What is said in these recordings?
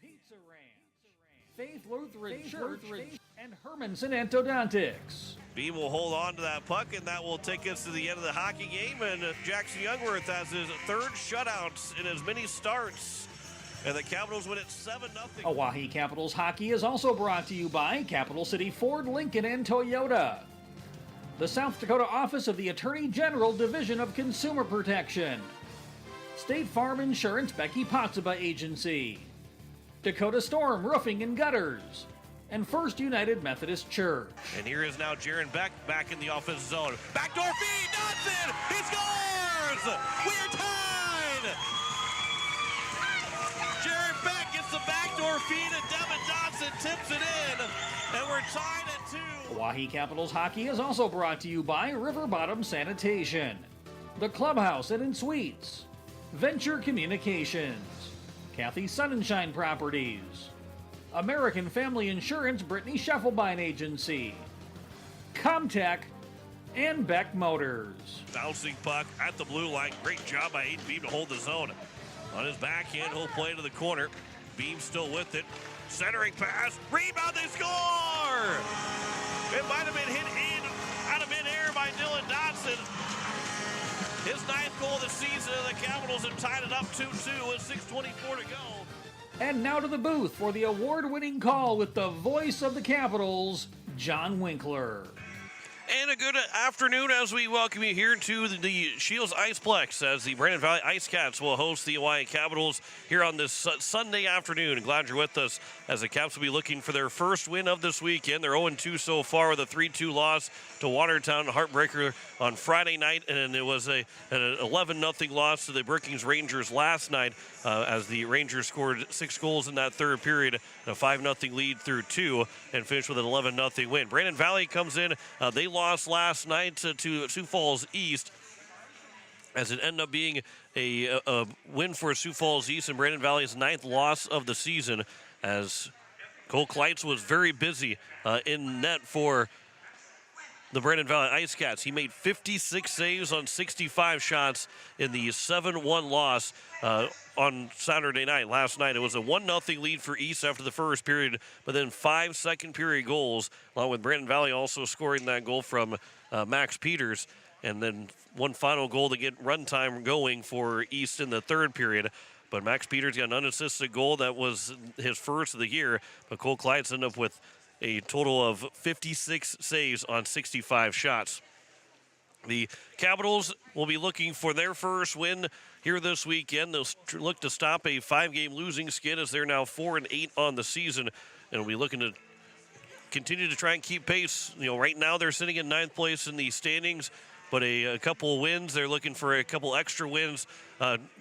Pizza Ranch, Faith Lutheran Church, and Hermanson Orthodontics. Beam will hold on to that puck, and that will take us to the end of the hockey game. And Jackson Youngworth has his third shutout in as many starts. And the Capitals win it 7-0. Oahe Capitals hockey is also brought to you by Capital City Ford, Lincoln, and Toyota. The South Dakota Office of the Attorney General Division of Consumer Protection. State Farm Insurance Becky Potsuba Agency. Dakota Storm Roofing and Gutters. And First United Methodist Church. And here is now Jaron Beck back in the offense zone. Backdoor feed, Dodson! He scores! We're tied! Jaron Beck gets the backdoor feed, and Devin Dodson tips it in. And we're tied at 2. Oahe Capitals hockey is also brought to you by River Bottom Sanitation, the Clubhouse and Suites, Venture Communications, Kathy Sunshine Properties, American Family Insurance Brittany Scheffelbein Agency, Comtech, and Beck Motors. Bouncing puck at the blue line. Great job by Aiden Beam to hold the zone. On his backhand, he'll play to the corner. Beam still with it. Centering pass. Rebound, they score! It might have been hit in out of midair by Dylan Dodson. His 9th goal of the season. The Capitals have tied it up 2-2 with 6:24 to go. And now to the booth for the award-winning call with the voice of the Capitals, John Winkler. And a good afternoon as we welcome you here to the Shields Iceplex as the Brandon Valley IceCats will host the Oahe Capitals here on this Sunday afternoon. Glad you're with us as the Caps will be looking for their first win of this weekend. They're 0-2 so far with a 3-2 loss to Watertown, heartbreaker on Friday night, and it was an 11-0 loss to the Brookings Rangers last night as the Rangers scored 6 goals in that third period, and a 5-0 lead through 2, and finished with an 11-0 win. Brandon Valley comes in. They lost last night to Sioux Falls East, as it ended up being a win for Sioux Falls East and Brandon Valley's 9th loss of the season, as Cole Kleitz was very busy in net for the Brandon Valley IceCats. He made 56 saves on 65 shots in the 7-1 loss on Saturday night. Last night, it was a 1-0 lead for East after the first period, but then 5 second-period goals, along with Brandon Valley also scoring that goal from Max Peters, and then one final goal to get run time going for East in the third period. But Max Peters got an unassisted goal. That was his first of the year, but Cole Kleitz ended up with a total of 56 saves on 65 shots. The Capitals will be looking for their first win here this weekend. They'll look to stop a 5-game losing skid as they're now 4-8 on the season, and will be looking to continue to try and keep pace. You know, right now they're sitting in 9th place in the standings, but a couple of wins. They're looking for a couple extra wins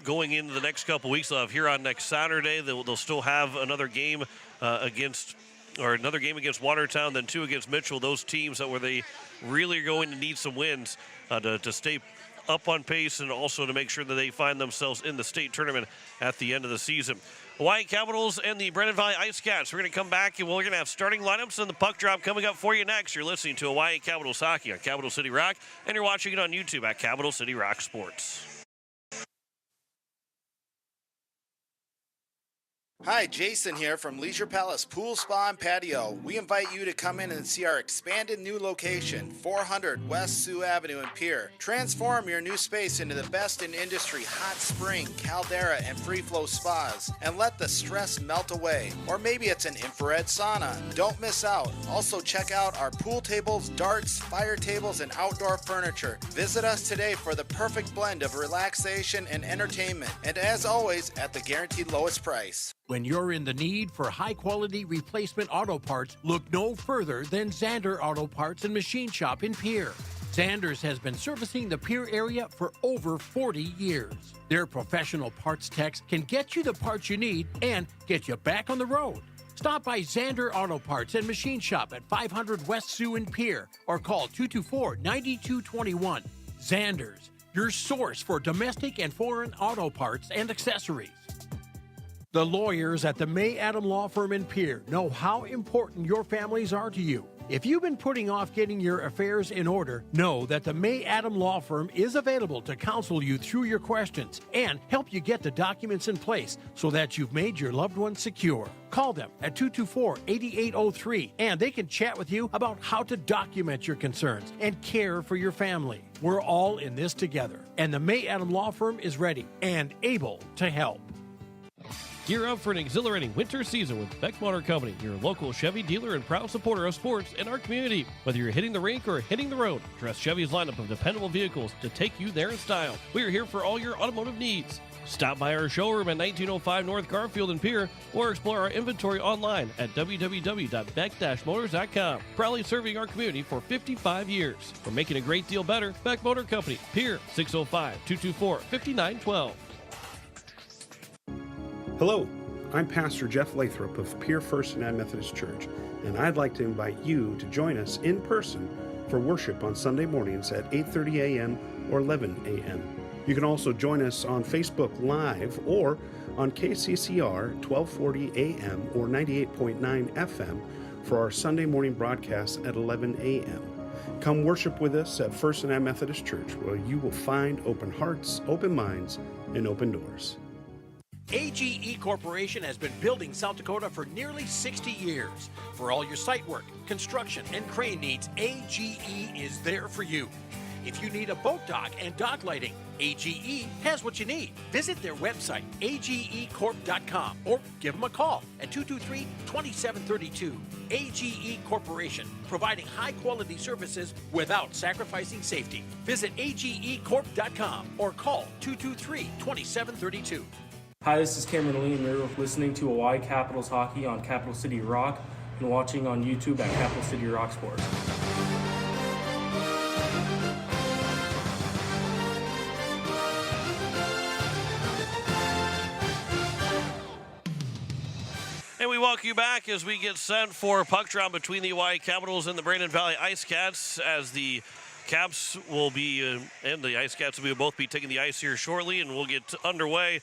going into the next couple weeks. They'll have here on next Saturday. They'll still have another game against Watertown, then 2 against Mitchell. Those teams that where they really are going to need some wins to stay up on pace, and also to make sure that they find themselves in the state tournament at the end of the season. Hawaii Capitals and the Brandon Valley IceCats. We're going to come back, and we're going to have starting lineups and the puck drop coming up for you next. You're listening to Hawaii Capitals Hockey on Capital City Rock, and you're watching it on YouTube at Capital City Rock Sports. Hi, Jason here from Leisure Palace Pool, Spa, and Patio. We invite you to come in and see our expanded new location, 400 West Sioux Avenue in Pierre. Transform your new space into the best in industry hot spring, caldera, and free flow spas, and let the stress melt away. Or maybe it's an infrared sauna. Don't miss out. Also check out our pool tables, darts, fire tables, and outdoor furniture. Visit us today for the perfect blend of relaxation and entertainment. And as always, at the guaranteed lowest price. When you're in the need for high-quality replacement auto parts, look no further than Zander Auto Parts and Machine Shop in Pierre. Zanders has been servicing the Pierre area for over 40 years. Their professional parts techs can get you the parts you need and get you back on the road. Stop by Zander Auto Parts and Machine Shop at 500 West Sioux in Pierre or call 224-9221. Zanders, your source for domestic and foreign auto parts and accessories. The lawyers at the May Adam Law Firm in Pierre know how important your families are to you. If you've been putting off getting your affairs in order, know that the May Adam Law Firm is available to counsel you through your questions and help you get the documents in place so that you've made your loved ones secure. Call them at 224-8803 and they can chat with you about how to document your concerns and care for your family. We're all in this together, and the May Adam Law Firm is ready and able to help. Gear up for an exhilarating winter season with Beck Motor Company, your local Chevy dealer and proud supporter of sports in our community. Whether you're hitting the rink or hitting the road, trust Chevy's lineup of dependable vehicles to take you there in style. We are here for all your automotive needs. Stop by our showroom at 1905 North Garfield and Pier or explore our inventory online at www.beck-motors.com. Proudly serving our community for 55 years. We're making a great deal better. Beck Motor Company, Pier, 605-224-5912. Hello, I'm Pastor Jeff Lathrop of Pier First United Methodist Church, and I'd like to invite you to join us in person for worship on Sunday mornings at 8:30 a.m. or 11 a.m. You can also join us on Facebook Live or on KCCR 1240 a.m. or 98.9 FM for our Sunday morning broadcast at 11 a.m. Come worship with us at First United Methodist Church, where you will find open hearts, open minds, and open doors. AGE Corporation has been building South Dakota for nearly 60 years. For all your site work, construction, and crane needs, AGE is there for you. If you need a boat dock and dock lighting, AGE has what you need. Visit their website, agecorp.com, or give them a call at 223-2732. AGE Corporation, providing high-quality services without sacrificing safety. Visit agecorp.com or call 223-2732. Hi, this is Cameron Lee, and you're listening to Hawaii Capitals Hockey on Capital City Rock and watching on YouTube at Capital City Rock Sports. And we welcome you back as we get set for puck drop between the Hawaii Capitals and the Brandon Valley IceCats, as the Caps will be and the IceCats will both be taking the ice here shortly, and we'll get underway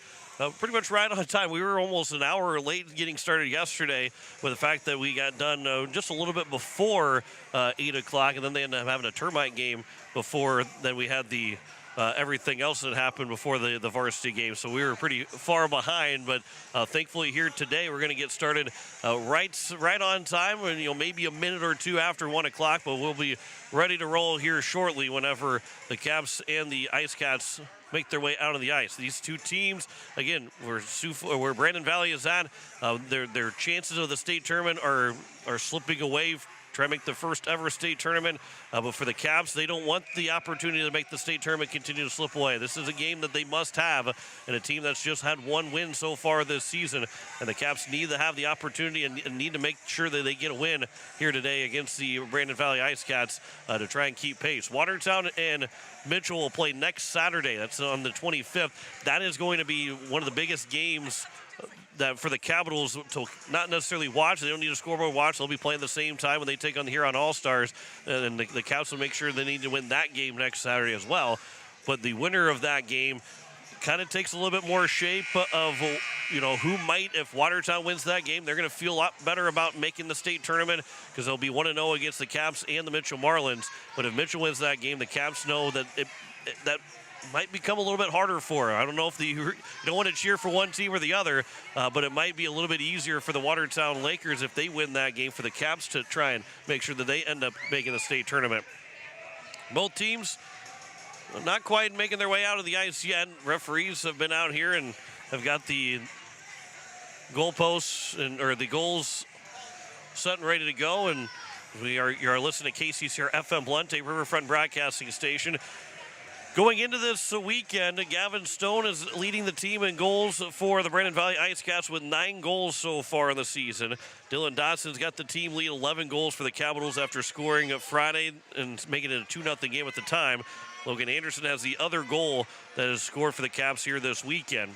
pretty much right on time. We were almost an hour late getting started yesterday with the fact that we got done just a little bit before 8 o'clock, and then they ended up having a termite game before then. We had the everything else that happened before the varsity game, so we were pretty far behind, but thankfully here today we're going to get started right on time, and maybe a minute or two after 1 o'clock, but we'll be ready to roll here shortly whenever the Caps and the IceCats make their way out on the ice. These two teams, again, where Brandon Valley is at, their chances of the state tournament are slipping away. Try to make the first ever state tournament, but for the Caps, they don't want the opportunity to make the state tournament continue to slip away. This is a game that they must have, and a team that's just had one win so far this season, and the Caps need to have the opportunity and need to make sure that they get a win here today against the Brandon Valley IceCats to try and keep pace. Watertown and Mitchell will play next Saturday. That's on the 25th. That is going to be one of the biggest games that for the Capitals to not necessarily watch. They don't need a scoreboard watch. They'll be playing the same time when they take on the Huron All-Stars. And the Caps will make sure they need to win that game next Saturday as well. But the winner of that game kind of takes a little bit more shape of, who might, if Watertown wins that game, they're going to feel a lot better about making the state tournament because they'll be 1-0 against the Caps and the Mitchell Marlins. But if Mitchell wins that game, the Caps know that that might become a little bit harder for her. I don't know if you don't want to cheer for one team or the other, but it might be a little bit easier for the Watertown Lakers if they win that game for the Caps to try and make sure that they end up making the state tournament. Both teams not quite making their way out of the ice yet. Referees have been out here and have got the goalposts or the goals set and ready to go. And you're listening to KCCR FM Blunte Riverfront Broadcasting Station. Going into this weekend, Gavin Stone is leading the team in goals for the Brandon Valley IceCats with 9 goals so far in the season. Dylan Dodson's got the team lead 11 goals for the Capitals after scoring Friday and making it a 2-0 game at the time. Logan Anderson has the other goal that is scored for the Caps here this weekend.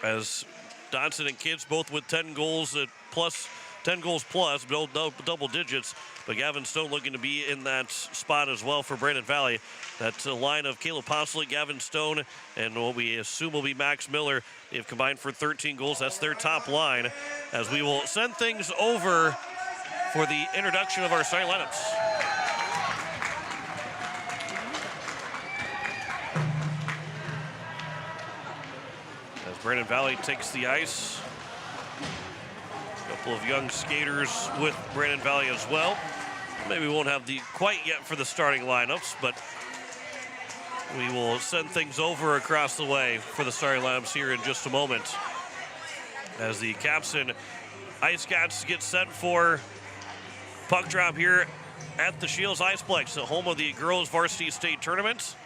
As Dodson and Kids both with 10 goals plus, double digits. But Gavin Stone looking to be in that spot as well for Brandon Valley. That's a line of Caleb Postleck, Gavin Stone, and what we assume will be Max Miller. They've combined for 13 goals. That's their top line. As we will send things over for the introduction of our starting lineups. As Brandon Valley takes the ice. A couple of young skaters with Brandon Valley as well. Maybe we won't have the quite yet for the starting lineups, but we will send things over across the way for the starting lineups here in just a moment. As the Caps and IceCats get set for puck drop here at the Shields Iceplex, the home of the girls varsity state tournament.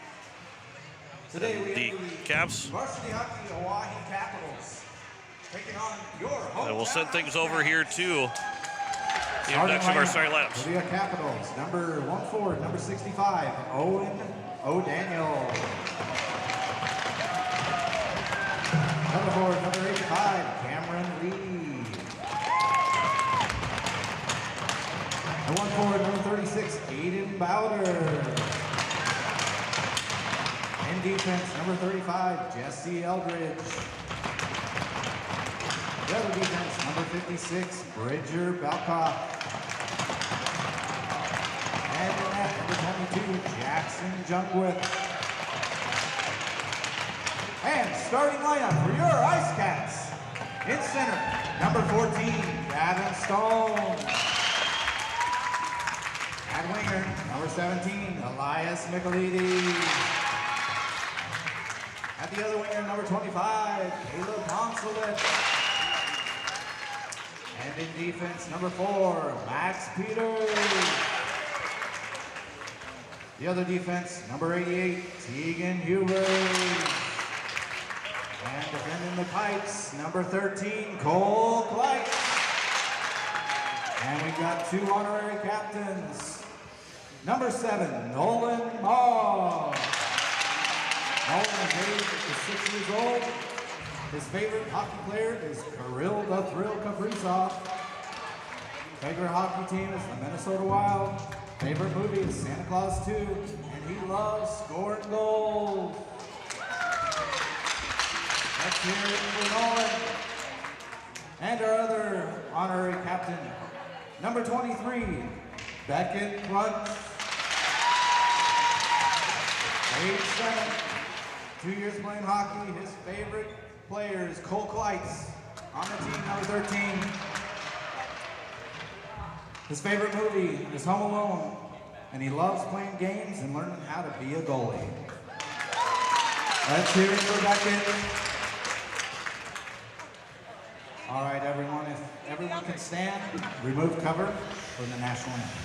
Today we The have Caps. Varsity Hockey Oahe Capitals taking on your home. And we'll send things over here to the introduction of our starting lineups. For the Capitals, number 14, number 65, Owen O'Daniel. Number 4, number 85, Cameron Lee. Number 14, number 36, Aiden Bowder. In defense, number 35, Jesse Eldridge. The other defense, number 56, Bridger Balcock. And in net, number 22, Jackson Jungwith. And starting lineup for your IceCats. In center, number 14, Gavin Stone. At winger, number 17, Elias Michelides. At the other winger, number 25, Caleb Consulate. And in defense, number 4, Max Peters. The other defense, number 88, Tegan Huber. And defending the pipes, number 13, Cole Kleitz. And we've got 2 honorary captains. Number 7, Nolan Maw. Nolan is 6 years old. His favorite hockey player is Kirill the Thrill Kaprizov. Favorite hockey team is the Minnesota Wild. Favorite movie is Santa Claus 2. And he loves scoring goals. Let's hear it for Nolan. And our other honorary captain, number 23, Beckett Crunch. Age 7, 2 years playing hockey. His favorite player is Cole Kleitz on the team, number 13. His favorite movie is Home Alone, and he loves playing games and learning how to be a goalie. Let's hear it for Beckett. All right, everyone, if everyone can stand, remove cover for the national anthem.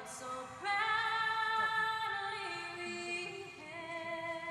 So proudly we hailed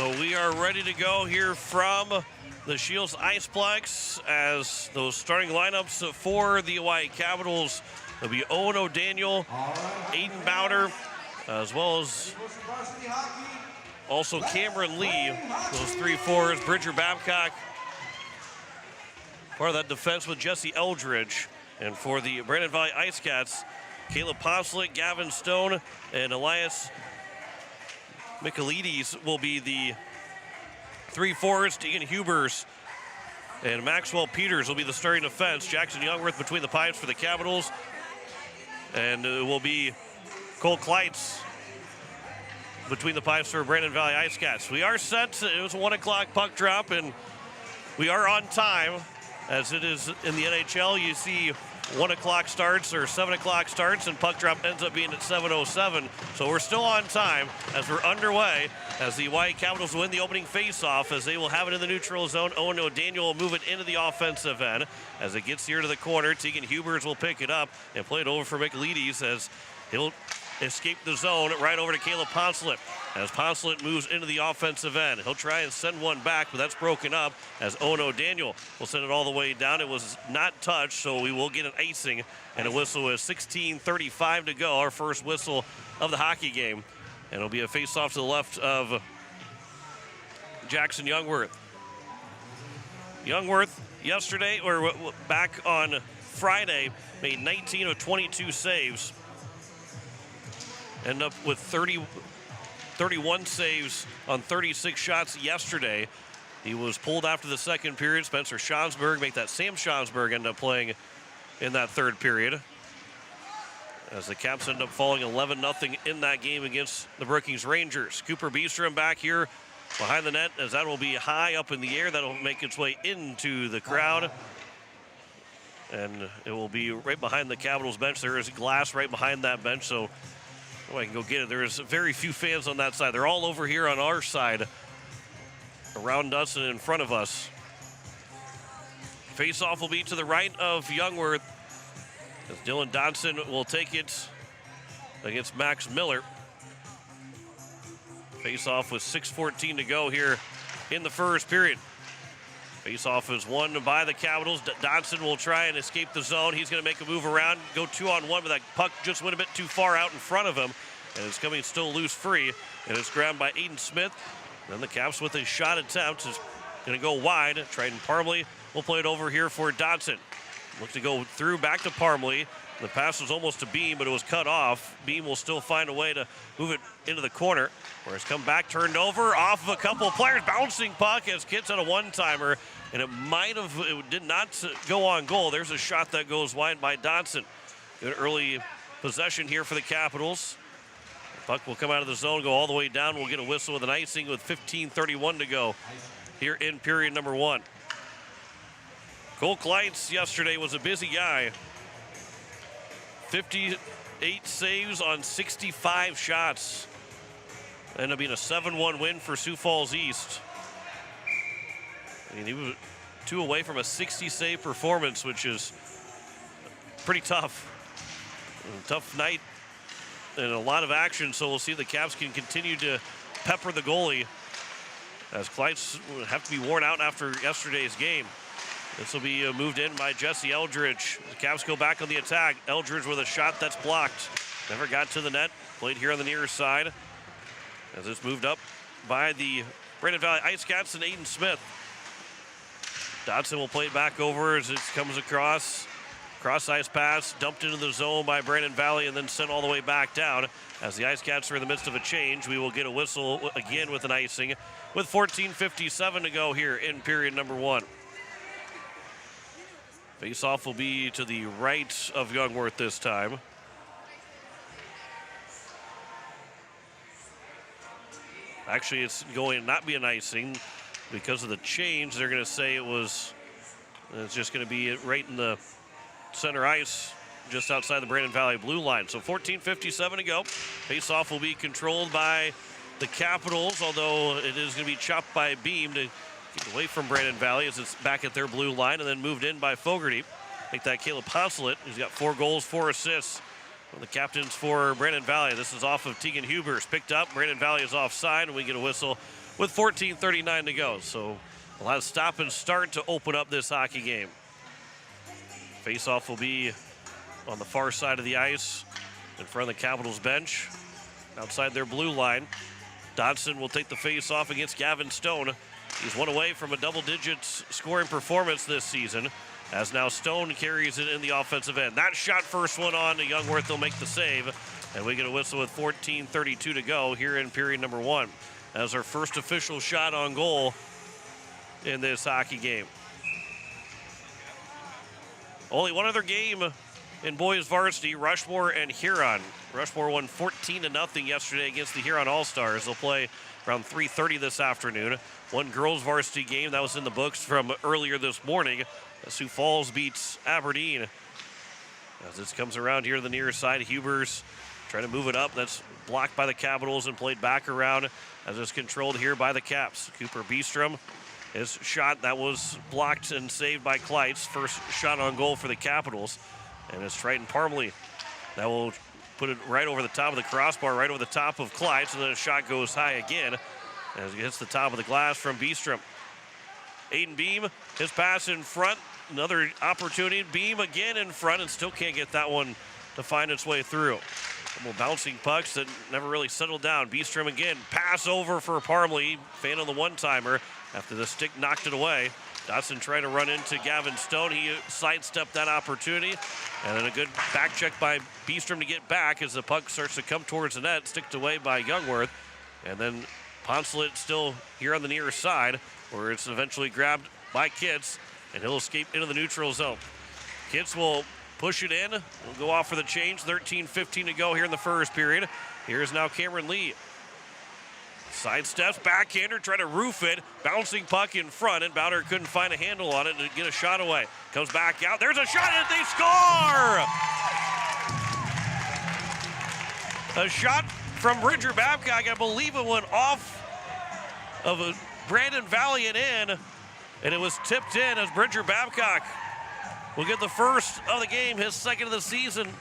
So we are ready to go here from the Shields Iceplex as those starting lineups for the Hawaii Capitals will be Owen O'Daniel, Aiden Bowder, as well as also Cameron Lee. Those 3 forwards, Bridger Babcock, part of that defense with Jesse Eldridge. And for the Brandon Valley IceCats, Caleb Poncelet, Gavin Stone, and Elias Michaelides will be the 3 forwards. Tegan Hubers and Maxwell Peters will be the starting defense. Jackson Youngworth between the pipes for the Capitals. And it will be Cole Kleitz between the pipes for Brandon Valley IceCats. We are set. It was a 1 o'clock puck drop, and we are on time. As it is in the NHL, you see 1 o'clock starts or 7 o'clock starts, and puck drop ends up being at 7:07. So we're still on time as we're underway as the Hawaii Capitals win the opening faceoff, as they will have it in the neutral zone. Owen O'Daniel will move it into the offensive end. As it gets here to the corner, Tegan Hubers will pick it up and play it over for Michaelides as he'll escape the zone right over to Caleb Poncelet. As Poncelet moves into the offensive end, he'll try and send one back, but that's broken up as Owen O'Daniel will send it all the way down. It was not touched, so we will get an icing, and a whistle is 16:35 to go, our first whistle of the hockey game. And it'll be a face-off to the left of Jackson Youngworth. Youngworth yesterday, or back on Friday, made 19 of 22 saves. End up with 31 saves on 36 shots yesterday. He was pulled after the second period. Spencer Schonsberg make that. Sam Schonsberg end up playing in that third period, as the Caps end up falling 11-0 in that game against the Brookings Rangers. Cooper Beestrom back here behind the net, as that will be high up in the air. That'll make its way into the crowd, and it will be right behind the Capitals bench. There is glass right behind that bench, so I can go get it. There's very few fans on that side. They're all over here on our side, around us and in front of us. Face-off will be to the right of Youngworth, as Dylan Dodson will take it against Max Miller. Face-off with 6:14 to go here in the first period. Face-off is won by the Capitals. Dodson will try and escape the zone. He's going to make a move around, go 2-on-1, but that puck just went a bit too far out in front of him, and it's coming still loose free, and it's grabbed by Aiden Smith. Then the Caps with a shot attempt is going to go wide. Tryden Parmley will play it over here for Dodson. Looks to go through back to Parmley. The pass was almost to Beam, but it was cut off. Beam will still find a way to move it into the corner, where it's come back, turned over, off of a couple of players. Bouncing puck as Kitts on a one-timer, and it did not go on goal. There's a shot that goes wide by Dodson. Good early possession here for the Capitals. Puck will come out of the zone, go all the way down. We'll get a whistle with an icing with 15:31 to go here in period number 1. Cole Kleitz yesterday was a busy guy. 58 saves on 65 shots. Ended up being a 7-1 win for Sioux Falls East. And he was 2 away from a 60-save performance, which is pretty tough. A tough night and a lot of action, so we'll see if the Caps can continue to pepper the goalie, as Kleitz will have to be worn out after yesterday's game. This will be moved in by Jesse Eldridge. The Caps go back on the attack. Eldridge with a shot that's blocked. Never got to the net. Played here on the near side, as it's moved up by the Brandon Valley IceCats and Aiden Smith. Dodson will play it back over as it comes across. Cross-ice pass, dumped into the zone by Brandon Valley and then sent all the way back down. As the IceCats are in the midst of a change, we will get a whistle again with an icing with 14:57 to go here in period number 1. Face-off will be to the right of Youngworth this time. Actually, it's going to not be an icing because of the change. They're going to say it's just going to be right in the center ice, just outside the Brandon Valley blue line. So 14:57 to go. Face-off will be controlled by the Capitals, although it is going to be chopped by Beam to get away from Brandon Valley as it's back at their blue line, and then moved in by Fogarty. Make that Caleb Poncelet, who's got 4 goals, 4 assists. One of the captains for Brandon Valley. This is off of Tegan Hubers. Picked up. Brandon Valley is offside, and we get a whistle with 14:39 to go. So we'll have stop and start to open up this hockey game. Face-off will be on the far side of the ice in front of the Capitals bench, outside their blue line. Dodson will take the face-off against Gavin Stone. He's one away from a double-digit scoring performance this season, as now Stone carries it in the offensive end. That shot, first one on to Youngworth. Will make the save, and we get a whistle with 14:32 to go here in period number 1. As our first official shot on goal in this hockey game. Only one other game in boys varsity, Rushmore and Huron. Rushmore won 14-0 yesterday against the Huron All-Stars. They'll play around 3:30 this afternoon. One girls varsity game that was in the books from earlier this morning. Sioux Falls beats Aberdeen. As this comes around here to the near side, Hubers trying to move it up. That's blocked by the Capitals and played back around as it's controlled here by the Caps. Cooper Beestrom, his shot that was blocked and saved by Kleitz. First shot on goal for the Capitals. And it's Triton Parmley that will put it right over the top of the crossbar, right over the top of Kleitz, and then a shot goes high again as it hits the top of the glass from Beestrom. Aiden Beam, his pass in front, another opportunity. Beam again in front and still can't get that one to find its way through. Couple bouncing pucks that never really settled down. Beestrom again, pass over for Parmley, fan on the one-timer after the stick knocked it away. Dodson trying to run into Gavin Stone. He sidestepped that opportunity. And then a good back check by Beestrom to get back as the puck starts to come towards the net, sticked away by Youngworth. And then Poncelet still here on the near side, where it's eventually grabbed by Kitts, and he'll escape into the neutral zone. Kitts will push it in. We'll go off for the change. 13:15 to go here in the first period. Here's now Cameron Lee. Sidesteps, backhander, trying to roof it. Bouncing puck in front, and Bowder couldn't find a handle on it to get a shot away. Comes back out. There's a shot, and they score! A shot from Bridger Babcock. I believe it went off of a Brandon Valiant in, and it was tipped in as Bridger Babcock will get the first of the game, his second of the season.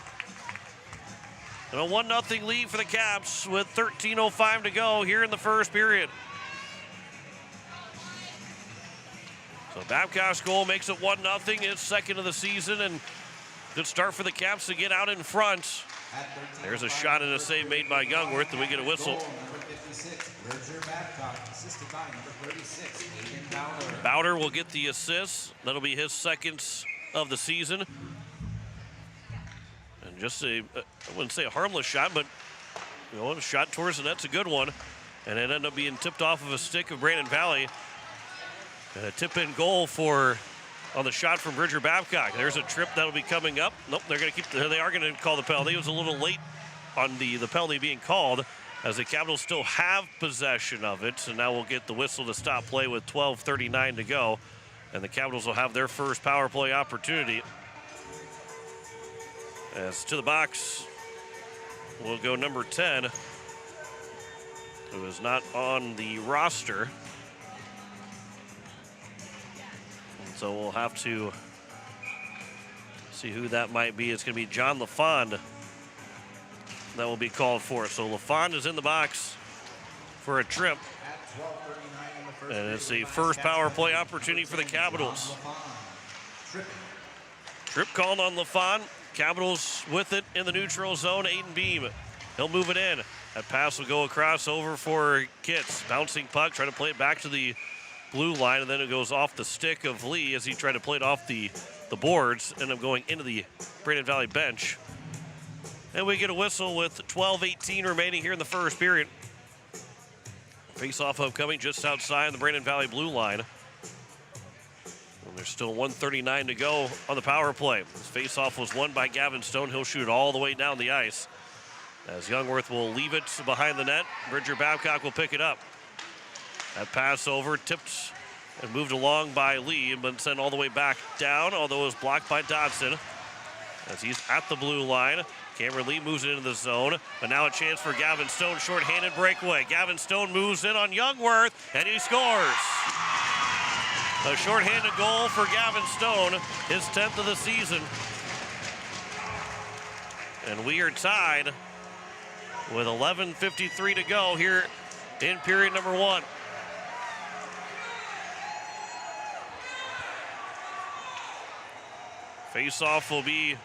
And a 1-0 lead for the Caps with 13:05 to go here in the first period. So Babcock's goal makes it 1-0, his second of the season, and good start for the Caps to get out in front. There's a shot and a save made by Youngworth, and we get a whistle. Bowder will get the assist. That'll be his second of the season. And just I wouldn't say a harmless shot, but a shot towards the net's a good one. And it ended up being tipped off of a stick of Brandon Valley. And a tip-in goal on the shot from Bridger Babcock. There's a trip that'll be coming up. Nope, they are going to call the penalty. It was a little late on the penalty being called, as the Capitals still have possession of it. So now we'll get the whistle to stop play with 12:39 to go. And the Capitals will have their first power play opportunity. As to the box will go number 10, who is not on the roster. And so we'll have to see who that might be. It's going to be John LaFond that will be called for. So LaFond is in the box for a trip. And it's the first power play opportunity for the Capitals. Trip called on LaFond. Capitals with it in the neutral zone. Aiden Beam, he'll move it in. That pass will go across over for Kitts. Bouncing puck, trying to play it back to the blue line, and then it goes off the stick of Lee as he tried to play it off the boards. End up going into the Brandon Valley bench. And we get a whistle with 12:18 remaining here in the first period. Face-off upcoming just outside the Brandon Valley blue line. And there's still 1:39 to go on the power play. This face-off was won by Gavin Stone. He'll shoot it all the way down the ice. As Youngworth will leave it behind the net, Bridger Babcock will pick it up. That pass over, tipped and moved along by Lee, but sent all the way back down, although it was blocked by Dodson. As he's at the blue line, Cameron Lee moves it into the zone, but now a chance for Gavin Stone, shorthanded breakaway. Gavin Stone moves in on Youngworth, and he scores. A shorthanded goal for Gavin Stone, his 10th of the season. And we are tied with 11:53 to go here in period number 1. Face-off will be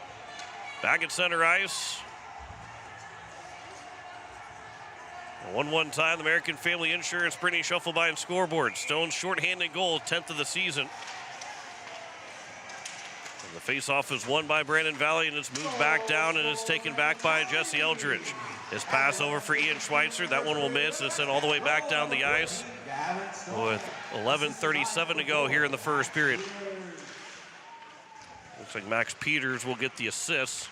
back at center ice. 1-1 tie, the American Family Insurance Brittany Shufflebein scoreboard. Stone's shorthanded goal, 10th of the season. And the face-off is won by Brandon Valley, and it's moved back down and is taken back by Jesse Eldridge. His pass over for Ian Schweitzer. That one will miss. It's sent all the way back down the ice with 11:37 to go here in the first period. Looks like Max Peters will get the assist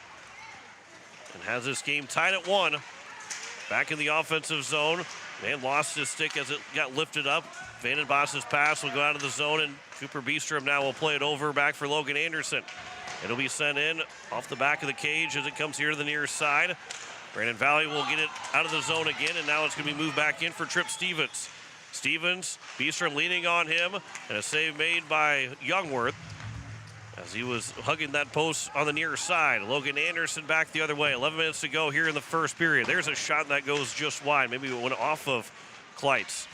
and has this game tied at 1. Back in the offensive zone. Man lost his stick as it got lifted up. Vanden Boss's pass will go out of the zone, and Cooper Beestrom now will play it over back for Logan Anderson. It'll be sent in off the back of the cage as it comes here to the near side. Brandon Valley will get it out of the zone again, and now it's going to be moved back in for Trip Stevens. Stevens, Beestrom leaning on him, and a save made by Youngworth as he was hugging that post on the near side. Logan Anderson back the other way. 11 minutes to go here in the first period. There's a shot that goes just wide. Maybe it went off of Kleitz,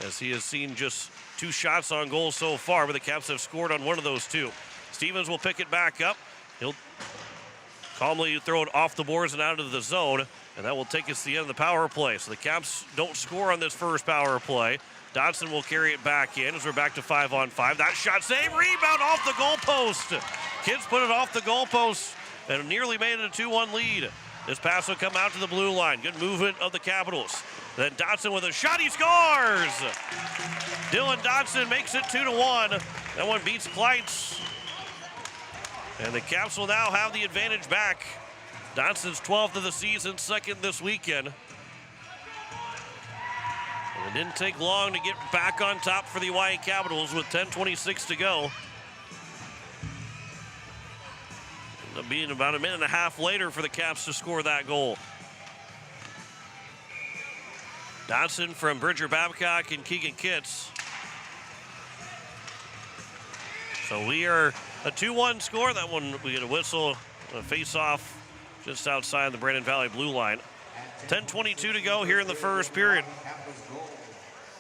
as he has seen just 2 shots on goal so far, but the Caps have scored on one of those 2. Stevens will pick it back up. He'll calmly throw it off the boards and out of the zone, and that will take us to the end of the power play. So the Caps don't score on this first power play. Dodson will carry it back in as we're back to 5-on-5. That shot save, rebound off the goalpost. Kids put it off the goalpost and nearly made it a 2-1 lead. This pass will come out to the blue line. Good movement of the Capitals. Then Dodson with a shot, he scores! Dylan Dodson makes it 2-1. That one beats Kleitz. And the Caps will now have the advantage back. Dodson's 12th of the season, 2nd this weekend. And it didn't take long to get back on top for the Hawaii Capitals with 10:26 to go. It'll be about a minute and a half later for the Caps to score that goal. Dodson from Bridger Babcock and Keegan Kitts. So we are a 2-1 score. That one, we get a whistle, a face-off just outside the Brandon Valley blue line. 10:22 to go here in the first period.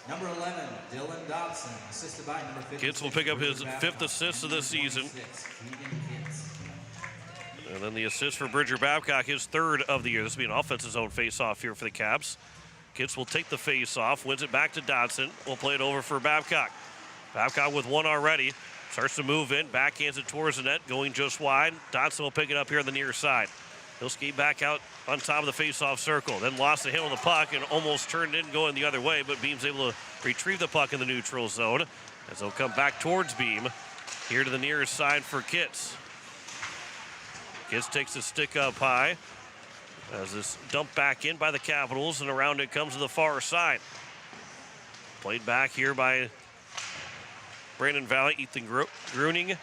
Number 11, Dylan Dodson, assisted by number 50. Kitts will pick up his 5th assist of this season. And then the assist for Bridger Babcock, his 3rd of the year. This will be an offensive zone face-off here for the Caps. Kitts will take the face-off, wins it back to Dodson. We'll play it over for Babcock. Babcock with 1 already. Starts to move in, backhands it towards the net, going just wide. Dodson will pick it up here on the near side. He'll skate back out on top of the face-off circle. Then lost the handle of the puck and almost turned in going the other way, but Beam's able to retrieve the puck in the neutral zone as they'll come back towards Beam. Here to the near side for Kitts. Kitts takes the stick up high as this dumped back in by the Capitals, and around it comes to the far side. Played back here by Brandon Valley, Ethan Gruning.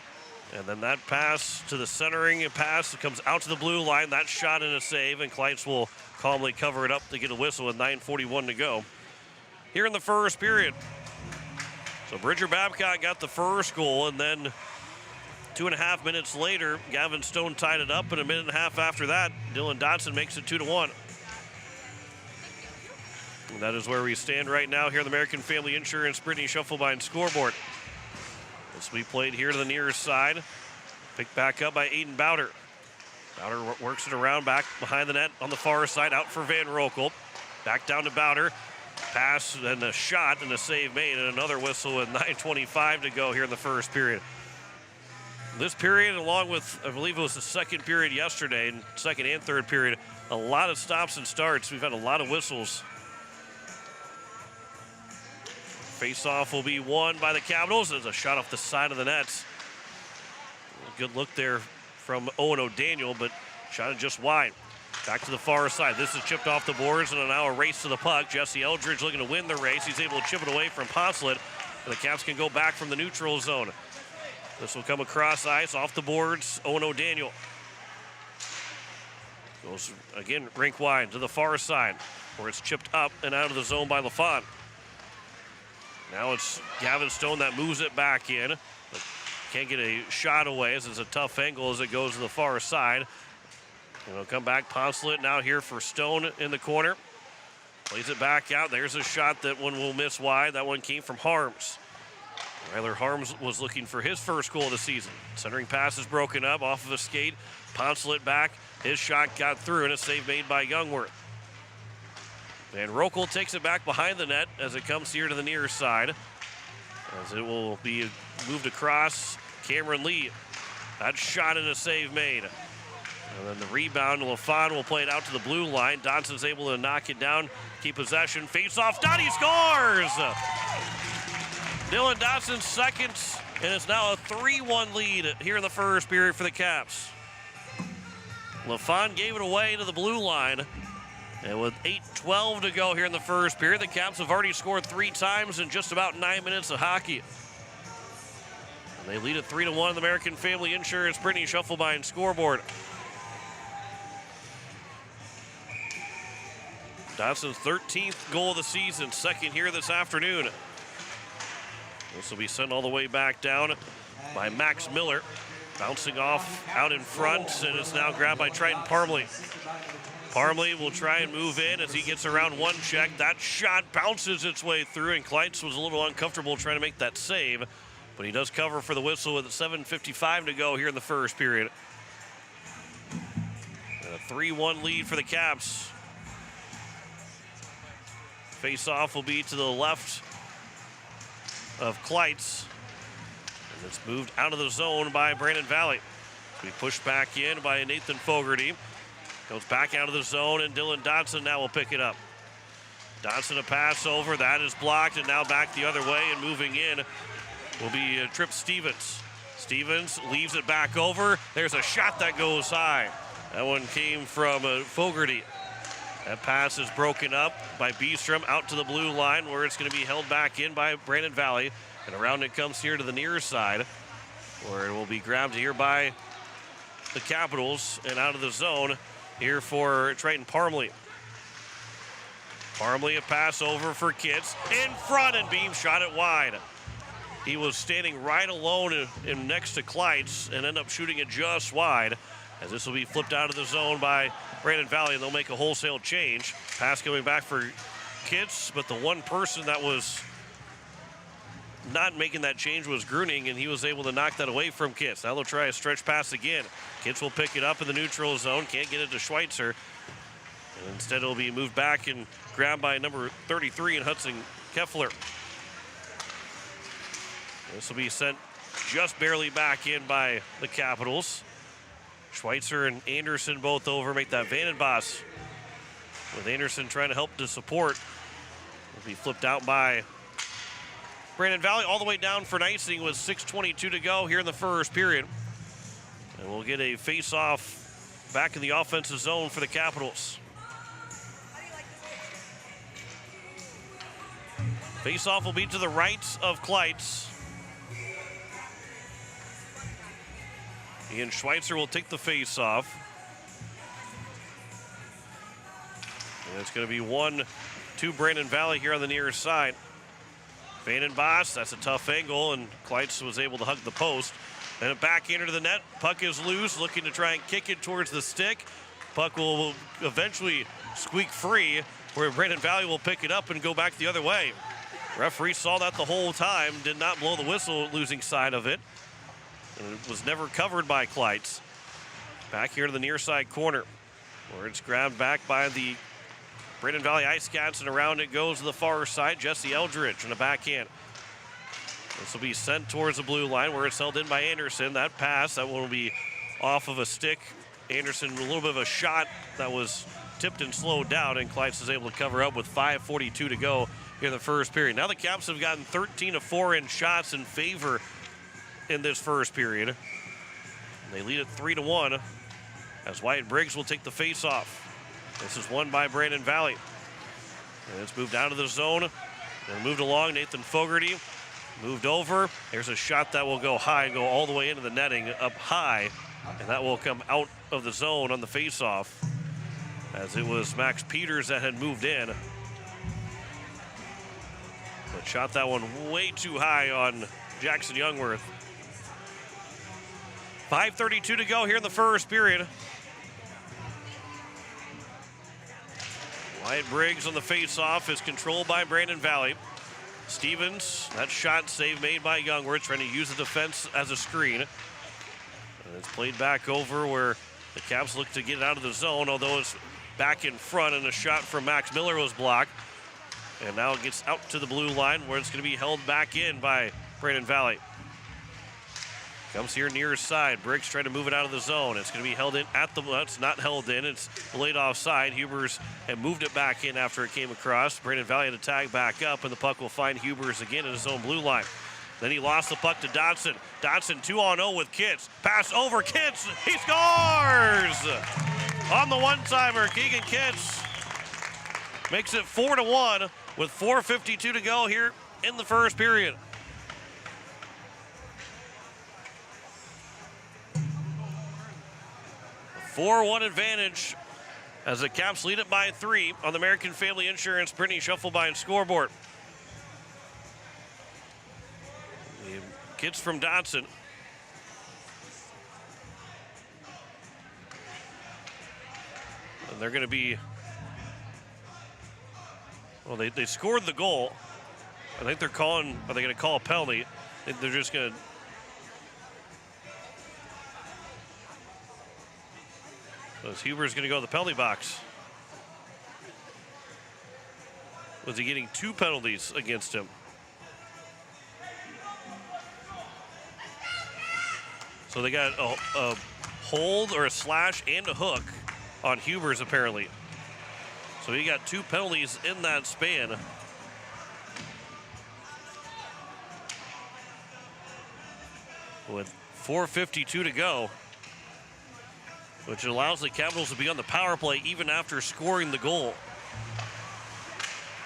And then that pass to the centering pass comes out to the blue line. That shot and a save, and Kleitz will calmly cover it up to get a whistle with 9:41 to go here in the first period. So Bridger Babcock got the first goal, and then 2.5 minutes later, Gavin Stone tied it up, and a minute and a half after that, Dylan Dodson makes it 2-1. And that is where we stand right now here at the American Family Insurance Brittany Shufflebein scoreboard. This will be played here to the near side. Picked back up by Aiden Bowder. Bowder works it around back behind the net on the far side, out for Van Rokel. Back down to Bowder. Pass and a shot and a save made, and another whistle with 9:25 to go here in the first period. This period, along with, I believe it was the second period yesterday, and second and third period, a lot of stops and starts. We've had a lot of whistles. Face-off will be won by the Capitals. There's a shot off the side of the net. Good look there from Owen O'Daniel, but shot it just wide. Back to the far side. This is chipped off the boards, and now a race to the puck. Jesse Eldridge looking to win the race. He's able to chip it away from Poncelet, and the Caps can go back from the neutral zone. This will come across ice, off the boards. Owen O'Daniel goes again rink wide to the far side, where it's chipped up and out of the zone by LaFont. Now it's Gavin Stone that moves it back in. But can't get a shot away as it's a tough angle as it goes to the far side. And it'll come back. Poncelet now here for Stone in the corner. Plays it back out. There's a shot. That one will miss wide. That one came from Harms. Ryler Harms was looking for his first goal of the season. Centering pass is broken up off of a skate. Poncelet back. His shot got through, and a save made by Youngworth. Van Rokel takes it back behind the net as it comes here to the near side. As it will be moved across. Cameron Lee. That shot and a save made. And then the rebound, LaFon will play it out to the blue line. Dodson's able to knock it down, keep possession. Face off, Dottie scores! Dylan Dodson's second, and it's now a 3-1 lead here in the first period for the Caps. LaFon gave it away to the blue line. And with 8:12 to go here in the first period, the Caps have already scored 3 times in just about 9 minutes of hockey. And they lead at 3-1 in the American Family Insurance Brittany Shufflebein scoreboard. Dodson's 13th goal of the season, second here this afternoon. This will be sent all the way back down by Max Miller. Bouncing off out in front, and it's now grabbed by Triton Parmley. Parmley will try and move in as he gets around one check. That shot bounces its way through, and Kleitz was a little uncomfortable trying to make that save. But he does cover for the whistle with 7:55 to go here in the first period. And a 3-1 lead for the Caps. Face-off will be to the left of Kleitz. And it's moved out of the zone by Brandon Valley. We pushed back in by Nathan Fogarty. Goes back out of the zone, and Dylan Dodson now will pick it up. Dodson a pass over, that is blocked, and now back the other way, and moving in will be Tripp Stevens. Stevens leaves it back over. There's a shot that goes high. That one came from Fogarty. That pass is broken up by Beestrom out to the blue line, where it's going to be held back in by Brandon Valley. And around it comes here to the near side, where it will be grabbed here by the Capitals and out of the zone here for Triton Parmley. Parmley a pass over for Kitts. In front, and Beam shot it wide. He was standing right alone in next to Kleitz and ended up shooting it just wide. As this will be flipped out of the zone by Brandon Valley, and they'll make a wholesale change. Pass coming back for Kitts, but the one person that was not making that change was Gruning, and he was able to knock that away from Kitts. Now they'll try a stretch pass again. Kitts will pick it up in the neutral zone, can't get it to Schweitzer. And instead it'll be moved back and grabbed by number 33 in Hudson Keffler. This will be sent just barely back in by the Capitals. Schweitzer and Anderson both over, make that Vandenbos. With Anderson trying to help to support. Will be flipped out by Brandon Valley all the way down for icing with 6:22 to go here in the first period. And we'll get a face-off back in the offensive zone for the Capitals. Face-off will be to the right of Kleitz. Ian Schweitzer will take the face-off. And it's going to be 1-2 Brandon Valley here on the near side. Vandenbos, that's a tough angle, and Kleitz was able to hug the post. And a backhander to the net. Puck is loose, looking to try and kick it towards the stick. Puck will eventually squeak free, where Brandon Valley will pick it up and go back the other way. Referee saw that the whole time, did not blow the whistle, losing side of it. And it was never covered by Kleitz. Back here to the near side corner, where it's grabbed back by the Brandon Valley IceCats, and around it goes to the far side. Jesse Eldridge in the backhand. This will be sent towards the blue line, where it's held in by Anderson. That pass, that will be off of a stick. Anderson, a little bit of a shot that was tipped and slowed down, and Kleitz is able to cover up with 5:42 to go here in the first period. Now the Caps have gotten 13 of 4 in shots in favor in this first period. And they lead it 3-1 as Wyatt Briggs will take the face-off. This is won by Brandon Valley. And it's moved out of the zone and moved along. Nathan Fogarty moved over. There's a shot that will go high and go all the way into the netting up high. And that will come out of the zone on the face-off, as it was Max Peters that had moved in. But shot that one way too high on Jackson Youngworth. 5:32 to go here in the first period. Wyatt Briggs on the face-off is controlled by Brandon Valley. Stevens, that shot save made by Youngworth, trying to use the defense as a screen. And it's played back over where the Caps look to get it out of the zone, although it's back in front, and a shot from Max Miller was blocked. And now it gets out to the blue line where it's going to be held back in by Brandon Valley. Comes here near his side. Briggs trying to move it out of the zone. It's going to be held in at the, it's not held in. It's laid offside. Hubers had moved it back in after it came across. Brandon Valley had to tag back up, and the puck will find Hubers again in his own blue line. Then he lost the puck to Dodson. Dodson 2-on-0 with Kitts. Pass over Kitts. He scores! On the one-timer, Keegan Kitts makes it 4-1 with 4:52 to go here in the first period. A 4-1 advantage as the Caps lead it by 3 on the American Family Insurance Brittany Shufflebein scoreboard. Kids from Dodson. And they're going to be, well, they scored the goal. I think they're calling, are they going to call a penalty? I think they're just going to, Huber's going to go to the penalty box. Was he getting 2 penalties against him? So they got a hold or a slash and a hook on Hubers apparently. So he got 2 penalties in that span. With 4:52 to go, which allows the Capitals to be on the power play even after scoring the goal.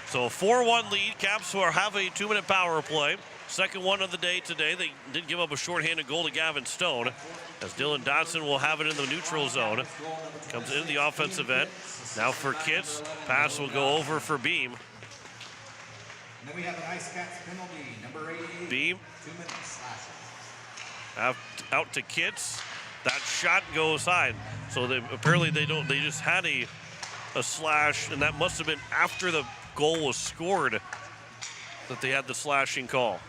So a 4-1 lead. Caps will have a 2-minute power play. Second one of the day today. They did give up a shorthanded goal to Gavin Stone, as Dylan Dodson will have it in the neutral zone. Comes into the offensive end. Now for Kitts. Pass will go over for Beam. And then we have an IceCats penalty, number 88. Beam. 2 minutes. Out to Kitts. That shot goes high. So apparently they just had a slash, and that must have been after the goal was scored that they had the slashing call.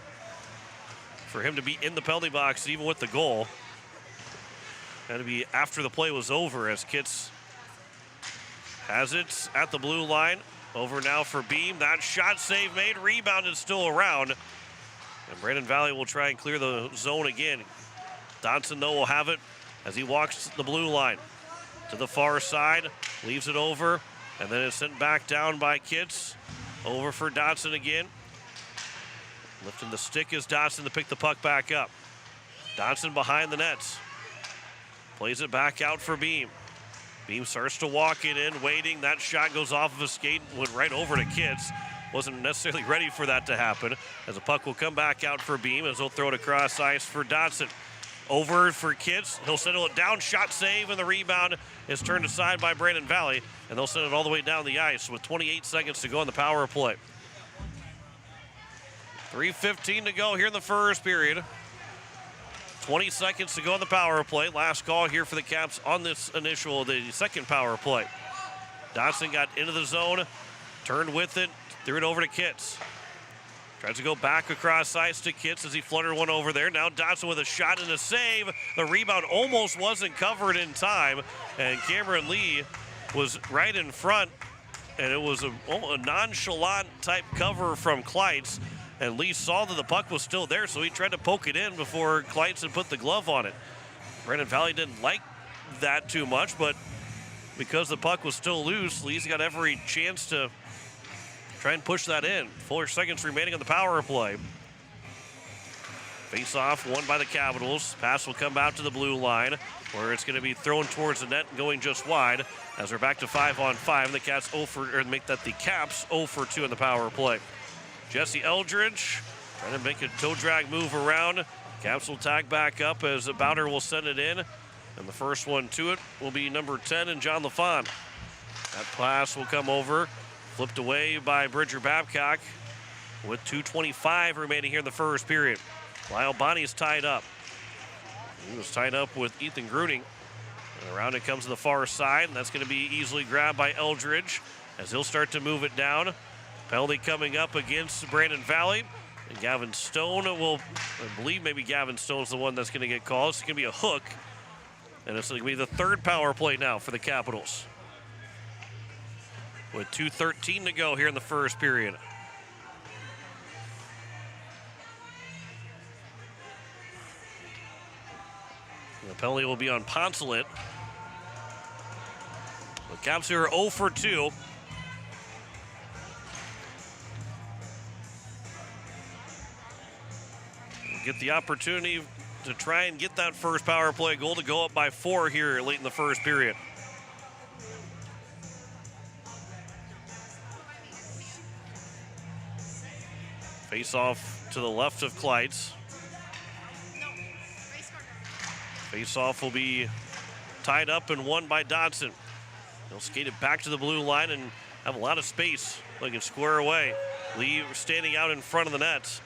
For him to be in the penalty box even with the goal, had to be after the play was over, as Kitts has it at the blue line. Over now for Beam. That shot save made, rebounded still around. And Brandon Valley will try and clear the zone again. Dodson, though, will have it as he walks the blue line to the far side, leaves it over, and then it's sent back down by Kitts. Over for Dodson again. Lifting the stick is Dodson to pick the puck back up. Dodson behind the nets. Plays it back out for Beam. Beam starts to walk it in, waiting. That shot goes off of his skate and went right over to Kitts. Wasn't necessarily ready for that to happen, as the puck will come back out for Beam as he'll throw it across ice for Dodson. Over for Kitts. He'll settle it down. Shot save, and the rebound is turned aside by Brandon Valley, and they'll send it all the way down the ice with 28 seconds to go on the power play. 3:15 to go here in the first period. 20 seconds to go on the power play. Last call here for the Caps on this the second power play. Dodson got into the zone, turned with it, threw it over to Kitts. Tries to go back across ice to Kitts as he fluttered one over there. Now Dodson with a shot and a save. The rebound almost wasn't covered in time, and Cameron Lee was right in front, and it was a nonchalant type cover from Kleitz. And Lee saw that the puck was still there, so he tried to poke it in before Kleitz had put the glove on it. Brandon Valley didn't like that too much, but because the puck was still loose, Lee's got every chance to try and push that in. 4 seconds remaining on the power play. Face-off won by the Capitals. Pass will come out to the blue line, where it's going to be thrown towards the net and going just wide, as we're back to 5-on-5. The Caps make that the Caps 0 for 2 in the power play. Jesse Eldridge trying to make a toe drag move around. Caps will tag back up as Bowder will send it in. And the first one to it will be number 10 and John LaFon. That pass will come over, flipped away by Bridger Babcock with 2:25 remaining here in the first period. Lyle Bonnie's tied up. He was tied up with Ethan Gruning. And around it comes to the far side, and that's going to be easily grabbed by Eldridge as he'll start to move it down. Penalty coming up against Brandon Valley. And Gavin Stone will, I believe maybe Gavin Stone's the one that's going to get called. It's going to be a hook. And it's going to be the third power play now for the Capitals. With 2:13 to go here in the first period. The penalty will be on Poncelet. The Caps here are 0 for 2. Get the opportunity to try and get that first power play goal to go up by 4 here late in the first period. Face off to the left of Clydes. Face off will be tied up and won by Dodson. He'll skate it back to the blue line and have a lot of space. They can square away. Lee standing out in front of the nets.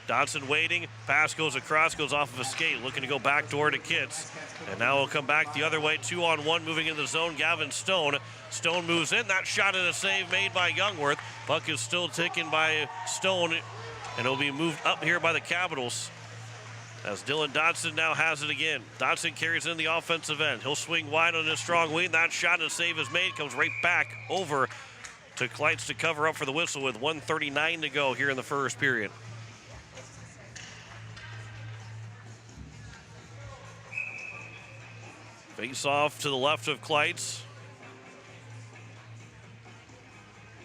Dodson waiting, pass goes across, goes off of a skate, looking to go back door to Kitts. And now he'll come back the other way, 2-on-1, moving into the zone, Gavin Stone. Stone moves in, that shot and a save made by Youngworth. Puck is still taken by Stone, and it'll be moved up here by the Capitals. As Dylan Dodson now has it again. Dodson carries in the offensive end. He'll swing wide on his strong wing. That shot and a save is made, comes right back over to Clydes to cover up for the whistle with 1:39 to go here in the first period. Face off to the left of Clydes.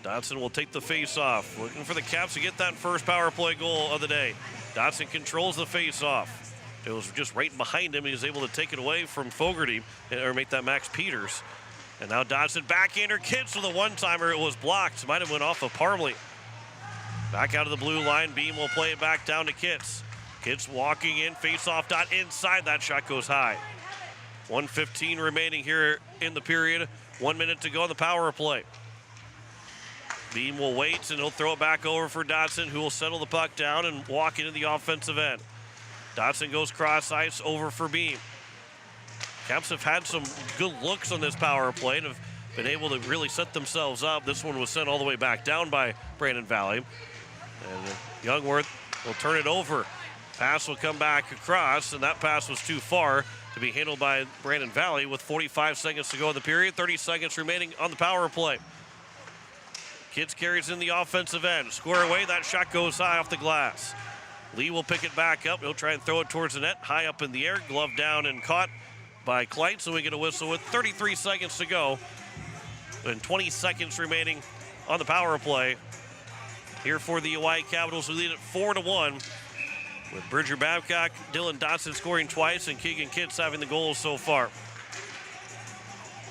Dodson will take the face off. Looking for the Caps to get that first power play goal of the day. Dodson controls the face off. It was just right behind him. He was able to take it away from Fogarty or make that Max Peters. And now Dodson backhander Kitts with a one-timer. It was blocked. Might have went off of Parmley. Back out of the blue line. Beam will play it back down to Kitts. Kitts walking in. Face off dot inside. That shot goes high. 1:15 remaining here in the period. 1 minute to go on the power play. Beam will wait, and he'll throw it back over for Dodson, who will settle the puck down and walk into the offensive end. Dodson goes cross ice over for Beam. Caps have had some good looks on this power play and have been able to really set themselves up. This one was sent all the way back down by Brandon Valley. And Youngworth will turn it over. Pass will come back across, and that pass was too far to be handled by Brandon Valley with 45 seconds to go in the period, 30 seconds remaining on the power play. Kitts carries in the offensive end. Square away, that shot goes high off the glass. Lee will pick it back up. He'll try and throw it towards the net, high up in the air, glove down and caught by Clyde, so we get a whistle with 33 seconds to go and 20 seconds remaining on the power play. Here for the Hawaii Capitals, who lead it 4-1. With Bridger Babcock, Dylan Dodson scoring twice, and Keegan Kitts having the goals so far.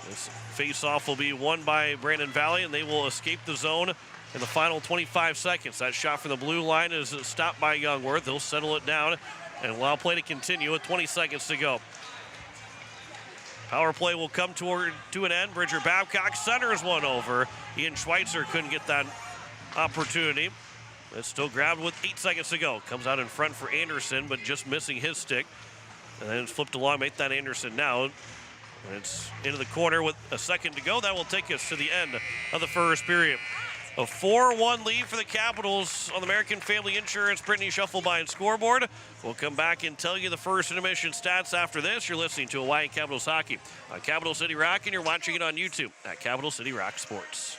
This face-off will be won by Brandon Valley, and they will escape the zone in the final 25 seconds. That shot from the blue line is stopped by Youngworth. They'll settle it down and allow play to continue with 20 seconds to go. Power play will come to an end. Bridger Babcock centers one over. Ian Schweitzer couldn't get that opportunity. It's still grabbed with 8 seconds to go. Comes out in front for Anderson, but just missing his stick. And then it's flipped along, make that Anderson now. And it's into the corner with a second to go. That will take us to the end of the first period. A 4-1 lead for the Capitals on the American Family Insurance Brittany Shufflebine scoreboard. We'll come back and tell you the first intermission stats after this. You're listening to Hawaii Capitals Hockey on Capital City Rock, and you're watching it on YouTube at Capital City Rock Sports.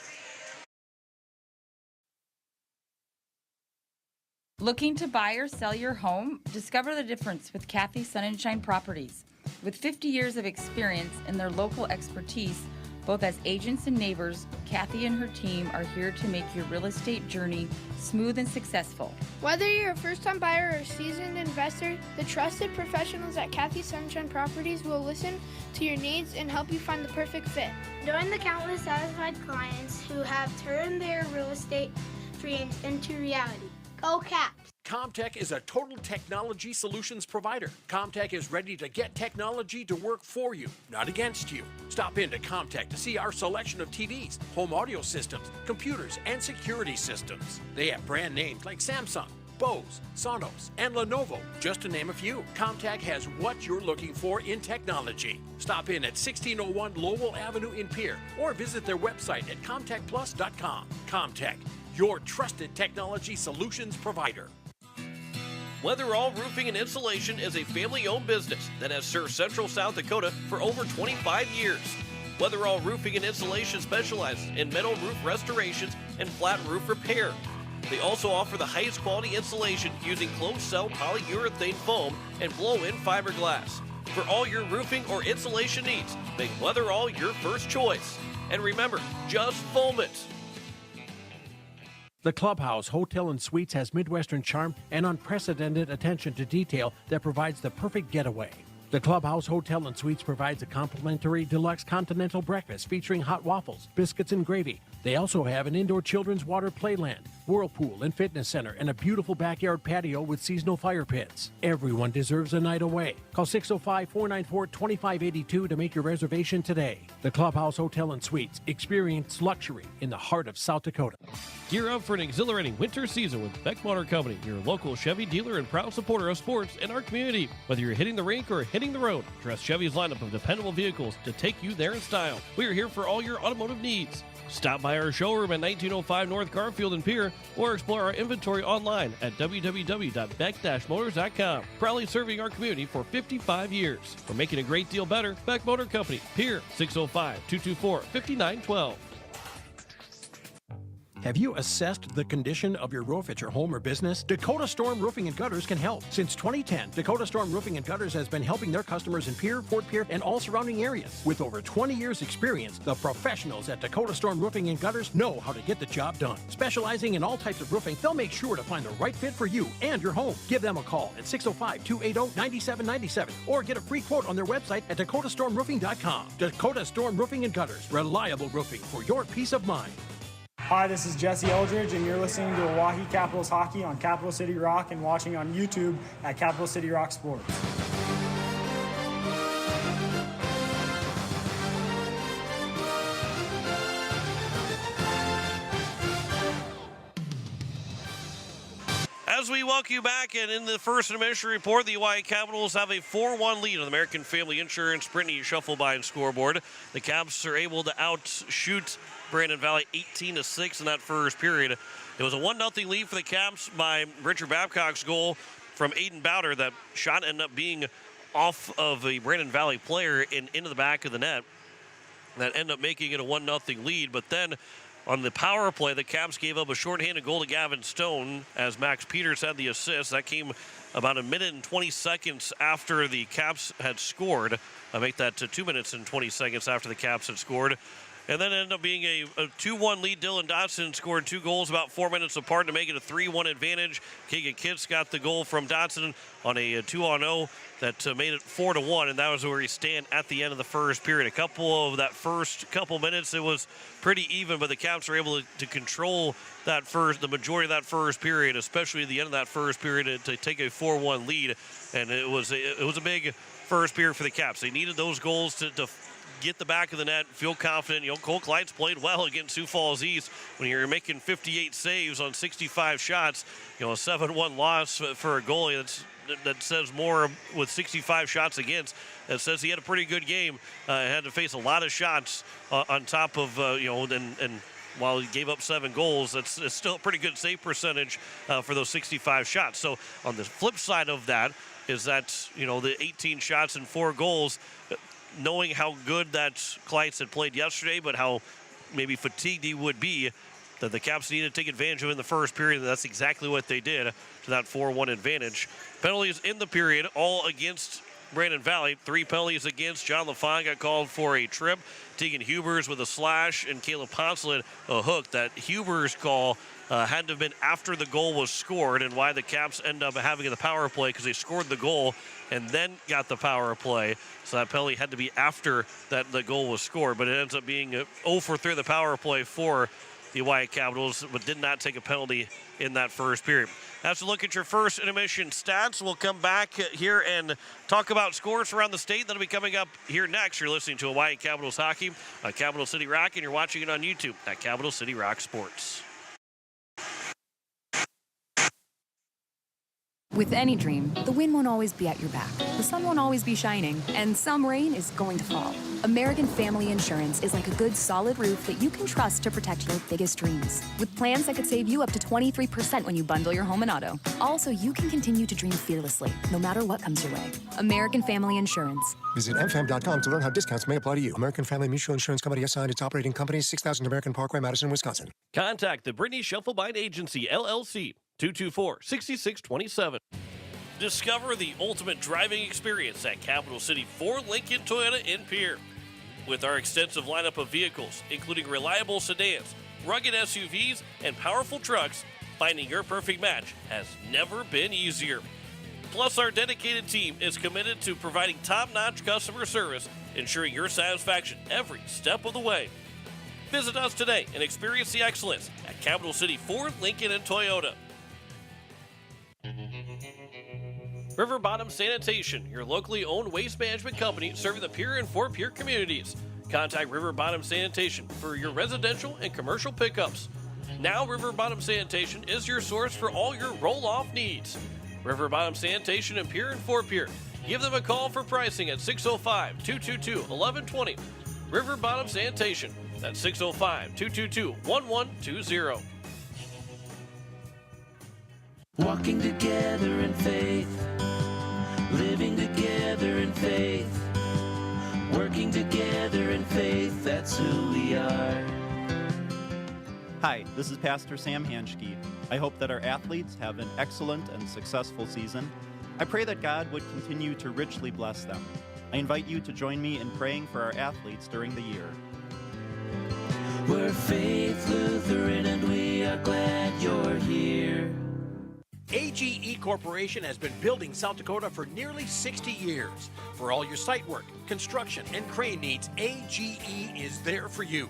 Looking to buy or sell your home? Discover the difference with Kathy Sunshine Properties. With 50 years of experience and their local expertise, both as agents and neighbors, Kathy and her team are here to make your real estate journey smooth and successful. Whether you're a first-time buyer or a seasoned investor, the trusted professionals at Kathy Sunshine Properties will listen to your needs and help you find the perfect fit. Join the countless satisfied clients who have turned their real estate dreams into reality. Go Caps! Comtech is a total technology solutions provider. Comtech is ready to get technology to work for you, not against you. Stop into Comtech to see our selection of TVs, home audio systems, computers, and security systems. They have brand names like Samsung, Bose, Sonos, and Lenovo, just to name a few. Comtech has what you're looking for in technology. Stop in at 1601 Lowell Avenue in Pierre or visit their website at comtechplus.com. Comtech, your trusted technology solutions provider. Weatherall Roofing and Insulation is a family-owned business that has served Central South Dakota for over 25 years. Weatherall Roofing and Insulation specializes in metal roof restorations and flat roof repair. They also offer the highest quality insulation using closed-cell polyurethane foam and blow-in fiberglass. For all your roofing or insulation needs, make Weatherall your first choice. And remember, just foam it. The Clubhouse Hotel and Suites has Midwestern charm and unprecedented attention to detail that provides the perfect getaway. The Clubhouse Hotel and Suites provides a complimentary deluxe continental breakfast featuring hot waffles, biscuits, and gravy. They also have an indoor children's water playland, whirlpool and fitness center, and a beautiful backyard patio with seasonal fire pits. Everyone deserves a night away. Call 605-494-2582 to make your reservation today. The Clubhouse Hotel and Suites. Experience luxury in the heart of South Dakota. Gear up for an exhilarating winter season with Beck Motor Company, your local Chevy dealer and proud supporter of sports in our community. Whether you're hitting the rink or hitting the road, trust Chevy's lineup of dependable vehicles to take you there in style. We are here for all your automotive needs. Stop by our showroom at 1905 North Garfield in Pierre or explore our inventory online at www.beck-motors.com. Proudly serving our community for 55 years. We're making a great deal better. Beck Motor Company, Pierre, 605-224-5912. Have you assessed the condition of your roof at your home or business? Dakota Storm Roofing and Gutters can help. Since 2010, Dakota Storm Roofing and Gutters has been helping their customers in Pierre, Fort Pierre, and all surrounding areas. With over 20 years experience, the professionals at Dakota Storm Roofing and Gutters know how to get the job done. Specializing in all types of roofing, they'll make sure to find the right fit for you and your home. Give them a call at 605-280-9797 or get a free quote on their website at dakotastormroofing.com. Dakota Storm Roofing and Gutters. Reliable roofing for your peace of mind. Hi, this is Jesse Eldridge, and you're listening to Oahe Capitals Hockey on Capital City Rock and watching on YouTube at Capital City Rock Sports. As we welcome you back, and in the first intermission report, the Oahe Capitals have a 4-1 lead on the American Family Insurance Brittany Shufflebine scoreboard. The Caps are able to outshoot Brandon Valley 18-6 in that first period. It was a 1-0 lead for the Caps by Richard Babcock's goal from Aiden Bowder. That shot ended up being off of a Brandon Valley player and into the back of the net. That ended up making it a 1-0 lead, but then on the power play, the Caps gave up a shorthanded goal to Gavin Stone as Max Peters had the assist. That came about a minute and 20 seconds after the Caps had scored. I make that to 2 minutes and 20 seconds after the Caps had scored. And then it ended up being a 2-1 lead. Dylan Dotson scored 2 goals about 4 minutes apart to make it a 3-1 advantage. Keegan Kitts got the goal from Dotson on a 2-on-0 that made it 4-1, and that was where he stand at the end of the first period. A couple of that first couple minutes, it was pretty even, but the Caps were able to control the majority of that first period, especially at the end of that first period, to take a 4-1 lead. And it was a big first period for the Caps. They needed those goals to get the back of the net, feel confident. Cole Kleitz played well against Sioux Falls East. When you're making 58 saves on 65 shots, a 7-1 loss for a goalie, that says more with 65 shots against. That says he had a pretty good game. Had to face a lot of shots on top of, and while he gave up 7 goals, it's still a pretty good save percentage for those 65 shots. So on the flip side of that is that, the 18 shots and 4 goals, knowing how good that Kleitz had played yesterday, but how maybe fatigued he would be, that the Caps needed to take advantage of in the first period, and that's exactly what they did to that 4-1 advantage. Penalties in the period, all against Brandon Valley. 3 penalties against. John LaFon got called for a trip. Tegan Hubers with a slash, and Caleb Poncelet a hook. That Hubers call had to have been after the goal was scored, and why the Caps end up having the power play, because they scored the goal and then got the power play. So that penalty had to be after the goal was scored, but it ends up being 0 for 3 the power play for the Oahe Capitals, but did not take a penalty in that first period. That's a look at your first intermission stats. We'll come back here and talk about scores around the state. That'll be coming up here next. You're listening to Oahe Capitals Hockey on Capital City Rock, and you're watching it on YouTube at Capital City Rock Sports. With any dream, the wind won't always be at your back, the sun won't always be shining, and some rain is going to fall. American Family Insurance is like a good solid roof that you can trust to protect your biggest dreams. With plans that could save you up to 23% when you bundle your home and auto. Also, you can continue to dream fearlessly, no matter what comes your way. American Family Insurance. Visit mfam.com to learn how discounts may apply to you. American Family Mutual Insurance Company assigned its operating company, 6000 American Parkway, Madison, Wisconsin. Contact the Brittany Shufflebind Agency, LLC, 224-6627. Discover the ultimate driving experience at Capital City Ford Lincoln Toyota in Pierre. With our extensive lineup of vehicles, including reliable sedans, rugged SUVs, and powerful trucks, finding your perfect match has never been easier. Plus, our dedicated team is committed to providing top-notch customer service, ensuring your satisfaction every step of the way. Visit us today and experience the excellence at Capital City Ford, Lincoln, and Toyota. River Bottom Sanitation, your locally owned waste management company serving the Pierre and Fort Pierre communities. Contact River Bottom Sanitation for your residential and commercial pickups. Now River Bottom Sanitation is your source for all your roll-off needs. River Bottom Sanitation in Pierre and Fort Pierre. Give them a call for pricing at 605-222-1120. River Bottom Sanitation. That's 605-222-1120. Walking together in faith, living together in faith, working together in faith, that's who we are. Hi, this is Pastor Sam Hanschke. I hope that our athletes have an excellent and successful season. I pray that God would continue to richly bless them. I invite you to join me in praying for our athletes during the year. We're Faith Lutheran and we are glad you're here. AGE Corporation has been building South Dakota for nearly 60 years. For all your site work, construction, and crane needs, AGE is there for you.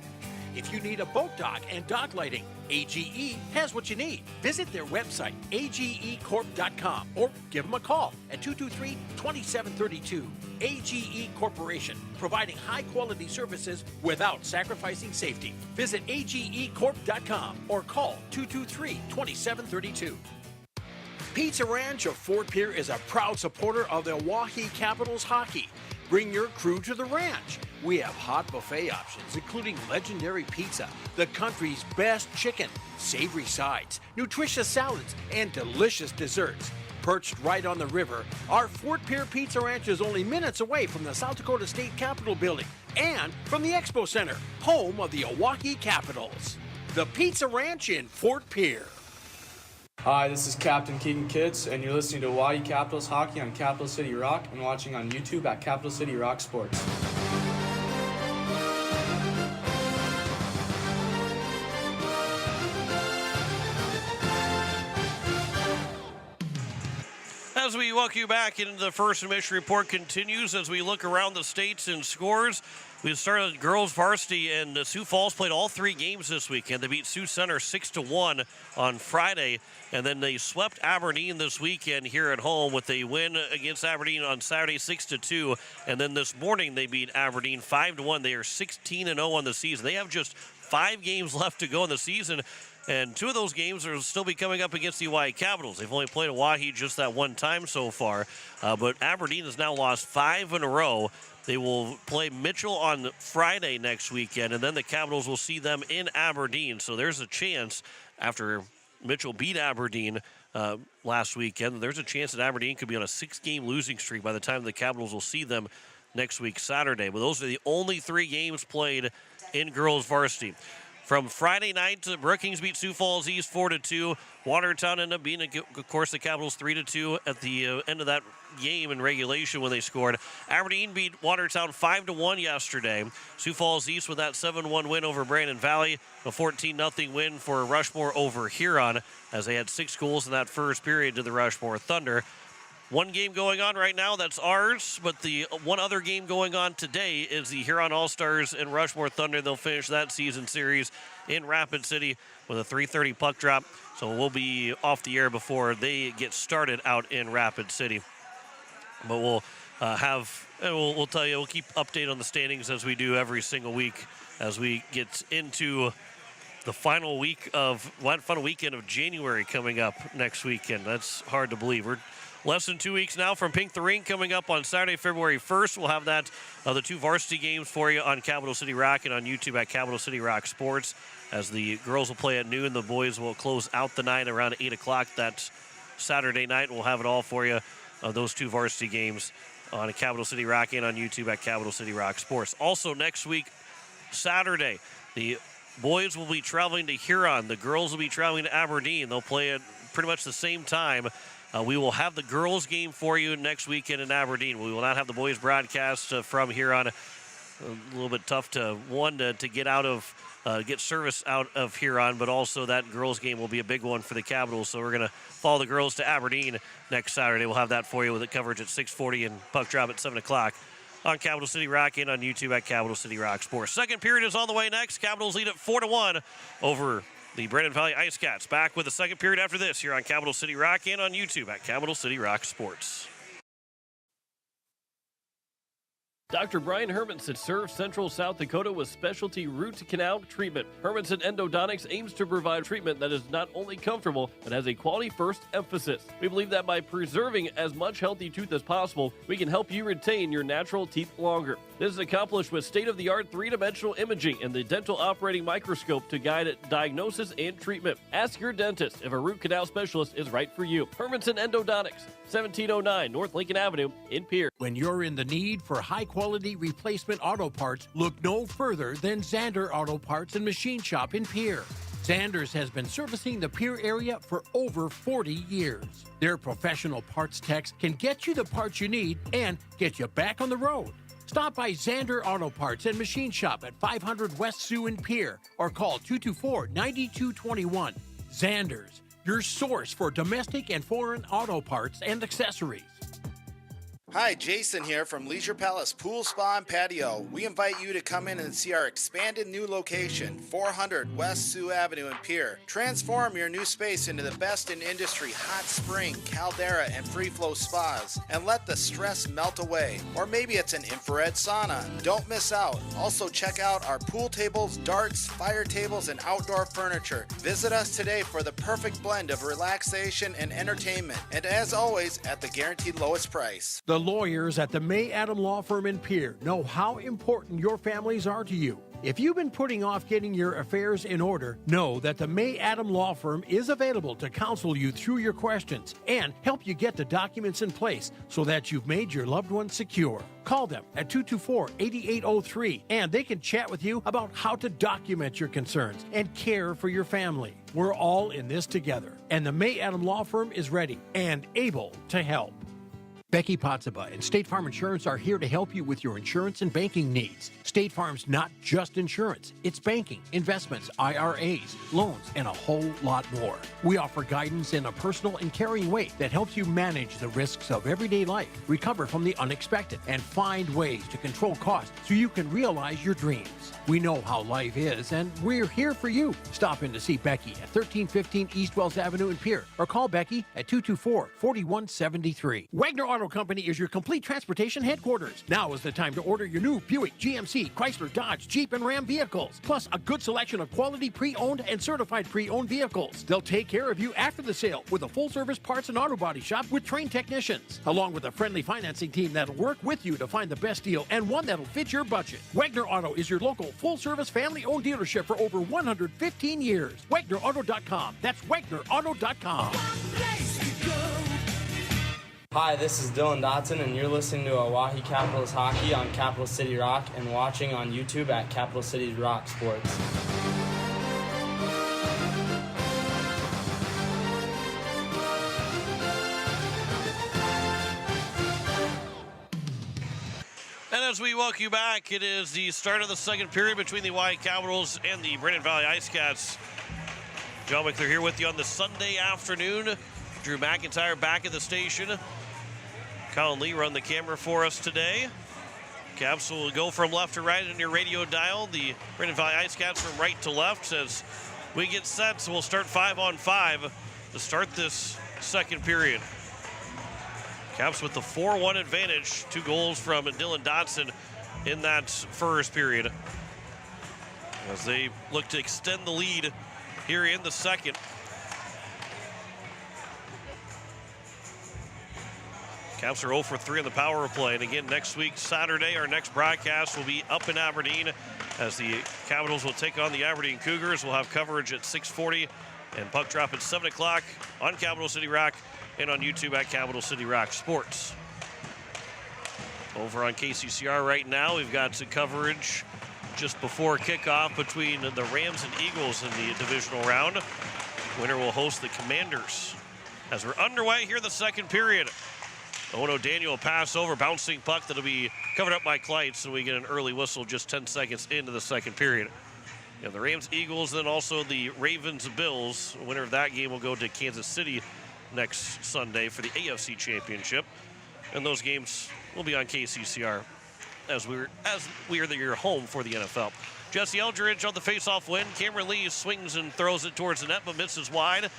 If you need a boat dock and dock lighting, AGE has what you need. Visit their website, agecorp.com, or give them a call at 223-2732. AGE Corporation, providing high-quality services without sacrificing safety. Visit agecorp.com or call 223-2732. Pizza Ranch of Fort Pierre is a proud supporter of the Oahe Capitals hockey. Bring your crew to the ranch. We have hot buffet options, including legendary pizza, the country's best chicken, savory sides, nutritious salads, and delicious desserts. Perched right on the river, our Fort Pierre Pizza Ranch is only minutes away from the South Dakota State Capitol building and from the Expo Center, home of the Oahe Capitals. The Pizza Ranch in Fort Pierre. Hi, this is Captain Keegan Kitts, and you're listening to Oahe Capitals Hockey on Capital City Rock and watching on YouTube at Capital City Rock Sports. As we welcome you back into the First Intermission Report continues as we look around the states and scores. We started girls varsity, and Sioux Falls played all three games this weekend. They beat Sioux Center 6-1 on Friday, and then they swept Aberdeen this weekend here at home with a win against Aberdeen on Saturday 6-2, and then this morning they beat Aberdeen 5-1. They are 16-0 on the season. They have just 5 games left to go in the season, and 2 of those games will still be coming up against the Oahe Capitals. They've only played Oahe just that one time so far, but Aberdeen has now lost 5 in a row. They will play Mitchell on Friday next weekend, and then the Capitals will see them in Aberdeen. So there's a chance, after Mitchell beat Aberdeen last weekend, there's a chance that Aberdeen could be on a 6-game losing streak by the time the Capitals will see them next week, Saturday. But those are the only 3 games played in girls varsity. From Friday night, Brookings beat Sioux Falls East 4-2. Watertown ended up beating, of course, the Capitals 3-2 at the end of that game in regulation when they scored. Aberdeen beat Watertown 5-1 yesterday. Sioux Falls East with that 7-1 win over Brandon Valley. A 14-0 win for Rushmore over Huron as they had 6 goals in that first period to the Rushmore Thunder. One game going on right now, that's ours, but the one other game going on today is the Huron All-Stars and Rushmore Thunder. They'll finish that season series in Rapid City with a 3:30 puck drop, so we'll be off the air before they get started out in Rapid City. But we'll we'll tell you, we'll keep update on the standings as we do every single week as we get into the final weekend of January coming up next weekend. That's hard to believe. We're less than 2 weeks now from Pink the Ring coming up on Saturday, February 1st. We'll have that, the 2 varsity games for you on Capital City Rock and on YouTube at Capital City Rock Sports. As the girls will play at noon, the boys will close out the night around 8 o'clock that Saturday night. We'll have it all for you, those 2 varsity games on Capital City Rock and on YouTube at Capital City Rock Sports. Also next week, Saturday, the boys will be traveling to Huron. The girls will be traveling to Aberdeen. They'll play at pretty much the same time. We will have the girls game for you next weekend in Aberdeen. We will not have the boys broadcast from Huron. A little bit tough to get out of get service out of Huron, but also that girls game will be a big one for the Capitals. So we're going to follow the girls to Aberdeen next Saturday. We'll have that for you with the coverage at 6:40 and puck drop at 7 o'clock on Capital City Rock and on YouTube at Capital City Rock Sports. Second period is on the way next. Capitals lead at 4-1 over the Brandon Valley IceCats. Back with the second period after this here on Capital City Rock and on YouTube at Capital City Rock Sports. Dr. Brian Hermanson serves Central South Dakota with specialty root canal treatment. Hermanson Endodontics aims to provide treatment that is not only comfortable, but has a quality-first emphasis. We believe that by preserving as much healthy tooth as possible, we can help you retain your natural teeth longer. This is accomplished with state-of-the-art three-dimensional imaging and the dental operating microscope to guide diagnosis and treatment. Ask your dentist if a root canal specialist is right for you. Hermanson Endodontics, 1709 North Lincoln Avenue in Pierre. When you're in the need for high-quality replacement auto parts, look no further than Zander Auto Parts and Machine Shop in Pierre. Zanders has been servicing the Pierre area for over 40 years. Their professional parts techs can get you the parts you need and get you back on the road. Stop by Zander Auto Parts and Machine Shop at 500 West Sioux in Pierre or call 224-9221. Zanders, your source for domestic and foreign auto parts and accessories. Hi, Jason here from Leisure Palace Pool, Spa, and Patio. We invite you to come in and see our expanded new location, 400 West Sioux Avenue in Pierre. Transform your new space into the best in industry hot spring, caldera, and free flow spas, and let the stress melt away. Or maybe it's an infrared sauna. Don't miss out. Also check out our pool tables, darts, fire tables, and outdoor furniture. Visit us today for the perfect blend of relaxation and entertainment. And as always, at the guaranteed lowest price. The lawyers at the May Adam Law Firm in Pierre know how important your families are to you. If you've been putting off getting your affairs in order, know that the May Adam Law Firm is available to counsel you through your questions and help you get the documents in place so that you've made your loved ones secure. Call them at 224-8803 and they can chat with you about how to document your concerns and care for your family. We're all in this together, and the May Adam Law Firm is ready and able to help. Becky Potsaba and State Farm Insurance are here to help you with your insurance and banking needs. State Farm's not just insurance, it's banking, investments, IRAs, loans, and a whole lot more. We offer guidance in a personal and caring way that helps you manage the risks of everyday life, recover from the unexpected, and find ways to control costs so you can realize your dreams. We know how life is, and we're here for you. Stop in to see Becky at 1315 East Wells Avenue in Pierre, or call Becky at 224-4173. Wagner Auto Company is your complete transportation headquarters. Now is the time to order your new Buick, GMC, Chrysler, Dodge, Jeep, and Ram vehicles, plus a good selection of quality pre-owned and certified pre-owned vehicles. They'll take care of you after the sale with a full-service parts and auto body shop with trained technicians, along with a friendly financing team that'll work with you to find the best deal and one that'll fit your budget. Wagner Auto is your local full-service family-owned dealership for over 115 years. WagnerAuto.com. That's WagnerAuto.com. Hi, this is Dylan Dotson, and you're listening to Oahe Capitals Hockey on Capital City Rock and watching on YouTube at Capital City Rock Sports. And as we welcome you back, it is the start of the second period between the Oahe Capitals and the Brandon Valley IceCats. John McClure here with you on the Sunday afternoon. Drew McIntyre back at the station. Colin Lee run the camera for us today. Caps will go from left to right on your radio dial. The Brandon Valley IceCats from right to left as we get set. So we'll start 5-on-5 to start this second period. Caps with the 4-1 advantage. 2 goals from Dylan Dotson in that first period. as they look to extend the lead here in the second. Caps are 0 for 3 on the power play. And again, next week, Saturday, our next broadcast will be up in Aberdeen as the Capitals will take on the Aberdeen Cougars. We'll have coverage at 6:40 and puck drop at 7 o'clock on Capital City Rock and on YouTube at Capital City Rock Sports. Over on KCCR right now, we've got some coverage just before kickoff between the Rams and Eagles in the divisional round. Winner will host the Commanders. As we're underway here in the second period, Owen O'Daniel pass over, bouncing puck that'll be covered up by Kleitz, and we get an early whistle just 10 seconds into the second period. You have the Rams, Eagles, then also the Ravens, Bills. The winner of that game will go to Kansas City next Sunday for the AFC Championship. And those games will be on KCCR as we are your home for the NFL. Jesse Eldridge on the faceoff win. Cameron Lee swings and throws it towards the net, but misses wide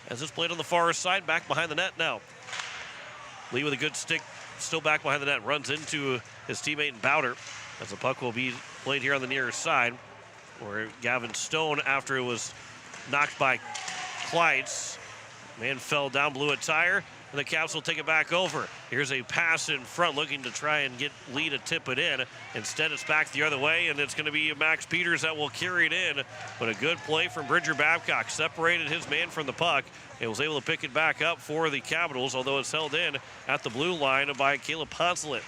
as it's played on the far side, back behind the net now. Lee with a good stick, still back behind the net, runs into his teammate Bowder as the puck will be played here on the near side, where Gavin Stone, after it was knocked by Kleitz, man fell down, blew a tire, and the Caps will take it back over. Here's a pass in front, looking to try and get Lee to tip it in. Instead, it's back the other way, and it's going to be Max Peters that will carry it in. But a good play from Bridger Babcock, separated his man from the puck, and was able to pick it back up for the Capitals, although it's held in at the blue line by Caleb Poncelet.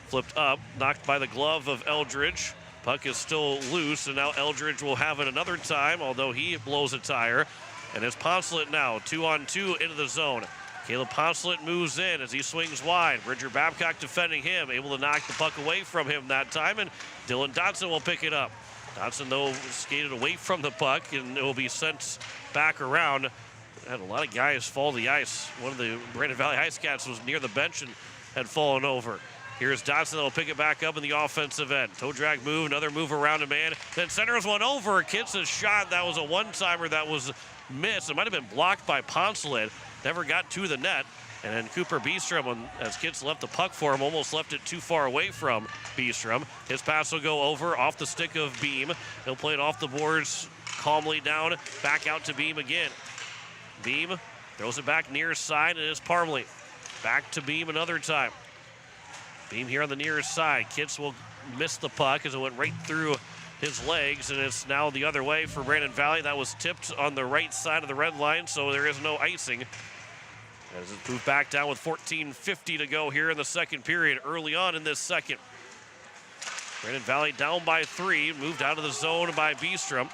Flipped up, knocked by the glove of Eldridge. Puck is still loose, and now Eldridge will have it another time, although he blows a tire. And it's Poncelet now, 2-on-2 into the zone. Caleb Poncelet moves in as he swings wide. Bridger Babcock defending him, able to knock the puck away from him that time, and Dylan Dotson will pick it up. Dotson, though, skated away from the puck, and it will be sent back around. Had a lot of guys fall to the ice. One of the Brandon Valley IceCats was near the bench and had fallen over. Here's Dotson that'll pick it back up in the offensive end. Toe drag move, another move around a man. Then centers one over. Kitts' shot, that was a one-timer that was missed. It might have been blocked by Poncelet. Never got to the net. And then Cooper Beestrom, as Kitts left the puck for him, almost left it too far away from Beestrom. His pass will go over off the stick of Beam. He'll play it off the boards calmly down, back out to Beam again. Beam throws it back near side, and it's Parmley. Back to Beam another time. Beam here on the near side. Kitts will miss the puck as it went right through his legs, and it's now the other way for Brandon Valley. That was tipped on the right side of the red line, so there is no icing. As it's moved back down with 14:50 to go here in the second period, early on in this second. Brandon Valley down by 3, moved out of the zone by Beestrom,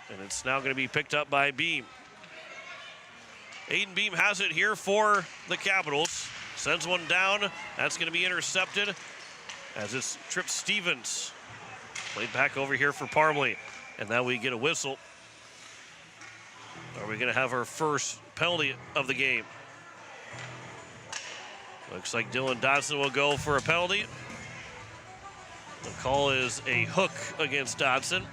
and it's now going to be picked up by Beam. Aiden Beam has it here for the Capitals. Sends one down. That's going to be intercepted as it's Trip Stevens. Played back over here for Parmley. And now we get a whistle. Are we going to have our first penalty of the game? Looks like Dylan Dotson will go for a penalty. The call is a hook against Dotson.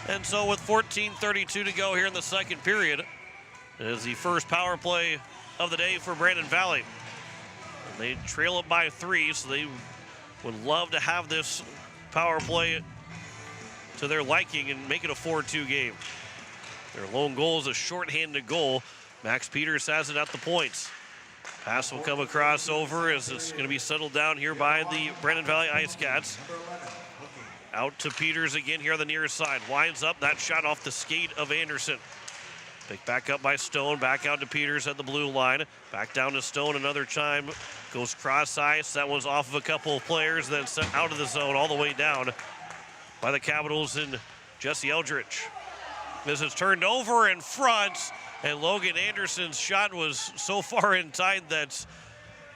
And so with 14:32 to go here in the second period, it is the first power play of the day for Brandon Valley. And they trail it by 3, so they would love to have this power play to their liking and make it a 4-2 game. Their lone goal is a shorthanded goal. Max Peters has it at the points. Pass will come across over as it's going to be settled down here by the Brandon Valley IceCats. Out to Peters again here on the near side. Winds up, that shot off the skate of Anderson. Picked back up by Stone, back out to Peters at the blue line. Back down to Stone another time. Goes cross ice. That one's off of a couple of players, then sent out of the zone all the way down by the Capitals and Jesse Eldridge. This is turned over in front, and Logan Anderson's shot was so far inside that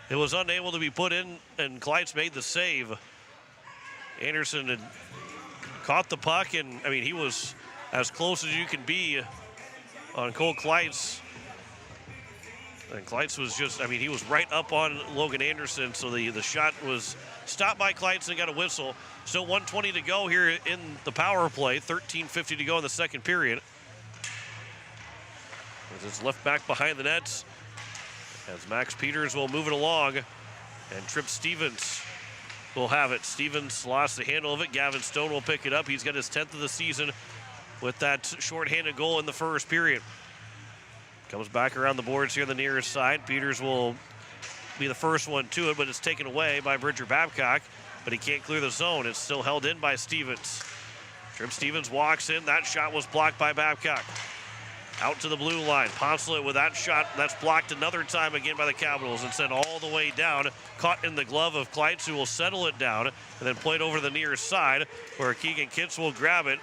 it was unable to be put in, and Kleitz made the save. Anderson had caught the puck, and I mean, he was as close as you can be on Cole Kleitz. And Kleitz was just, I mean, he was right up on Logan Anderson, so the shot was stopped by Kleitz and got a whistle. Still 1:20 to go here in the power play, 13:50 to go in the second period. As it's left back behind the nets, as Max Peters will move it along, and Trip Stevens will have it. Stevens lost the handle of it. Gavin Stone will pick it up. He's got his 10th of the season with that shorthanded goal in the first period. Comes back around the boards here on the nearest side. Peters will be the first one to it, but it's taken away by Bridger Babcock, but he can't clear the zone. It's still held in by Stevens. Trim Stevens walks in. That shot was blocked by Babcock. Out to the blue line. Poncelet with that shot. That's blocked another time again by the Capitals and sent all the way down. Caught in the glove of Kleitz, who will settle it down and then play it over to the near side where Keegan Kitts will grab it.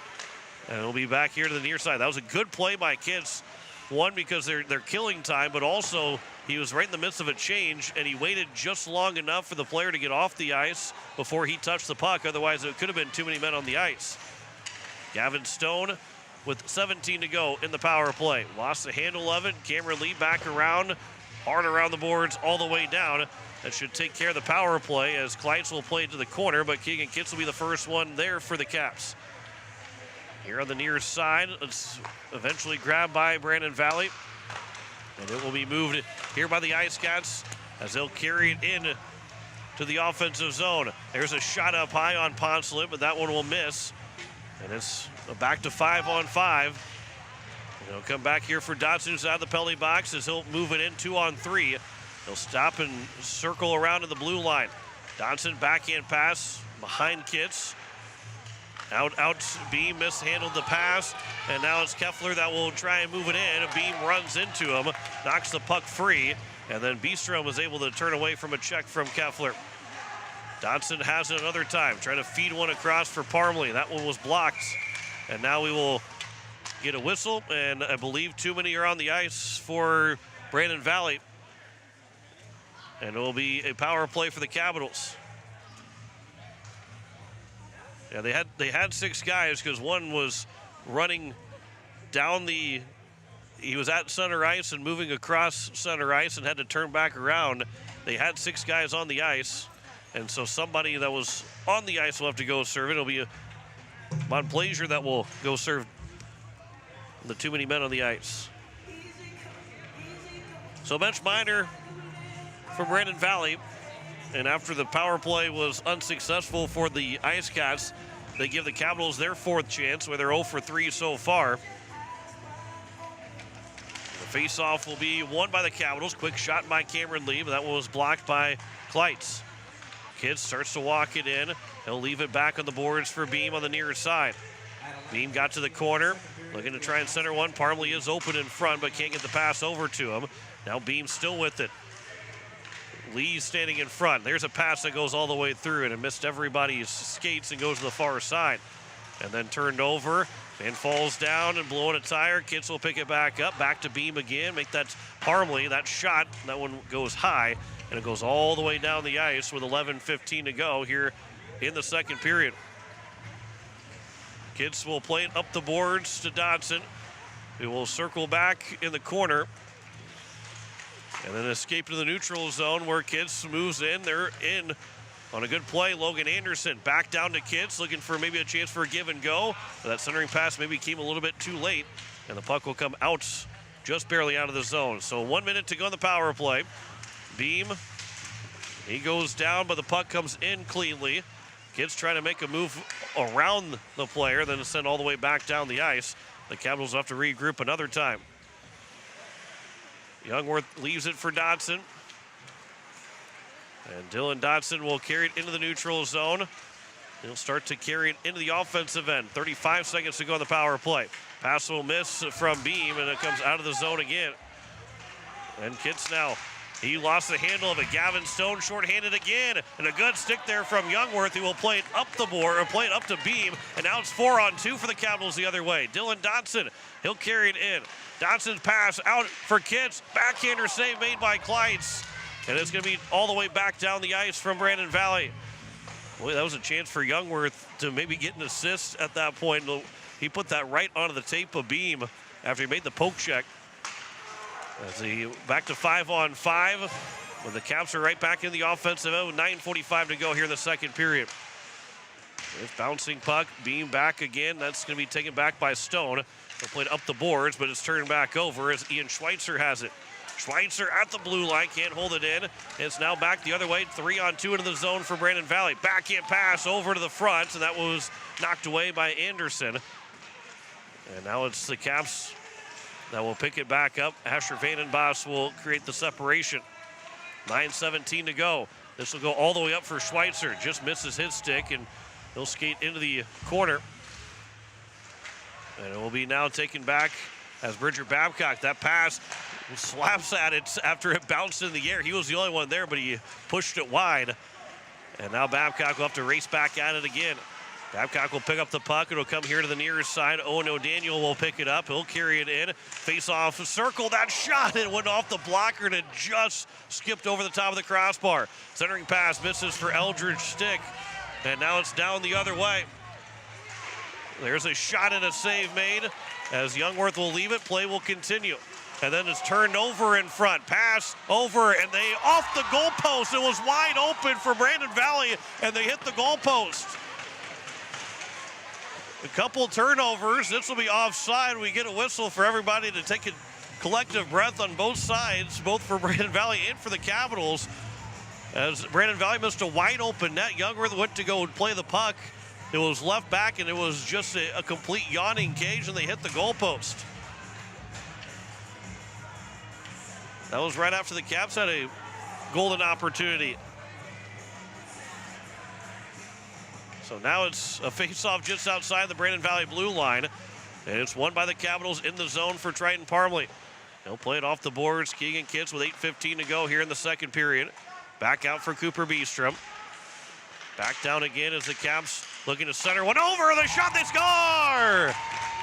And it'll be back here to the near side. That was a good play by Kitts. One, because they're killing time, but also he was right in the midst of a change, and he waited just long enough for the player to get off the ice before he touched the puck. Otherwise, it could have been too many men on the ice. Gavin Stone with 17 to go in the power play. Lost the handle of it. Cameron Lee back around, hard around the boards all the way down. That should take care of the power play as Kleitz will play it to the corner, but Keegan Kitts will be the first one there for the Caps. Here on the near side, it's eventually grabbed by Brandon Valley. And it will be moved here by the IceCats as they'll carry it in to the offensive zone. There's a shot up high on Poncelet, but that one will miss. And it's back to 5-on-5. He'll come back here for Dotson, who's out of the penalty box, as he'll move it in 2-on-3. He'll stop and circle around to the blue line. Dotson backhand pass behind Kitts. Out, Beam mishandled the pass, and now it's Keffler that will try and move it in. Beam runs into him, knocks the puck free, and then Bistrom was able to turn away from a check from Keffler. Dotson has it another time, trying to feed one across for Parmley. That one was blocked, and now we will get a whistle, and I believe too many are on the ice for Brandon Valley. And it will be a power play for the Capitals. Yeah, they had 6 guys because one was running down he was at center ice and moving across center ice and had to turn back around. They had 6 guys on the ice, and so somebody that was on the ice will have to go serve it. It'll be Montplaisir that will go serve the too many men on the ice. So bench minor for Brandon Valley. And after the power play was unsuccessful for the IceCats, they give the Capitals their 4th chance, where they're 0 for 3 so far. The face-off will be won by the Capitals. Quick shot by Cameron Lee, but that one was blocked by Kleitz. Kitts starts to walk it in. He'll leave it back on the boards for Beam on the near side. Beam got to the corner, looking to try and center one. Parmley is open in front, but can't get the pass over to him. Now Beam still with it. Lee standing in front. There's a pass that goes all the way through and it missed everybody's skates and goes to the far side. And then turned over and falls down and blowing a tire. Kitts will pick it back up. Back to Beam again. Make that Parmley. That shot, that one goes high and it goes all the way down the ice with 11:15 to go here in the second period. Kitts will play it up the boards to Dotson. He will circle back in the corner. And then escape to the neutral zone where Kitts moves in. They're in on a good play. Logan Anderson back down to Kitts, looking for maybe a chance for a give and go. But that centering pass maybe came a little bit too late, and the puck will come out just barely out of the zone. So 1 minute to go in the power play. Beam, he goes down, but the puck comes in cleanly. Kitts trying to make a move around the player, then send all the way back down the ice. The Capitals have to regroup another time. Youngworth leaves it for Dotson. And Dylan Dotson will carry it into the neutral zone. He'll start to carry it into the offensive end. 35 seconds to go on the power play. Pass will miss from Beam, and it comes out of the zone again. And Kitts now, he lost the handle of it. Gavin Stone shorthanded again. And a good stick there from Youngworth, who will play it up the board, or play it up to Beam. And now it's 4-on-2 for the Capitals the other way. Dylan Dotson, he'll carry it in. Dotson's pass out for Kitts. Backhander save made by Kleitz. And it's going to be all the way back down the ice from Brandon Valley. Boy, that was a chance for Youngworth to maybe get an assist at that point. He put that right onto the tape of Beam after he made the poke check. As he back to 5-on-5. When the Caps are right back in the offensive end with 9:45 to go here in the second period. It's bouncing puck. Beam back again. That's going to be taken back by Stone. They'll play it up the boards, but it's turned back over as Ian Schweitzer has it. Schweitzer at the blue line, can't hold it in. It's now back the other way, 3-on-2 into the zone for Brandon Valley. Backhand pass over to the front, and that was knocked away by Anderson. And now it's the Caps that will pick it back up. Asher Vandenbos will create the separation. 9:17 to go. This will go all the way up for Schweitzer. Just misses his stick, and he'll skate into the corner. And it will be now taken back as Bridger Babcock. That pass slaps at it after it bounced in the air. He was the only one there, but he pushed it wide. And now Babcock will have to race back at it again. Babcock will pick up the puck. It'll come here to the near side. Owen O'Daniel will pick it up. He'll carry it in. Face-off circle. That shot. It went off the blocker and it just skipped over the top of the crossbar. Centering pass misses for Eldridge Stick. And now it's down the other way. There's a shot and a save made as Youngworth will leave it. Play will continue. And then it's turned over in front. Pass over, and they off the goalpost. It was wide open for Brandon Valley, and they hit the goalpost. A couple turnovers. This will be offside. We get a whistle for everybody to take a collective breath on both sides, both for Brandon Valley and for the Capitals. As Brandon Valley missed a wide open net, Youngworth went to go and play the puck. It was left back, and it was just a complete yawning cage, and they hit the goalpost. That was right after the Caps had a golden opportunity. So now it's a face-off just outside the Brandon Valley blue line, and it's won by the Capitals in the zone for Triton Parmley. They'll play it off the boards. Keegan Kitts with 8:15 to go here in the second period. Back out for Cooper Beestrom. Back down again as the Caps looking to center one over. The shot, they score!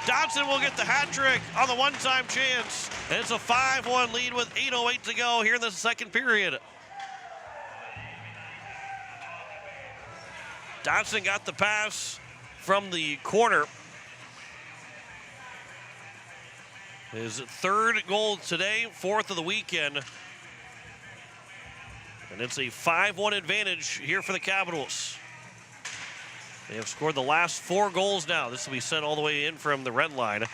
Dodson will get the hat trick on the one-time chance. And it's a 5-1 lead with 8:08 to go here in the second period. Dodson got the pass from the corner. His third goal today, fourth of the weekend. And it's a 5-1 advantage here for the Capitals. They have scored the last 4 goals now. This will be sent all the way in from the red line.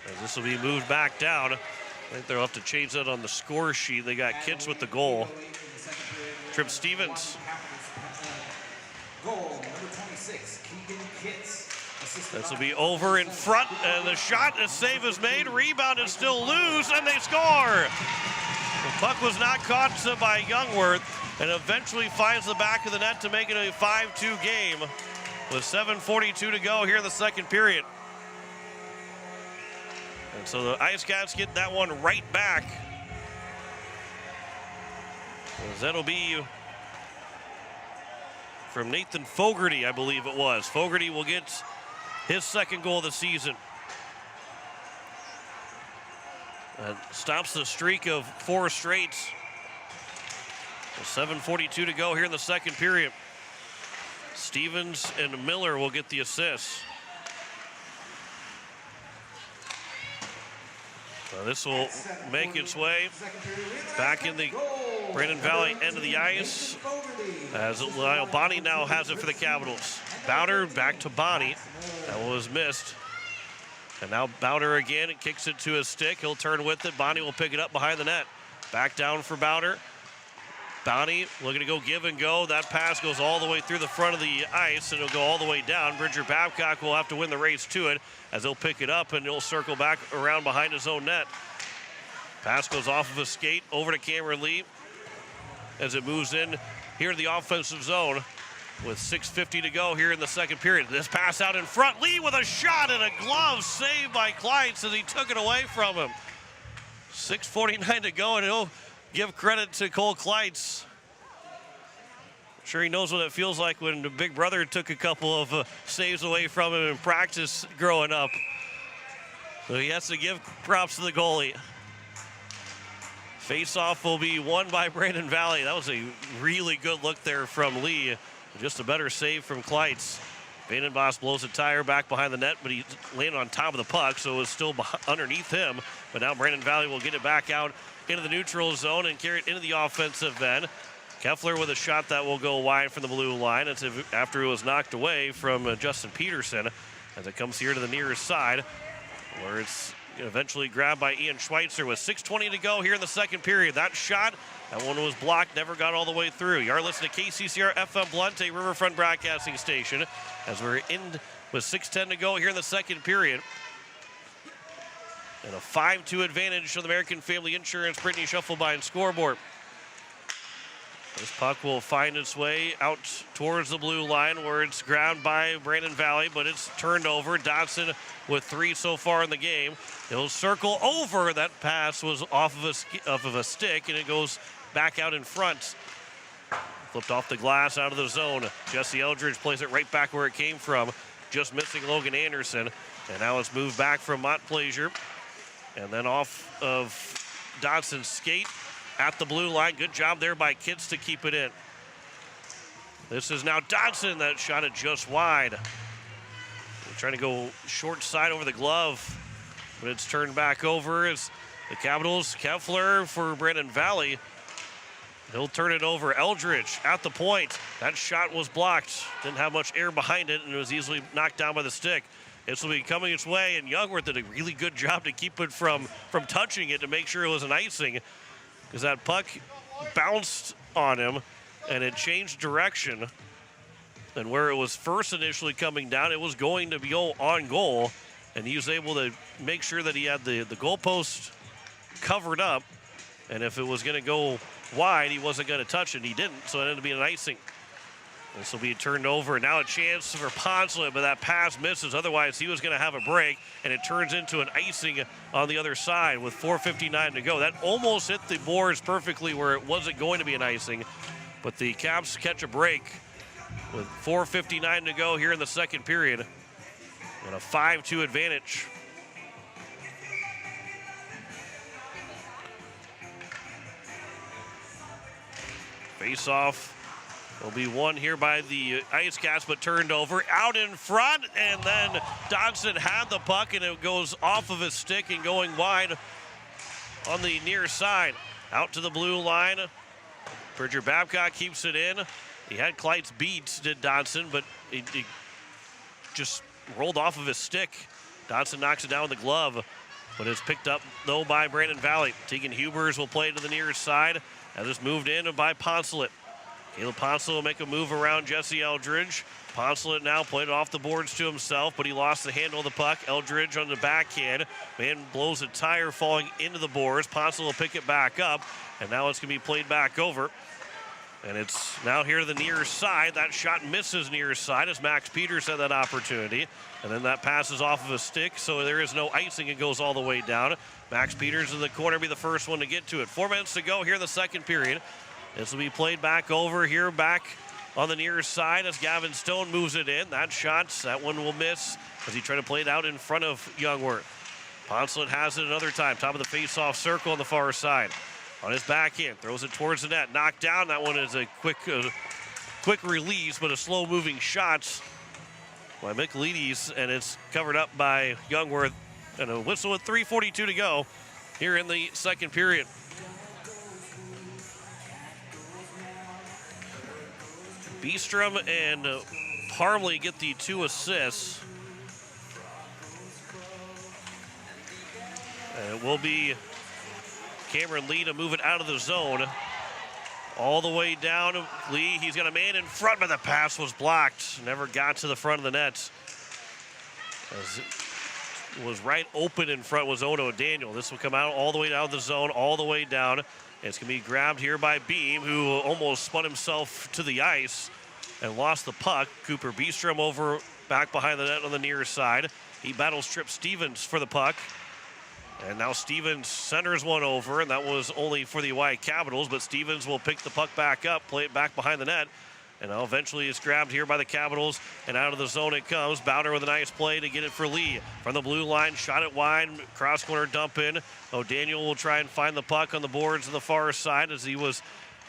As this will be moved back down. I think they'll have to change that on the score sheet. They got Kitts with the goal. Trip Stevens. Goal number 26, Keegan Kitts. This will be over in front, and the shot, a save is made. Rebound is still loose, and they score. The puck was not caught by Youngworth, and eventually finds the back of the net to make it a 5-2 game with 7:42 to go here in the second period. And so the IceCats get that one right back. As that'll be from Nathan Fogarty, I believe it was. Fogarty will get his second goal of the season. And stops the streak of 4 straights. 7:42 to go here in the second period. Stevens and Miller will get the assists. This will make its way back in the Brandon Valley end of the ice as Lyle Bonnie now has it for the Capitals. Bowder back to Bonnie. That was missed. And now Bowder again and kicks it to his stick. He'll turn with it. Bonnie will pick it up behind the net. Back down for Bowder. Bonnie looking to go give and go. That pass goes all the way through the front of the ice, and it'll go all the way down. Bridger Babcock will have to win the race to it as he'll pick it up, and he'll circle back around behind his own net. Pass goes off of a skate over to Cameron Lee as it moves in here to the offensive zone with 6:50 to go here in the second period. This pass out in front. Lee with a shot and a glove saved by Kleitz as he took it away from him. 6:49 to go, and he'll give credit to Cole Kleitz. I'm sure he knows what it feels like when the big brother took a couple of saves away from him in practice growing up. So he has to give props to the goalie. Face-off will be won by Brandon Valley. That was a really good look there from Lee. Just a better save from Kleitz. Vandenbos blows a tire back behind the net, but he landed on top of the puck, so it was still underneath him. But now Brandon Valley will get it back out into the neutral zone and carry it into the offensive end. Keffler with a shot that will go wide from the blue line. It's after it was knocked away from Justin Peterson as it comes here to the nearest side. where it's eventually grabbed by Ian Schweitzer with 6:20 to go here in the second period. That shot, that one was blocked, never got all the way through. You are listening to KCCR FM Blunt, a Riverfront broadcasting station, as we're in with 6:10 to go here in the second period. And a 5-2 advantage for the American Family Insurance Brittany Schuffelbein scoreboard. This puck will find its way out towards the blue line where it's grabbed by Brandon Valley, but it's turned over. Dodson with 3 so far in the game. He'll circle over. That pass was off of a stick, and it goes back out in front. Flipped off the glass out of the zone. Jesse Eldridge plays it right back where it came from, just missing Logan Anderson. And now it's moved back from Montplaisir. And then off of Dodson's skate at the blue line. Good job there by Kitts to keep it in. This is now Dodson that shot it just wide. They're trying to go short side over the glove, but it's turned back over as the Capitals. Keffler for Brandon Valley. He'll turn it over. Eldridge at the point. That shot was blocked. Didn't have much air behind it, and it was easily knocked down by the stick. This will be coming its way, and Youngworth did a really good job to keep it from touching it to make sure it was an icing, because that puck bounced on him, and it changed direction. And where it was first initially coming down, it was going to go on goal, and he was able to make sure that he had the goalpost covered up, and if it was going to go wide, he wasn't going to touch it. He didn't, so it ended up being an icing. This will be turned over. Now a chance for Poncelet, but that pass misses. Otherwise, he was going to have a break, and it turns into an icing on the other side with 4:59 to go. That almost hit the boards perfectly where it wasn't going to be an icing, but the Caps catch a break with 4:59 to go here in the second period, and a 5-2 advantage. Face-off will be won here by the IceCats, but turned over out in front, and then Dodson had the puck, and it goes off of his stick and going wide on the near side. Out to the blue line. Bridger Babcock keeps it in. He had Kleitz beat, did Dodson, but he just rolled off of his stick. Dodson knocks it down with the glove, but it's picked up, though, by Brandon Valley. Tegan Hubers will play to the near side. That is moved in by Poncelet. Caleb Poncelet will make a move around Jesse Eldridge. Poncelet now played it off the boards to himself, but he lost the handle of the puck. Eldridge on the backhand. Man blows a tire falling into the boards. Poncelet will pick it back up, and now it's going to be played back over. And it's now here to the near side. That shot misses near side as Max Peters had that opportunity. And then that passes off of a stick, so there is no icing. It goes all the way down. Max Peters in the corner be the first one to get to it. 4 minutes to go here in the second period. This will be played back over here, back on the near side as Gavin Stone moves it in. That one will miss as he tried to play it out in front of Youngworth. Poncelet has it another time, top of the face-off circle on the far side. On his backhand, throws it towards the net, knocked down. That one is a quick release, but a slow-moving shot by Michelides, and it's covered up by Youngworth. And a whistle with 3:42 to go here in the second period. Beestrom and Parmley get the 2 assists. And it will be Cameron Lee to move it out of the zone. All the way down. Lee, he's got a man in front, but the pass was blocked. Never got to the front of the net. As it was right open in front was Ono Daniel. This will come out all the way down the zone, all the way down. It's going to be grabbed here by Beam, who almost spun himself to the ice and lost the puck. Cooper Beestrom over back behind the net on the near side. He battles Trip Stevens for the puck. And now Stevens centers one over, and that was only for the Oahe Capitals, but Stevens will pick the puck back up, play it back behind the net. And now eventually it's grabbed here by the Capitals, and out of the zone it comes. Bowder with a nice play to get it for Lee. From the blue line, shot it wide, cross-corner dump in. O'Daniel will try and find the puck on the boards on the far side as he was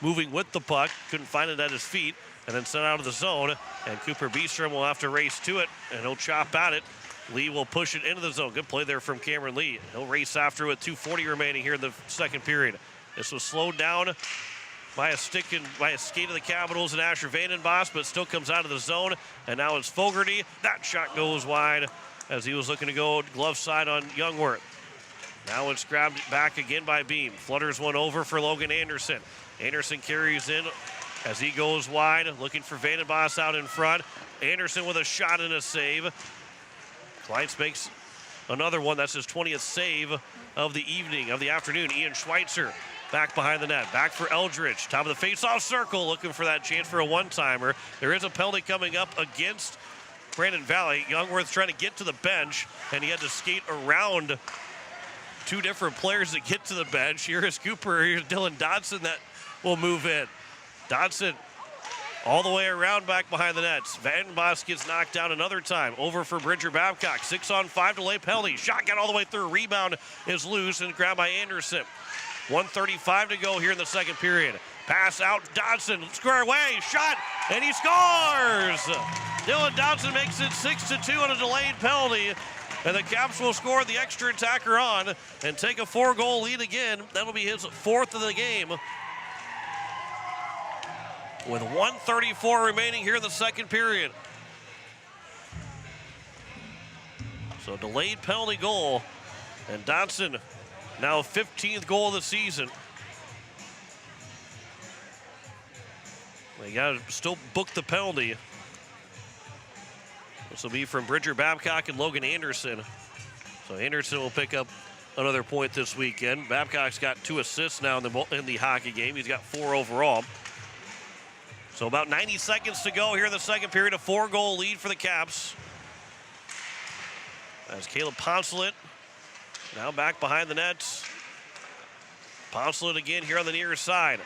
moving with the puck. Couldn't find it at his feet, and then sent out of the zone. And Cooper Beestrom will have to race to it, and he'll chop at it. Lee will push it into the zone. Good play there from Cameron Lee. He'll race after with 2:40 remaining here in the second period. This was slowed down by a skate of the Capitals and Asher Vandenbos, but still comes out of the zone. And now it's Fogarty. That shot goes wide as he was looking to go glove side on Youngworth. Now it's grabbed back again by Beam. Flutters one over for Logan Anderson. Anderson carries in as he goes wide, looking for Vandenbos out in front. Anderson with a shot and a save. Kleitz makes another one. That's his 20th save of the evening, of the afternoon. Ian Schweitzer back behind the net. Back for Eldridge. Top of the face-off circle, looking for that chance for a one-timer. There is a penalty coming up against Brandon Valley. Youngworth trying to get to the bench, and he had to skate around two different players to get to the bench. Here's Cooper, here's Dylan Dodson that will move in. Dodson all the way around back behind the nets. Vandenbos gets knocked down another time. Over for Bridger Babcock. 6-on-5 delay penalty. Shot got all the way through. Rebound is loose and grabbed by Anderson. 1:35 to go here in the second period. Pass out, Dodson, square away, shot, and he scores! Dylan Dodson makes it 6-2 on a delayed penalty. And the Caps will score the extra attacker on and take a 4-goal lead again. That'll be his 4th of the game. With 1:34 remaining here in the second period. So delayed penalty goal. And Dodson now 15th goal of the season. They got to still book the penalty. This will be from Bridger Babcock and Logan Anderson. So Anderson will pick up another point this weekend. Babcock's got 2 assists now in the hockey game. He's got 4 overall. So about 90 seconds to go here in the second period. A 4-goal lead for the Caps. As Caleb Poncelet now back behind the nets. Poncelet again here on the near side.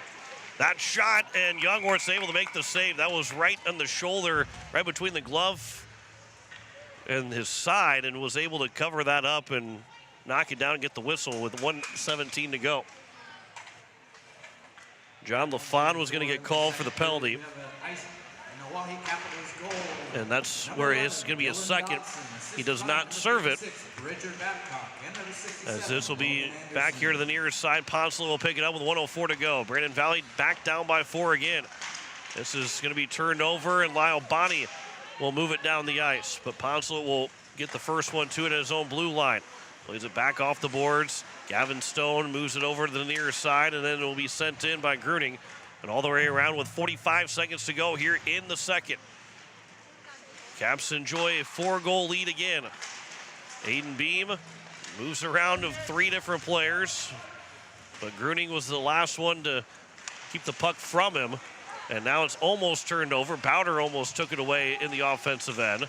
That shot, and Youngworth's able to make the save. That was right on the shoulder, right between the glove and his side, and was able to cover that up and knock it down and get the whistle with 1:17 to go. John LaFon was going to get called for the penalty. And that's where it's going to be a second. He does not serve it. As this will be back here to the near side. Poncelet will pick it up with 1:04 to go. Brandon Valley back down by 4 again. This is going to be turned over, and Lyle Bonney will move it down the ice. But Poncelet will get the first one to it at his own blue line. Plays it back off the boards. Gavin Stone moves it over to the near side, and then it will be sent in by Gruning. And all the way around with 45 seconds to go here in the second. Caps enjoy a 4-goal lead again. Aiden Beam moves around of 3 different players, but Gruning was the last one to keep the puck from him. And now it's almost turned over. Bowder almost took it away in the offensive end.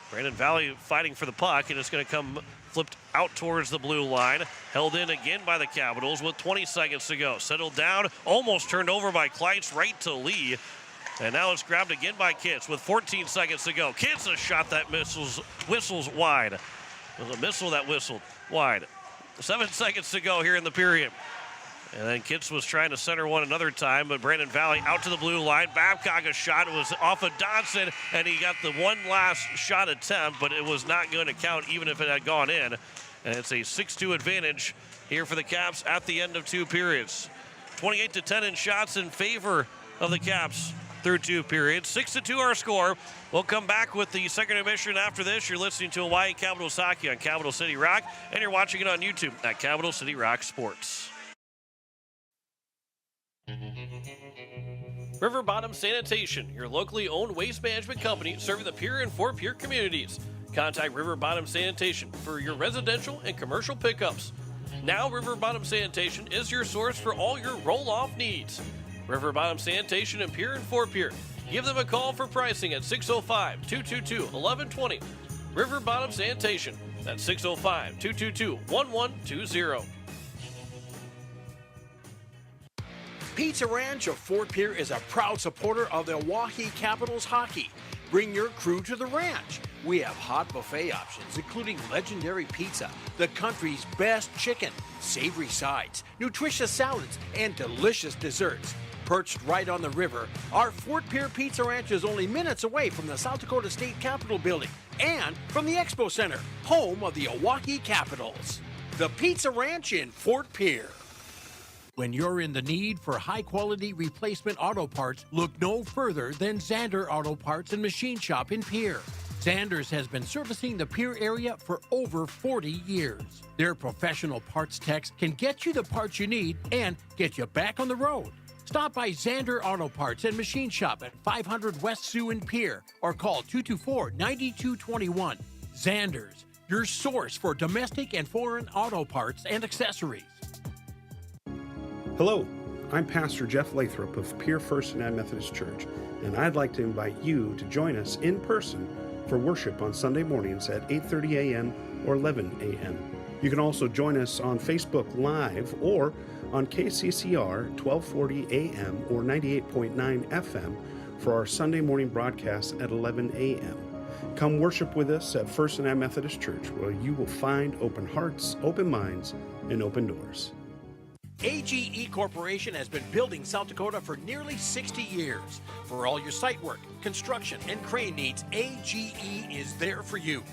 Brandon Valley fighting for the puck, and it's going to come flipped out towards the blue line. Held in again by the Capitals with 20 seconds to go. Settled down, almost turned over by Kleitz right to Lee. And now it's grabbed again by Kitts with 14 seconds to go. Kitts a shot that whistles wide. It was a missile that whistled wide. 7 seconds to go here in the period. And then Kitts was trying to center one another time, but Brandon Valley out to the blue line. Babcock, a shot was off of Dodson, and he got the one last shot attempt, but it was not going to count even if it had gone in. And it's a 6-2 advantage here for the Caps at the end of 2 periods. 28-10 in shots in favor of the Caps through 2 periods. 6-2 our score. We'll come back with the second intermission after this. You're listening to Hawaii Capitals Hockey on Capital City Rock, and you're watching it on YouTube at Capital City Rock Sports. River Bottom Sanitation, your locally owned waste management company serving the Pierre and Fort Pierre communities. Contact River Bottom Sanitation for your residential and commercial pickups. Now River Bottom Sanitation is your source for all your roll-off needs. River Bottom Sanitation in Pierre and Fort Pierre. Give them a call for pricing at 605-222-1120. River Bottom Sanitation. That's 605-222-1120. Pizza Ranch of Fort Pierre is a proud supporter of the Oahe Capitals hockey. Bring your crew to the ranch. We have hot buffet options, including legendary pizza, the country's best chicken, savory sides, nutritious salads, and delicious desserts. Perched right on the river, our Fort Pierre Pizza Ranch is only minutes away from the South Dakota State Capitol building and from the Expo Center, home of the Oahe Capitals. The Pizza Ranch in Fort Pierre. When you're in the need for high-quality replacement auto parts, look no further than Zander Auto Parts and Machine Shop in Pierre. Sanders has been servicing the Pier area for over 40 years. Their professional parts techs can get you the parts you need and get you back on the road. Stop by Zander Auto Parts and Machine Shop at 500 West Sioux and Pier or call 224-9221. Zanders, your source for domestic and foreign auto parts and accessories. Hello, I'm Pastor Jeff Lathrop of Pier First and Methodist Church, and I'd like to invite you to join us in person for worship on Sunday mornings at 8:30 a.m. or 11 a.m. You can also join us on Facebook Live or on KCCR 1240 a.m. or 98.9 FM for our Sunday morning broadcast at 11 a.m. Come worship with us at First and Methodist Church, where you will find open hearts, open minds, and open doors. AGE Corporation has been building South Dakota for nearly 60 years. For all your site work, construction, and crane needs, AGE is there for you.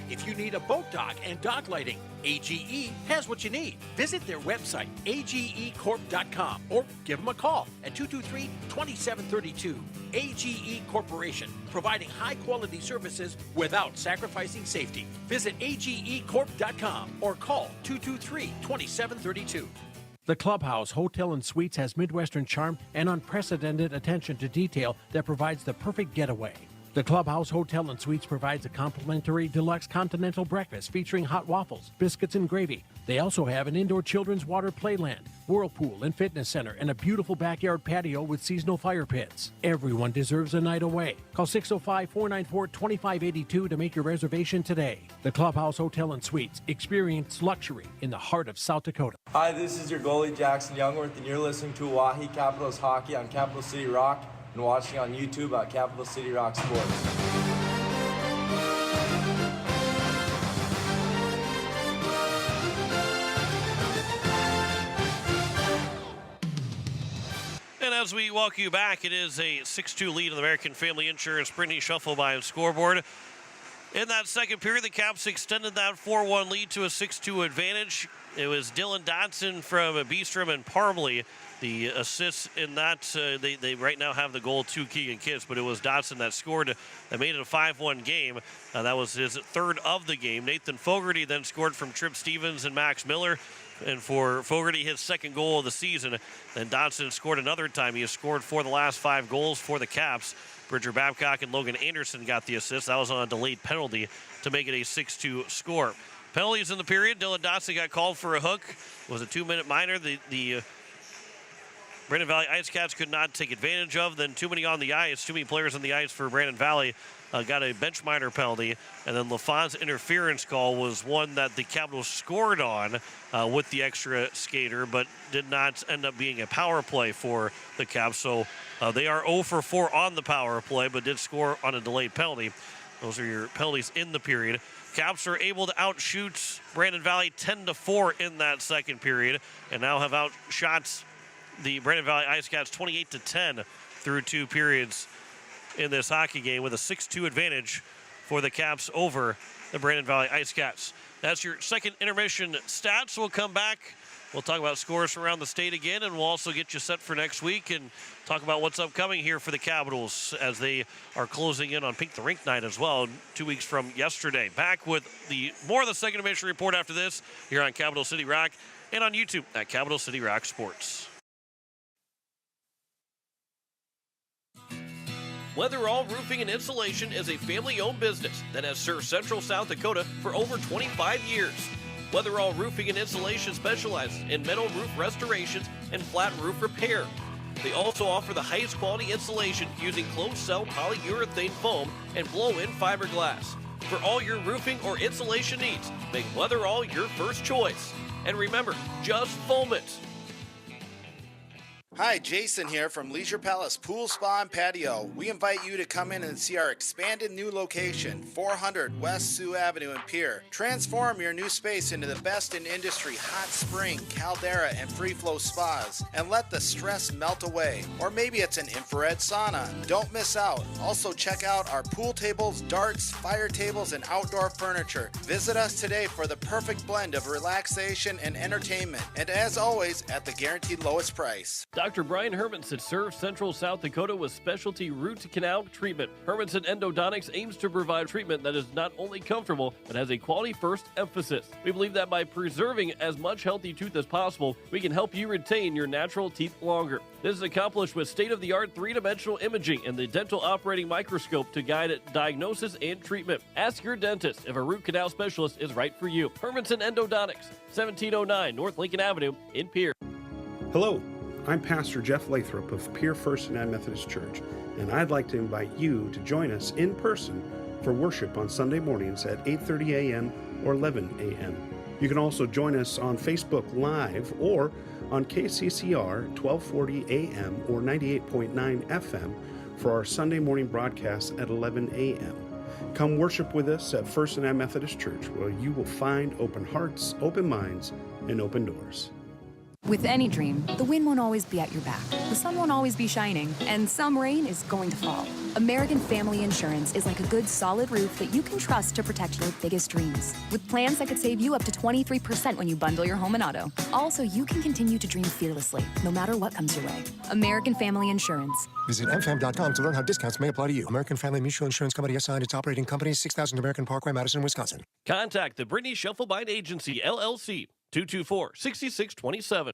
If you need a boat dock and dock lighting, AGE has what you need. Visit their website, agecorp.com, or give them a call at 223-2732. AGE Corporation, providing high-quality services without sacrificing safety. Visit agecorp.com or call 223-2732. The Clubhouse Hotel and Suites has Midwestern charm and unprecedented attention to detail that provides the perfect getaway. The Clubhouse Hotel and Suites provides a complimentary deluxe continental breakfast featuring hot waffles, biscuits, and gravy. They also have an indoor children's water playland, whirlpool and fitness center, and a beautiful backyard patio with seasonal fire pits. Everyone deserves a night away. Call 605-494-2582 to make your reservation today. The Clubhouse Hotel and Suites. Experience luxury in the heart of South Dakota. Hi, this is your goalie, Jackson Youngworth, and you're listening to Oahe Capitals Hockey on Capital City Rock and watching on YouTube at Capital City Rock Sports. And as we walk you back, it is a 6-2 lead in the American Family Insurance Brittany Shuffle by scoreboard. In that second period, the Caps extended that 4-1 lead to a 6-2 advantage. It was Dylan Dotson from Beestrom and Parmley. The assists in that, they right now have the goal to Keegan Kitts, but it was Dotson that scored, that made it a 5-1 game. That was his third of the game. Nathan Fogarty then scored from Tripp Stevens and Max Miller. And for Fogarty, his second goal of the season. Then Dotson scored another time. He has scored for the last 5 goals for the Caps. Bridger Babcock and Logan Anderson got the assist. That was on a delayed penalty to make it a 6-2 score. Penalties in the period. Dylan Dotson got called for a hook. It was a 2-minute minor. The Brandon Valley IceCats could not take advantage of. Then too many on the ice, too many players on the ice for Brandon Valley. Got a bench minor penalty. And then LaFon's interference call was one that the Capitals scored on with the extra skater, but did not end up being a power play for the Caps. So they are 0 for 4 on the power play, but did score on a delayed penalty. Those are your penalties in the period. Caps are able to outshoot Brandon Valley 10-4 in that second period, and now have outshot the Brandon Valley IceCats 28-10 through 2 periods in this hockey game, with a 6-2 advantage for the Caps over the Brandon Valley IceCats. That's your second intermission stats. We'll come back. We'll talk about scores around the state again, and we'll also get you set for next week and talk about what's upcoming here for the Capitals as they are closing in on Pink the Rink night as well, 2 weeks from yesterday. Back with more of the second intermission report after this here on Capital City Rock and on YouTube at Capital City Rock Sports. Weatherall Roofing and Insulation is a family-owned business that has served Central South Dakota for over 25 years. Weatherall Roofing and Insulation specializes in metal roof restorations and flat roof repair. They also offer the highest quality insulation using closed-cell polyurethane foam and blow-in fiberglass. For all your roofing or insulation needs, make Weatherall your first choice. And remember, just foam it. Hi, Jason here from Leisure Palace Pool, Spa, and Patio. We invite you to come in and see our expanded new location, 400 West Sioux Avenue in Pier. Transform your new space into the best in industry hot spring, caldera, and free flow spas, and let the stress melt away. Or maybe it's an infrared sauna. Don't miss out. Also check out our pool tables, darts, fire tables, and outdoor furniture. Visit us today for the perfect blend of relaxation and entertainment. And as always, at the guaranteed lowest price. Dr. Brian Hermanson serves Central South Dakota with specialty root canal treatment. Hermanson Endodontics aims to provide treatment that is not only comfortable, but has a quality-first emphasis. We believe that by preserving as much healthy tooth as possible, we can help you retain your natural teeth longer. This is accomplished with state-of-the-art three-dimensional imaging and the dental operating microscope to guide diagnosis and treatment. Ask your dentist if a root canal specialist is right for you. Hermanson Endodontics, 1709 North Lincoln Avenue in Pierre. Hello, I'm Pastor Jeff Lathrop of Pierre First and Methodist Church, and I'd like to invite you to join us in person for worship on Sunday mornings at 8:30 a.m. or 11 a.m. You can also join us on Facebook Live or on KCCR 1240 AM or 98.9 FM for our Sunday morning broadcast at 11 a.m. Come worship with us at First and Methodist Church, where you will find open hearts, open minds, and open doors. With any dream, the wind won't always be at your back, the sun won't always be shining, and some rain is going to fall. American Family Insurance is like a good solid roof that you can trust to protect your biggest dreams. With plans that could save you up to 23% when you bundle your home and auto. Also, you can continue to dream fearlessly, no matter what comes your way. American Family Insurance. Visit mfam.com to learn how discounts may apply to you. American Family Mutual Insurance Company assigned its operating company, 6000 American Parkway, Madison, Wisconsin. Contact the Brittany Shufflebind Agency, LLC, 224-6627.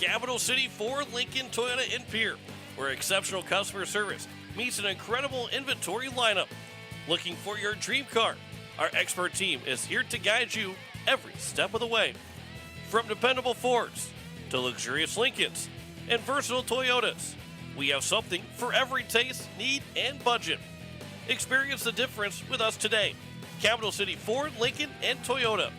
Capital City Ford, Lincoln, Toyota, and Pierre, where exceptional customer service meets an incredible inventory lineup. Looking for your dream car? Our expert team is here to guide you every step of the way. From dependable Fords to luxurious Lincolns and versatile Toyotas, we have something for every taste, need, and budget. Experience the difference with us today. Capital City Ford, Lincoln, and Toyota.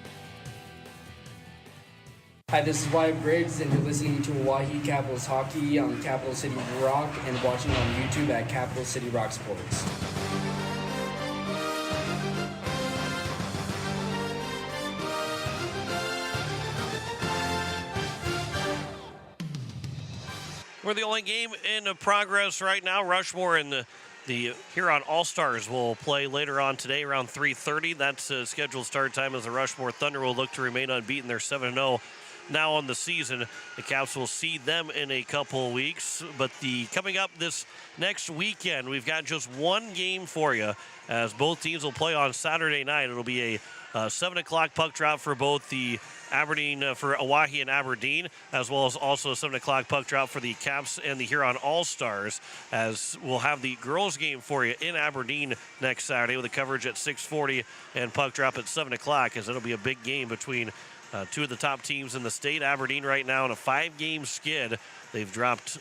Hi, this is Wyatt Briggs, and you're listening to Oahe Capitals Hockey on Capital City Rock and watching on YouTube at Capital City Rock Sports. We're the only game in progress right now. Rushmore and the Huron All-Stars will play later on today around 3:30. That's scheduled start time as the Rushmore Thunder will look to remain unbeaten. They're 7-0 now on the season. The Caps will see them in a couple of weeks. But coming up this next weekend, we've got just one game for you as both teams will play on Saturday night. It'll be a 7 o'clock puck drop for both the Aberdeen, for Oahe and Aberdeen, as well as also a 7 o'clock puck drop for the Caps and the Huron All-Stars, as we'll have the girls game for you in Aberdeen next Saturday with a coverage at 6:40 and puck drop at 7 o'clock, as it'll be a big game between two of the top teams in the state. Aberdeen right now in a 5-game skid. They've dropped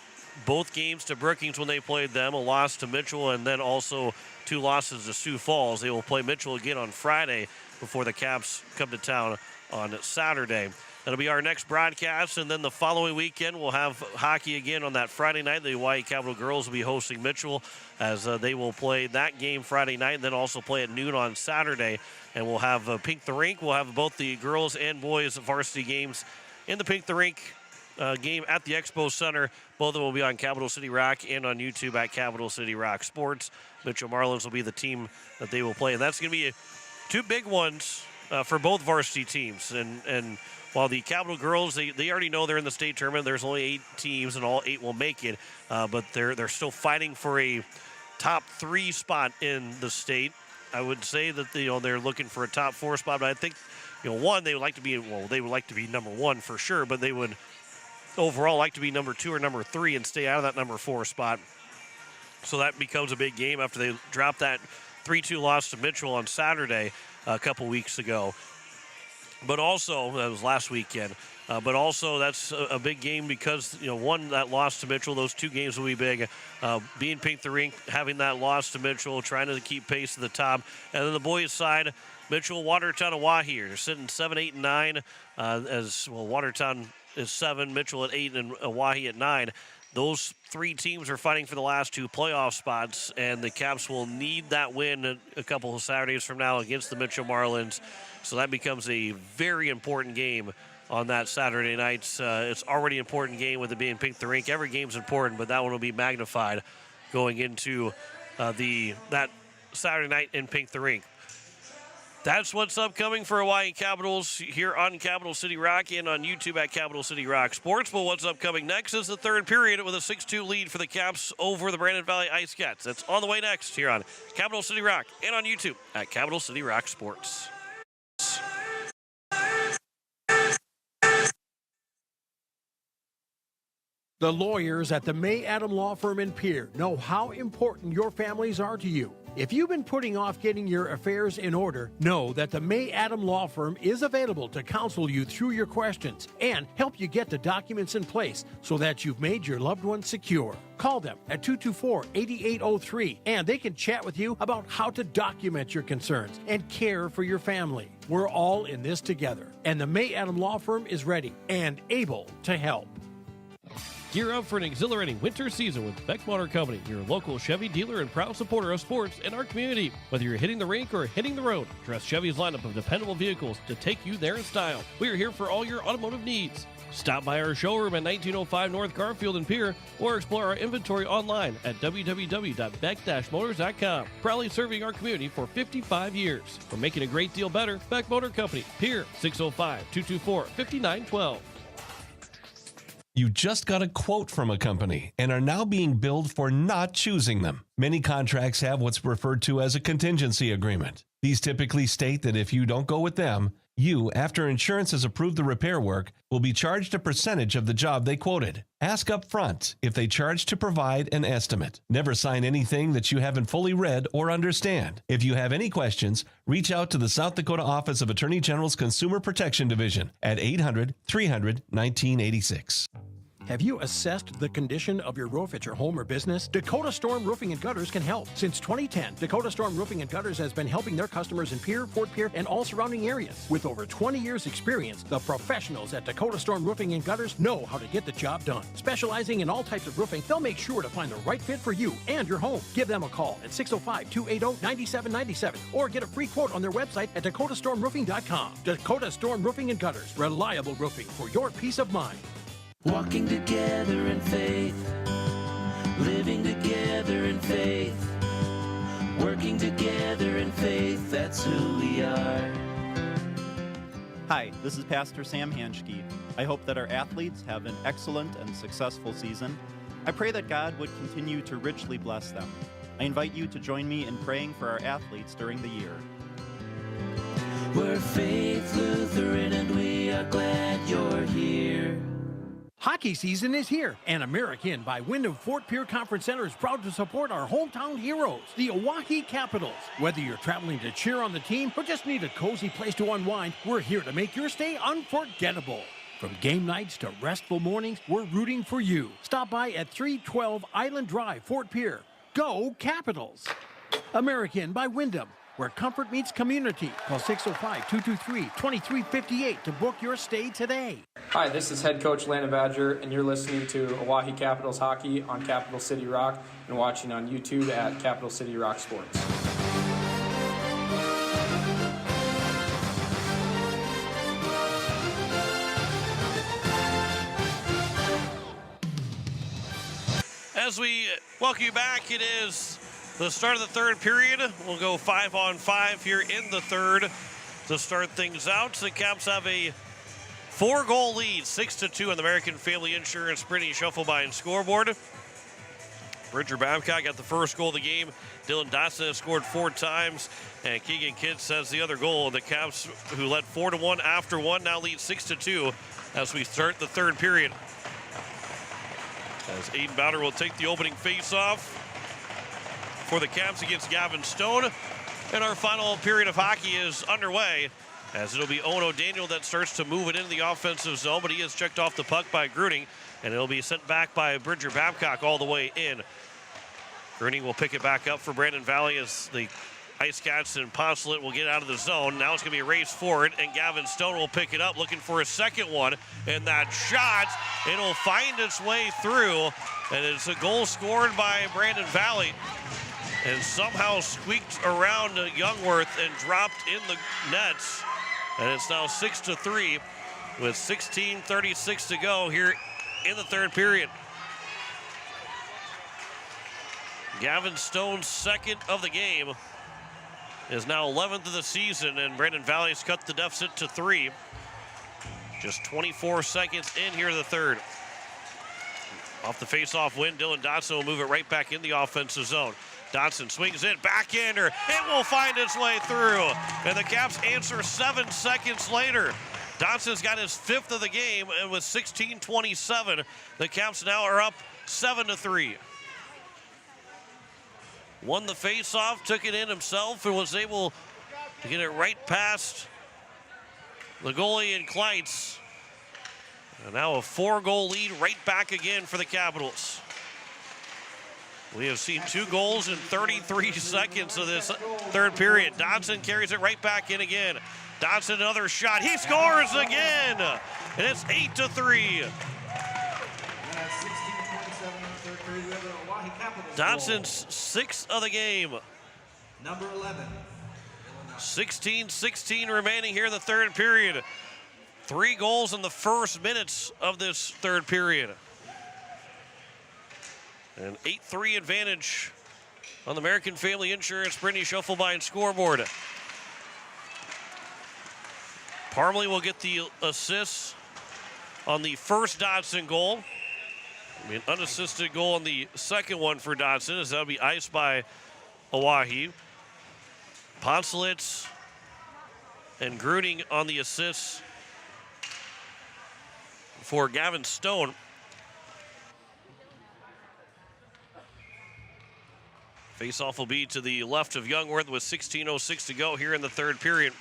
both games to Brookings when they played them, a loss to Mitchell, and then also 2 losses to Sioux Falls. They will play Mitchell again on Friday before the Caps come to town on Saturday. That'll be our next broadcast, and then the following weekend we'll have hockey again on that Friday night. The Hawaii Capital girls will be hosting Mitchell as they will play that game Friday night and then also play at noon on Saturday. And we'll have Pink the Rink. We'll have both the girls and boys varsity games in the Pink the Rink game at the Expo Center. Both of them will be on Capital City Rock and on YouTube at Capital City Rock Sports. Mitchell Marlins will be the team that they will play. And that's going to be 2 big ones for both varsity teams. And while the Capital girls, they already know they're in the state tournament. There's only 8 teams, and all 8 will make it. But they're still fighting for a top 3 spot in the state. I would say that they're looking for a top 4 spot, but I think one, they would like to be number 1 for sure, but they would overall like to be number 2 or number 3 and stay out of that number 4 spot. So that becomes a big game after they dropped that 3-2 loss to Mitchell on Saturday a couple weeks ago. But also, that was last weekend. But also, that's a big game because, one, that loss to Mitchell, those 2 games will be big. Being Pink the Rink, having that loss to Mitchell, trying to keep pace at the top. And then the boys' side, Mitchell, Watertown, Oahe. They're sitting 7, 8, and 9. As well, Watertown is 7, Mitchell at 8, and Oahe at 9. Those 3 teams are fighting for the last 2 playoff spots, and the Caps will need that win a couple of Saturdays from now against the Mitchell Marlins. So that becomes a very important game on that Saturday night. It's already an important game with it being Pink the Rink. Every game's important, but that one will be magnified going into that Saturday night in Pink the Rink. That's what's upcoming for Hawaii Capitals here on Capital City Rock and on YouTube at Capital City Rock Sports. But what's upcoming next is the third period with a 6-2 lead for the Caps over the Brandon Valley IceCats. That's on the way next here on Capital City Rock and on YouTube at Capital City Rock Sports. The lawyers at the May Adam Law Firm in Pierre know how important your families are to you. If you've been putting off getting your affairs in order, know that the May Adam Law Firm is available to counsel you through your questions and help you get the documents in place so that you've made your loved ones secure. Call them at 224-8803 and they can chat with you about how to document your concerns and care for your family. We're all in this together, and the May Adam Law Firm is ready and able to help. Gear up for an exhilarating winter season with Beck Motor Company, your local Chevy dealer and proud supporter of sports in our community. Whether you're hitting the rink or hitting the road, trust Chevy's lineup of dependable vehicles to take you there in style. We are here for all your automotive needs. Stop by our showroom at 1905 North Garfield in Pierre or explore our inventory online at www.beck-motors.com. Proudly serving our community for 55 years. We're making a great deal better. Beck Motor Company, Pierre, 605-224-5912. You just got a quote from a company and are now being billed for not choosing them. Many contracts have what's referred to as a contingency agreement. These typically state that if you don't go with them, you, after insurance has approved the repair work, will be charged a percentage of the job they quoted. Ask up front if they charge to provide an estimate. Never sign anything that you haven't fully read or understand. If you have any questions, reach out to the South Dakota Office of Attorney General's Consumer Protection Division at 800-300-1986. Have you assessed the condition of your roof at your home or business? Dakota Storm Roofing and Gutters can help. Since 2010, Dakota Storm Roofing and Gutters has been helping their customers in Pierre, Fort Pierre, and all surrounding areas. With over 20 years experience, the professionals at Dakota Storm Roofing and Gutters know how to get the job done. Specializing in all types of roofing, they'll make sure to find the right fit for you and your home. Give them a call at 605-280-9797 or get a free quote on their website at dakotastormroofing.com. Dakota Storm Roofing and Gutters, reliable roofing for your peace of mind. Walking together in faith, living together in faith, working together in faith, that's who we are. Hi, this is Pastor Sam Hanschke. I hope that our athletes have an excellent and successful season. I pray that God would continue to richly bless them. I invite you to join me in praying for our athletes during the year. We're Faith Lutheran and we are glad you're here. Hockey season is here, and American by Wyndham Fort Pierre Conference Center is proud to support our hometown heroes, the Oahe Capitals. Whether you're traveling to cheer on the team or just need a cozy place to unwind, we're here to make your stay unforgettable. From game nights to restful mornings, we're rooting for you. Stop by at 312 Island Drive, Fort Pierre. Go Capitals! American by Wyndham, where comfort meets community. Call 605-223-2358 to book your stay today. Hi, this is head coach Landon Badger, and you're listening to Oahe Capitals Hockey on Capital City Rock and watching on YouTube at Capital City Rock Sports. As we welcome you back, it is the start of the third period. We'll go 5-on-5 here in the third to start things out. The Caps have a 4-goal lead, 6-2 on the American Family Insurance Pretty Shuffle-Bind scoreboard. Bridger Babcock got the first goal of the game. Dylan Dotson has scored 4 times, and Keegan Kitts has the other goal. The Caps, who led 4-1 after one, now lead 6-2 as we start the third period. As Aiden Bowder will take the opening face-off for the Caps against Gavin Stone. And our final period of hockey is underway, as it'll be Owen O'Daniel that starts to move it into the offensive zone, but he is checked off the puck by Gruning, and it'll be sent back by Bridger Babcock all the way in. Gruning will pick it back up for Brandon Valley as the IceCats and Poncelet will get out of the zone. Now it's going to be a race forward, and Gavin Stone will pick it up, looking for a second one. And that shot, it'll find its way through, and it's a goal scored by Brandon Valley. And somehow squeaked around Youngworth and dropped in the nets. And it's now 6-3 with 16:36 to go here in the third period. Gavin Stone's second of the game. is now 11th of the season, and Brandon Valley's cut the deficit to 3. Just 24 seconds in here in the third. Off the face-off win, Dylan Dotson will move it right back in the offensive zone. Dotson swings it, backhander. It will find its way through. And the Caps answer 7 seconds later. Dotson's got his 5th of the game, and with 16:27, the Caps now are up 7-3. Won the face-off, took it in himself, and was able to get it right past the goalie in Kleitz. And now a 4-goal lead right back again for the Capitals. We have seen 2 goals in 33 seconds of this third period. Dotson carries it right back in again. Dotson, another shot. He scores again, and it's 8-3. Dotson's 6th of the game. Number 11. 16-16 remaining here in the third period. 3 goals in the first minutes of this third period. An 8-3 advantage on the American Family Insurance Brittany Schuffelbein scoreboard. Parmley will get the assist on the first Dotson goal. An unassisted goal on the second one for Dotson, as that'll be iced by Oahe. Ponsolitz and Gruning on the assists for Gavin Stone. Face-off will be to the left of Youngworth with 16:06 to go here in the third period.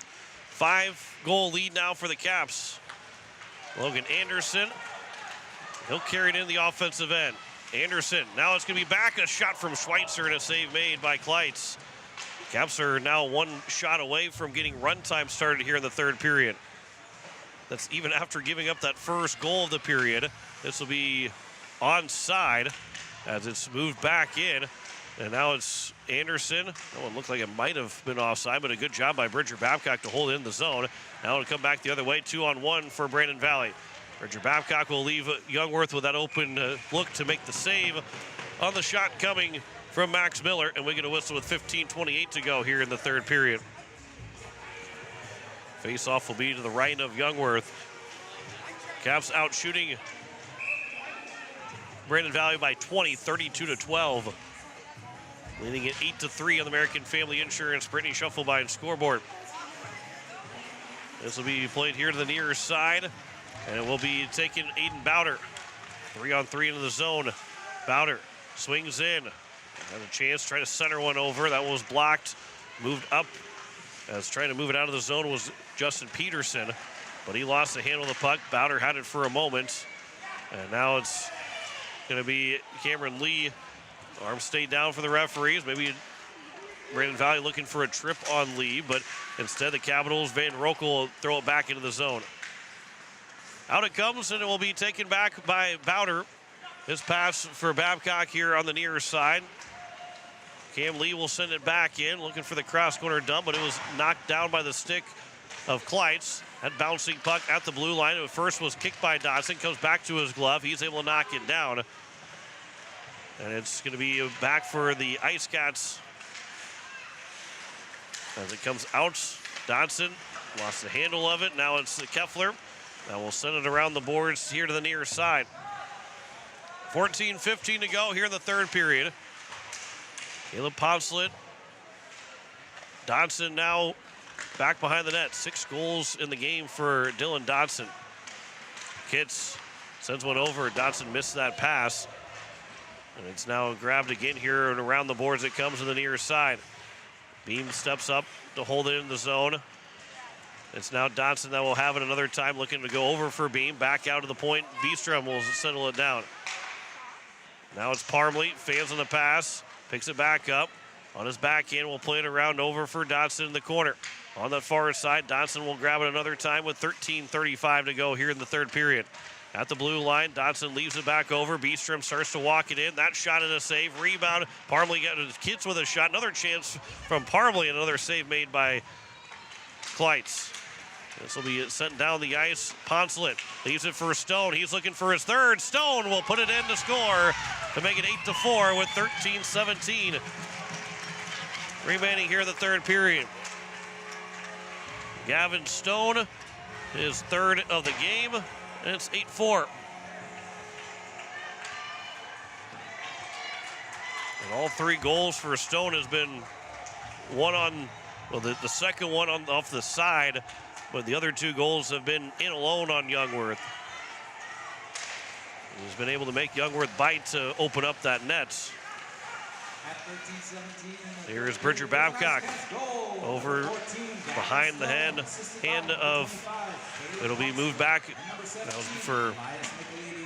5-goal lead now for the Caps. Logan Anderson, he'll carry it in the offensive end. Anderson, now it's going to be back. A shot from Schweitzer and a save made by Kleitz. Caps are now 1 shot away from getting run time started here in the third period. That's even after giving up that first goal of the period. This will be onside as it's moved back in. And now it's Anderson. That one looked like it might have been offside, but a good job by Bridger Babcock to hold it in the zone. Now it'll come back the other way, 2-on-1 for Brandon Valley. Bridger Babcock will leave Youngworth with that open look to make the save on the shot coming from Max Miller, and we get a whistle with 15:28 to go here in the third period. Face-off will be to the right of Youngworth. Caps out shooting Brandon Valley by 20, 32-12. Leading at 8-3 on the American Family Insurance Brittany Schuffelbein scoreboard. This will be played here to the near side, and it will be taking Aiden Bowder. 3-on-3 into the zone. Bowder swings in. Had a chance, try to center one over. That was blocked. Moved up as trying to move it out of the zone was Justin Peterson, but he lost the handle of the puck. Bowder had it for a moment, and now it's going to be Cameron Lee. Arms stayed down for the referees. Maybe Brandon Valley looking for a trip on Lee, but instead the Capitals, Van Rokel will throw it back into the zone. Out it comes, and it will be taken back by Bowder. His pass for Babcock here on the near side. Cam Lee will send it back in, looking for the cross-corner dump, but it was knocked down by the stick of Kleitz. That bouncing puck at the blue line. It first was kicked by Dotson, comes back to his glove. He's able to knock it down. And it's going to be back for the IceCats. As it comes out, Dotson lost the handle of it. Now it's the Keffler. Now we'll send it around the boards here to the near side. 14:15 to go here in the third period. Caleb Ponsolett. Dotson now back behind the net. 6 goals in the game for Dylan Dotson. Kitts sends one over. Dotson missed that pass. And it's now grabbed again here and around the boards it comes to the near side. Beam steps up to hold it in the zone. It's now Dotson that will have it another time, looking to go over for Beam. Back out to the point. Beastrom will settle it down. Now it's Parmley. Fans on the pass. Picks it back up. On his backhand, we'll play it around over for Dotson in the corner. On the far side, Dotson will grab it another time with 13:35 to go here in the third period. At the blue line, Dotson leaves it back over. Beastrom starts to walk it in. That shot and a save. Rebound. Parmley got his kids with a shot. Another chance from Parmley. Another save made by Kleitz. This will be sent down the ice. Ponsolett leaves it for Stone. He's looking for his third. Stone will put it in to score to make it 8-4 with 13:17 remaining here in the third period. Gavin Stone, his third of the game, and it's 8-4. And all three goals for Stone has been one on, well, the second one off the side, but the other two goals have been in alone on Youngworth. He's been able to make Youngworth bite to open up that net. Here is Bridger Babcock over behind the hand of, it'll be moved back for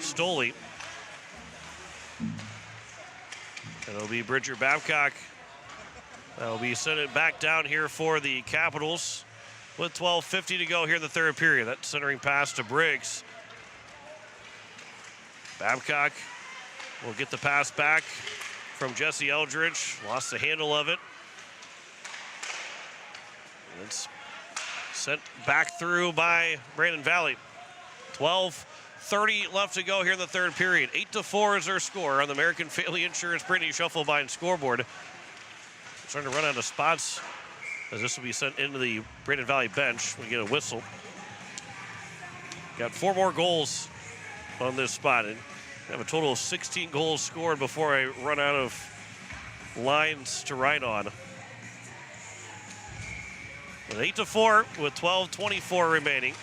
Stoley. It'll be Bridger Babcock. That'll be sent it back down here for the Capitals with 12:50 to go here in the third period. That centering pass to Briggs. Babcock will get the pass back from Jesse Eldridge. Lost the handle of it. And it's sent back through by Brandon Valley. 12:30 left to go here in the third period. 8-4 is their score on the American Family Insurance Brittany Shufflebine scoreboard. Starting to run out of spots as this will be sent into the Brandon Valley bench. We get a whistle. Got 4 more goals on this spot. And have a total of 16 goals scored before I run out of lines to write on. But 8-4 with 12:24 remaining.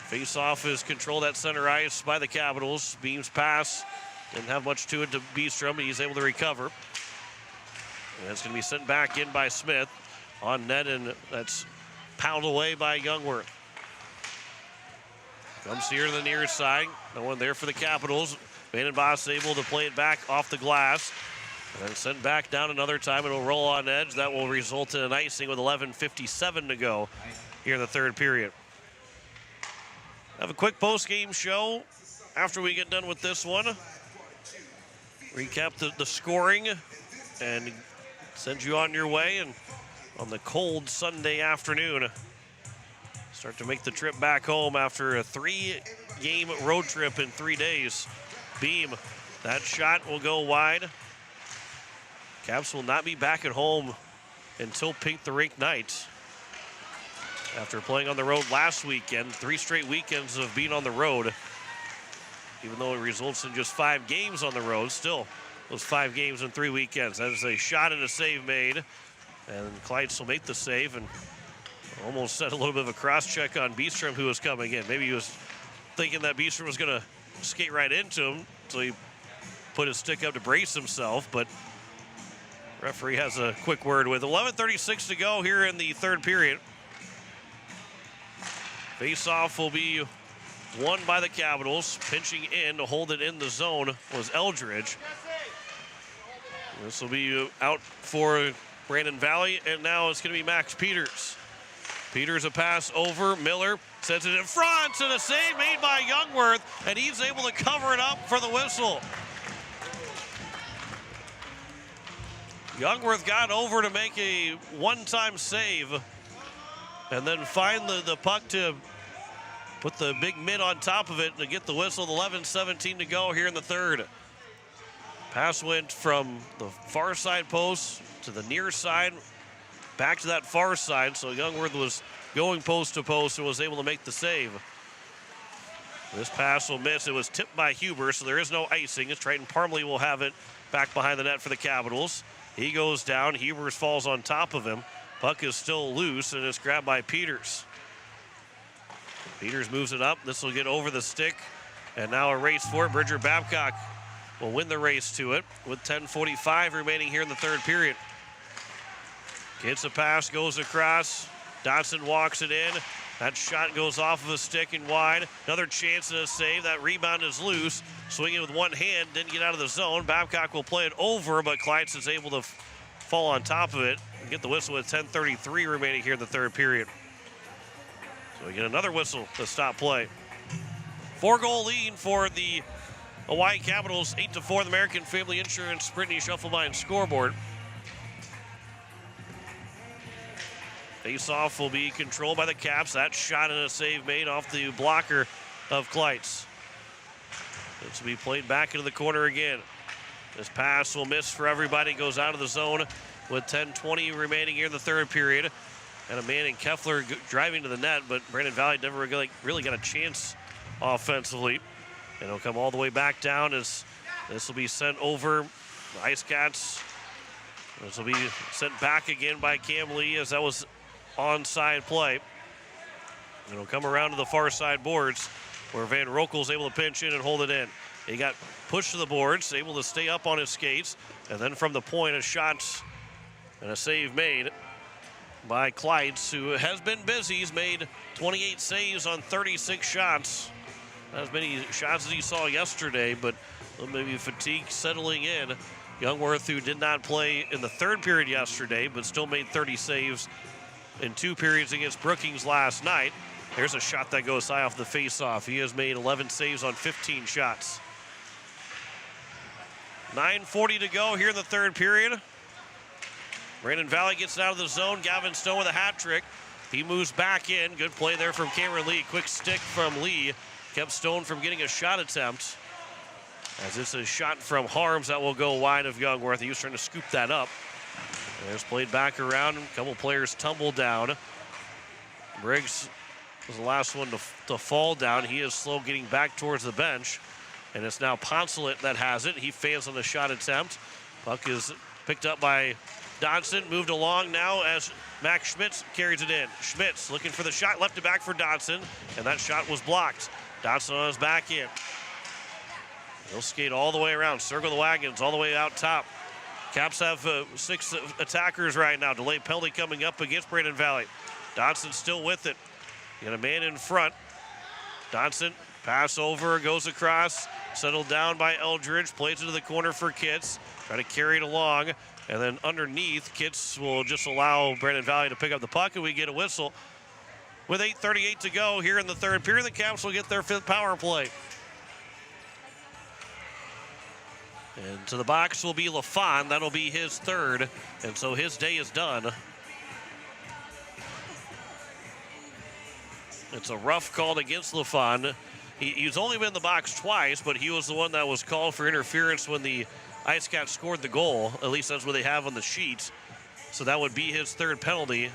Face-off is controlled at center ice by the Capitals. Beams pass. Didn't have much to it to Beastrom, but he's able to recover. And it's going to be sent back in by Smith on net, and that's pounded away by Youngworth. Comes here to the near side. No one there for the Capitals. Vandenbos able to play it back off the glass. And then sent back down another time. It'll roll on edge. That will result in an icing with 11:57 to go here in the third period. Have a quick post-game show after we get done with this one. Recap the scoring and send you on your way. And on the cold Sunday afternoon, start to make the trip back home after a 3-game road trip in 3 days. Beam, that shot will go wide. Caps will not be back at home until Pink the Rink night. After playing on the road last weekend, 3 straight weekends of being on the road. Even though it results in just 5 games on the road, still those 5 games in 3 weekends. That is a shot and a save made. And Clydes will make the save and almost set a little bit of a cross-check on Beastrom, who was coming in. Maybe he was thinking that Beastrom was going to skate right into him, so he put his stick up to brace himself, but referee has a quick word with 11:36 to go here in the third period. Face-off will be won by the Capitals. Pinching in to hold it in the zone was Eldridge. This will be out for Brandon Valley, and now it's going to be Max Peters. Peters a pass over. Miller sends it in front, and a save made by Youngworth, and he's able to cover it up for the whistle. Youngworth got over to make a one-time save, and then find the puck to put the big mid on top of it to get the whistle. 11:17 to go here in the third. Pass went from the far side post to the near side, back to that far side, so Youngworth was going post to post and was able to make the save. This pass will miss. It was tipped by Huber, so there is no icing. As Triton Parmley will have it back behind the net for the Capitals. He goes down. Huber falls on top of him. Puck is still loose, and it's grabbed by Peters. Peters moves it up. This will get over the stick, and now a race for it. Bridger Babcock will win the race to it with 10:45 remaining here in the third period. Gets a pass, goes across. Dotson walks it in. That shot goes off of a stick and wide. Another chance and a save. That rebound is loose. Swinging with one hand, didn't get out of the zone. Babcock will play it over, but Clydes is able to fall on top of it and get the whistle with 10:33 remaining here in the third period. So we get another whistle to stop play. 4-goal lead for the Hawaii Capitals, 8-4, the American Family Insurance Brittany Shufflebine scoreboard. Face-off will be controlled by the Caps. That shot and a save made off the blocker of Clydes. This will be played back into the corner again. This pass will miss for everybody. Goes out of the zone with 10:20 remaining here in the third period. and a man in Keffler driving to the net, but Brandon Valley never really got a chance offensively. And it'll come all the way back down as this will be sent over. The IceCats. This will be sent back again by Cam Lee as that was onside play. And it'll come around to the far side boards where Van Rokel's able to pinch in and hold it in. He got pushed to the boards, able to stay up on his skates, and then from the point, a shot and a save made by Kleitz, who has been busy. He's made 28 saves on 36 shots. Not as many shots as he saw yesterday, but maybe fatigue settling in. Youngworth, who did not play in the third period yesterday, but still made 30 saves in 2 periods against Brookings last night. Here's a shot that goes high off the faceoff. He has made 11 saves on 15 shots. 9:40 to go here in the third period. Brandon Valley gets out of the zone. Gavin Stone with a hat trick. He moves back in. Good play there from Cameron Lee. Quick stick from Lee. Kept Stone from getting a shot attempt. As it's a shot from Harms that will go wide of Youngworth. He was trying to scoop that up. There's played back around. A couple players tumble down. Briggs was the last one to fall down. He is slow getting back towards the bench. And it's now Poncelet that has it. He fails on the shot attempt. Puck is picked up by Dodson. Moved along now as Max Schmitz carries it in. Schmitz looking for the shot. Left it back for Dodson. And that shot was blocked. Dodson on his back in. He'll skate all the way around. Circle the wagons all the way out top. Caps have 6 attackers right now. Delay penalty coming up against Brandon Valley. Dodson still with it. Got a man in front. Dodson, pass over, goes across. Settled down by Eldridge. Plays into the corner for Kitts. Try to carry it along. And then underneath, Kitts will just allow Brandon Valley to pick up the puck, and we get a whistle. With 8:38 to go here in the third period, the Caps will get their 5th power play. And to the box will be LaFon. That'll be his 3rd. And so his day is done. It's a rough call against LaFon. He's only been in the box twice, but he was the one that was called for interference when the IceCats scored the goal. At least that's what they have on the sheet. So that would be his 3rd penalty,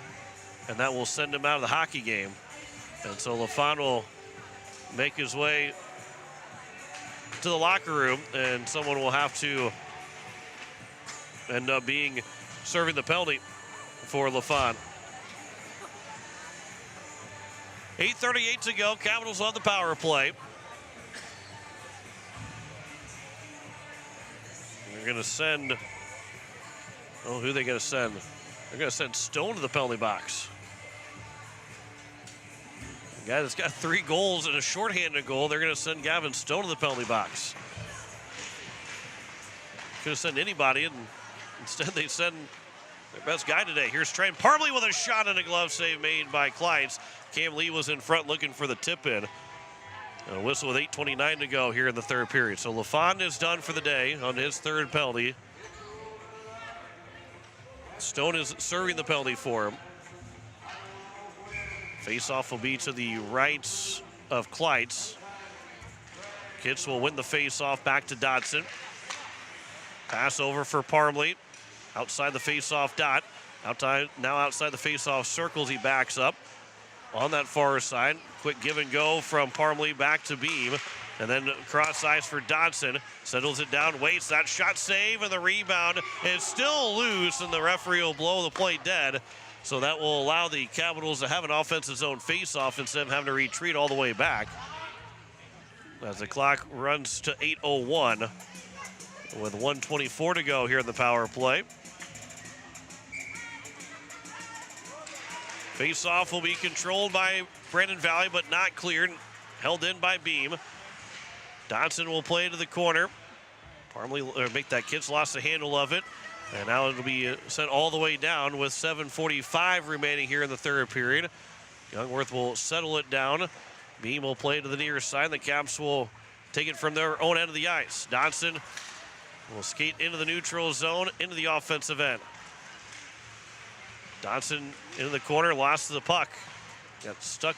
and that will send him out of the hockey game. And so LaFon will make his way to the locker room, and someone will have to end up serving the penalty for LaFon. 8:38 to go. Capitals on the power play. They're going to send, who are they going to send? They're going to send Stone to the penalty box. The guy that's got 3 goals and a shorthanded goal, they're going to send Gavin Stone to the penalty box. Could have sent anybody, and instead they send their best guy today. Here's Trent Parmley with a shot and a glove save made by Kleitz. Cam Lee was in front looking for the tip in. And a whistle with 8:29 to go here in the third period. So LaFon is done for the day on his 3rd penalty. Stone is serving the penalty for him. Face-off will be to the right of Kleitz. Kitts will win the face-off back to Dodson. Pass over for Parmley. Outside the face-off dot. Now outside the face-off circles, he backs up. On that far side, quick give and go from Parmley back to Beam. And then cross ice for Dodson. Settles it down, waits that shot save, and the rebound is still loose, and the referee will blow the play dead. So that will allow the Capitals to have an offensive zone face-off instead of having to retreat all the way back. As the clock runs to 8:01 with 1:24 to go here in the power play. Face-off will be controlled by Brandon Valley, but not cleared. Held in by Beam. Dodson will play to the corner. Parmley make that. Kitts lost the handle of it. And now it'll be sent all the way down with 7:45 remaining here in the third period. Youngworth will settle it down. Beam will play to the near side. The Caps will take it from their own end of the ice. Dodson will skate into the neutral zone, into the offensive end. Dodson into the corner, lost the puck. Got stuck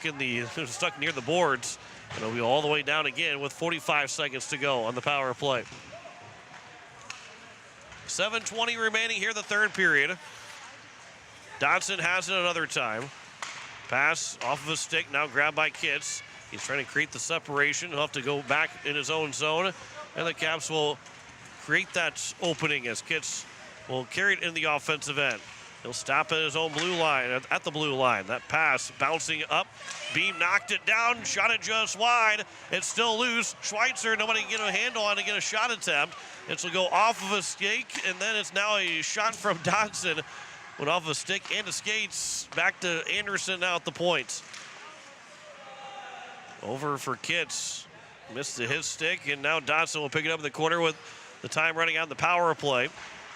stuck near the boards. And it'll be all the way down again with 45 seconds to go on the power play. 7:20 remaining here in the third period. Dodson has it another time. Pass off of a stick, now grabbed by Kitts. He's trying to create the separation. He'll have to go back in his own zone, and the Caps will create that opening as Kitts will carry it in the offensive end. He'll stop at his own blue line, at the blue line. That pass bouncing up. Beam knocked it down, shot it just wide. It's still loose. Schweitzer, nobody can get a handle on to get a shot attempt. This will go off of a stick, and then it's now a shot from Dodson. Went off of a stick and the skates. Back to Anderson now at the point. Over for Kitts. Missed his stick, and now Dodson will pick it up in the corner with the time running out in the power play.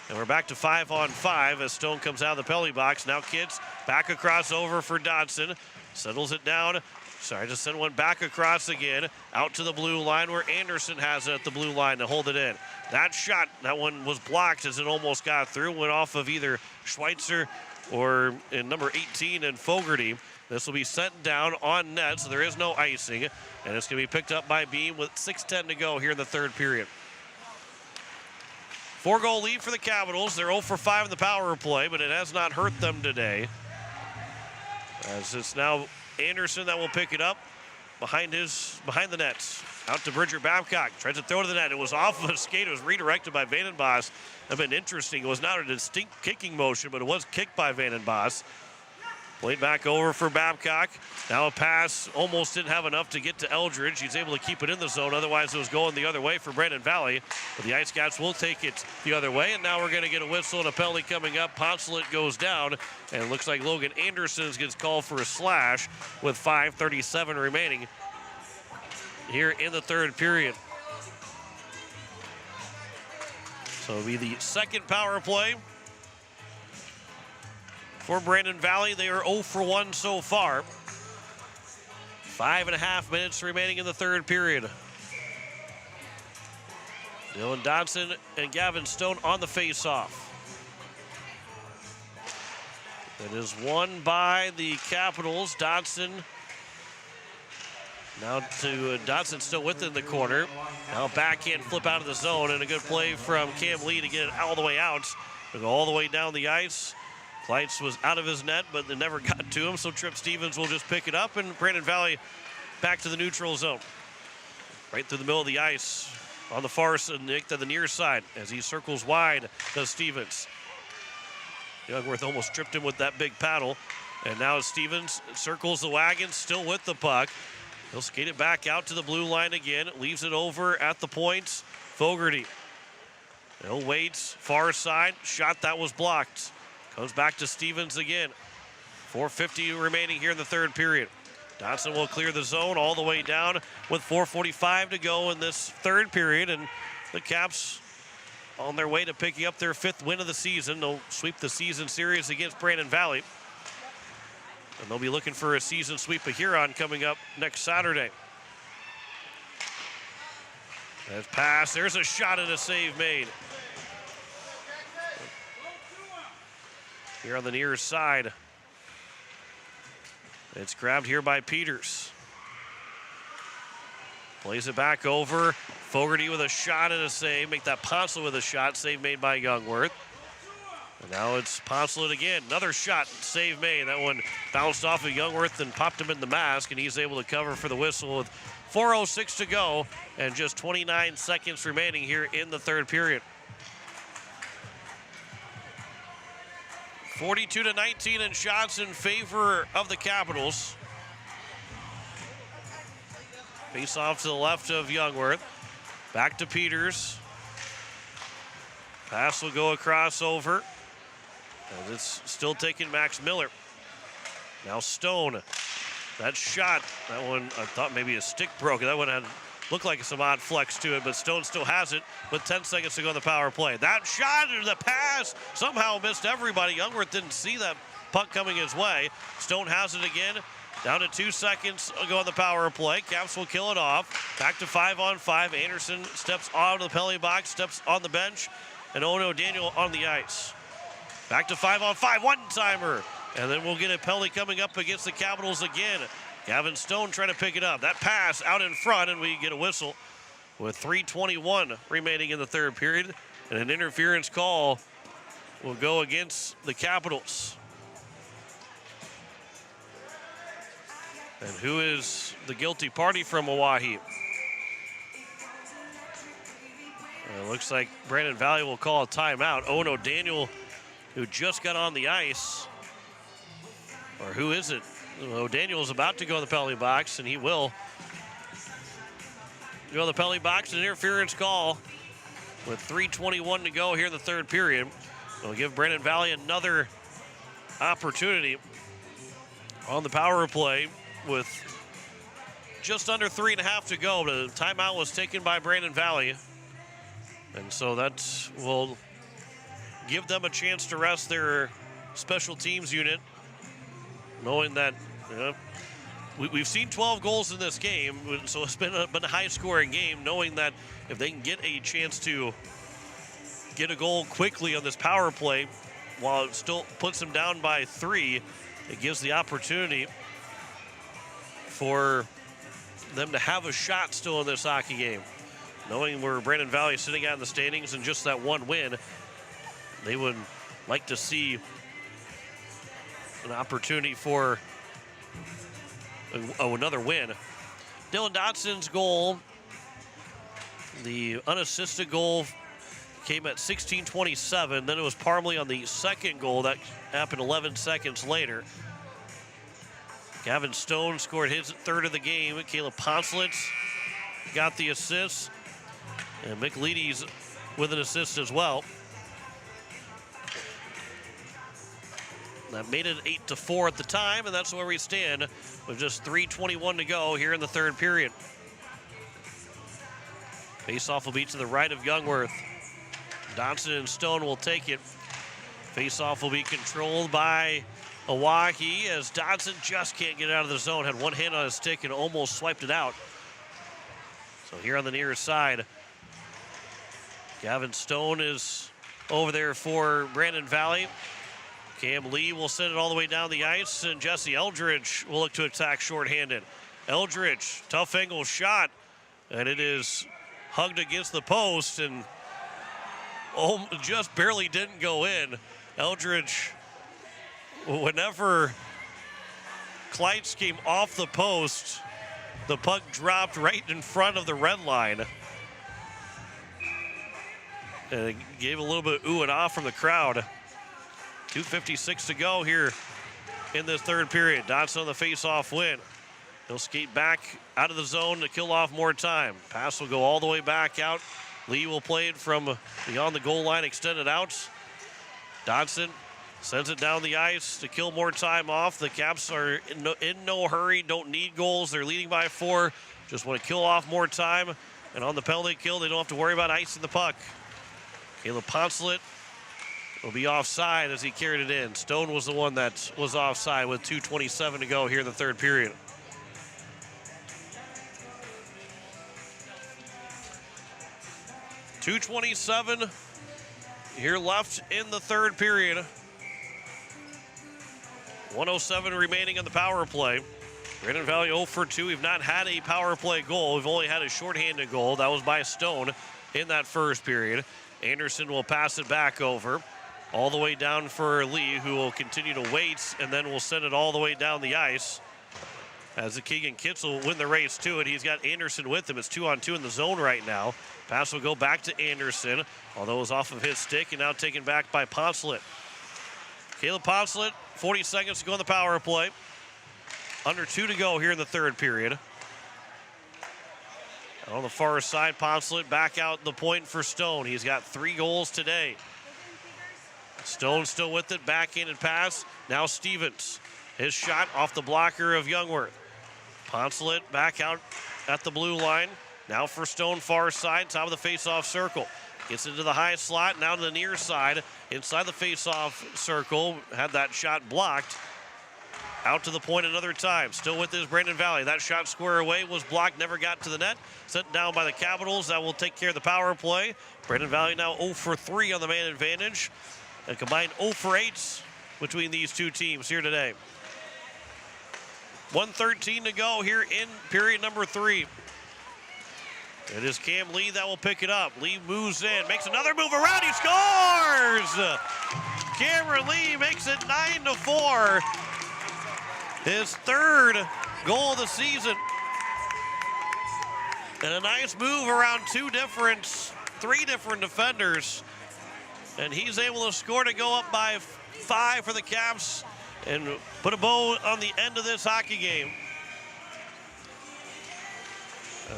And we're back to 5-on-5 as Stone comes out of the penalty box. Now Kitts back across over for Dodson. Settles it down. Sorry, just send one back across again. Out to the blue line where Anderson has it at the blue line to hold it in. That shot, that one was blocked as it almost got through. Went off of either Schweitzer or in number 18 and Fogarty. This will be sent down on net, so there is no icing. And it's going to be picked up by Beam with 6:10 to go here in the third period. 4-goal lead for the Capitals. They're 0 for 5 in the power play, but it has not hurt them today. As it's now Anderson that will pick it up behind the nets. Out to Bridger Babcock. Tries to throw to the net. It was off of a skate. It was redirected by Vandenbos. That been interesting. It was not a distinct kicking motion, but it was kicked by Vandenbos. Played back over for Babcock. Now a pass almost didn't have enough to get to Eldridge. He's able to keep it in the zone. Otherwise, it was going the other way for Brandon Valley. But the IceCats will take it the other way. And now we're going to get a whistle and a penalty coming up. Poncelet goes down. And it looks like Logan Anderson gets called for a slash with 5:37 remaining here in the third period. So it'll be the second power play for Brandon Valley. They are 0 for 1 so far. 5.5 minutes remaining in the third period. Dylan Dodson and Gavin Stone on the face-off. That is won by the Capitals. Dodson now to Dodson still within the corner. Now backhand flip out of the zone, and a good play from Cam Lee to get it all the way out. To go all the way down the ice. Kleitz was out of his net, but it never got to him, so Trip Stevens will just pick it up, and Brandon Valley back to the neutral zone. Right through the middle of the ice on the far side, Nick to the near side as he circles wide to Stevens. Youngworth almost tripped him with that big paddle, and now Stevens circles the wagon, still with the puck. He'll skate it back out to the blue line again, leaves it over at the points. Fogarty. He'll wait, far side, shot that was blocked. Comes back to Stevens again. 4:50 remaining here in the third period. Dodson will clear the zone all the way down with 4:45 to go in this third period, and the Caps on their way to picking up their 5th win of the season. They'll sweep the season series against Brandon Valley, and they'll be looking for a season sweep of Huron coming up next Saturday. That pass, there's a shot and a save made. Here on the near side. It's grabbed here by Peters. Plays it back over. Fogarty with a shot and a save. Make that Poncelet with a shot. Save made by Youngworth. And now it's Poncelet again. Another shot. Save made. That one bounced off of Youngworth and popped him in the mask, and he's able to cover for the whistle with 4:06 to go and just 29 seconds remaining here in the third period. 42-19 in shots in favor of the Capitals. Face off to the left of Youngworth. Back to Peters. Pass will go across over. And it's still taking Max Miller. Now Stone. That shot, that one, I thought maybe a stick broke. That one had looked like some odd flex to it, but Stone still has it with 10 seconds to go in the power play. That shot, the pass, somehow missed everybody. Youngworth didn't see that puck coming his way. Stone has it again. Down to 2 seconds ago on the power play. Caps will kill it off. Back to 5-on-5. Anderson steps out of the penalty box, steps on the bench, and Ono Daniel on the ice. Back to 5-on-5, one-timer. And then we'll get a penalty coming up against the Capitals again. Gavin Stone trying to pick it up. That pass out in front, and we get a whistle with 3:21 remaining in the third period. And an interference call will go against the Capitals. And who is the guilty party from Oahe? It looks like Brandon Valley will call a timeout. Owen O'Daniel, who just got on the ice. Or who is it? O'Daniel is about to go in the penalty box, and he will go in the penalty box. An interference call with 3:21 to go here in the third period. It'll give Brandon Valley another opportunity on the power play with just under 3.5 to go. The timeout was taken by Brandon Valley. And so that will give them a chance to rest their special teams unit, knowing that we've seen 12 goals in this game, so it's been a high-scoring game, knowing that if they can get a chance to get a goal quickly on this power play while it still puts them down by 3, it gives the opportunity for them to have a shot still in this hockey game. Knowing where Brandon Valley is sitting at in the standings and just that one win, they would like to see an opportunity for another win. Dylan Dodson's goal, the unassisted goal, came at 16:27. Then it was Parmley on the second goal. That happened 11 seconds later. Gavin Stone scored his third of the game. Caleb Ponslitz got the assist. And Mick Leedy's with an assist as well. That made it 8-4 at the time, and that's where we stand with just 3:21 to go here in the third period. Faceoff will be to the right of Youngworth. Dodson and Stone will take it. Faceoff will be controlled by Oahe as Dodson just can't get out of the zone. Had one hand on his stick and almost swiped it out. So here on the near side, Gavin Stone is over there for Brandon Valley. Cam Lee will send it all the way down the ice, and Jesse Eldridge will look to attack shorthanded. Eldridge, tough angle shot, and it is hugged against the post, and just barely didn't go in. Eldridge, whenever Kleitz came off the post, the puck dropped right in front of the red line. And it gave a little bit of ooh and ah from the crowd. 2:56 to go here in this third period. Dodson on the face-off win. He'll skate back out of the zone to kill off more time. Pass will go all the way back out. Lee will play it from beyond the goal line, extended out. Dodson sends it down the ice to kill more time off. The Caps are in no hurry, don't need goals. They're leading by 4. Just want to kill off more time. And on the penalty kill, they don't have to worry about icing the puck. Caleb Ponslett will be offside as he carried it in. Stone was the one that was offside with 2:27 to go here in the third period. .227 here left in the third period. 1:07 remaining on the power play. Brandon Valley 0 for 2. We've not had a power play goal. We've only had a shorthanded goal. That was by Stone in that first period. Anderson will pass it back over. All the way down for Lee, who will continue to wait, and then will send it all the way down the ice. As the Keegan Kitzel will win the race to it. He's got Anderson with him. It's 2-on-2 in the zone right now. Pass will go back to Anderson, although it was off of his stick, and now taken back by Ponslett. Caleb Ponslett, 40 seconds to go on the power play. Under 2 to go here in the third period. On the far side, Ponslett back out the point for Stone. He's got 3 goals today. Stone still with it, backhanded pass. Now Stevens. His shot off the blocker of Youngworth. Ponslett back out at the blue line. Now for Stone, far side, top of the face-off circle. Gets into the high slot, now to the near side. Inside the face-off circle, had that shot blocked. Out to the point another time. Still with this Brandon Valley. That shot square away was blocked, never got to the net. Sent down by the Capitals. That will take care of the power play. Brandon Valley now 0 for 3 on the man advantage. A combined 0 for 8 between these two teams here today. 1:13 to go here in period number 3. It is Cam Lee that will pick it up. Lee moves in, makes another move around, he scores! Cameron Lee makes it 9-4. His third goal of the season. And a nice move around three different defenders. And he's able to score to go up by 5 for the Caps and put a bow on the end of this hockey game.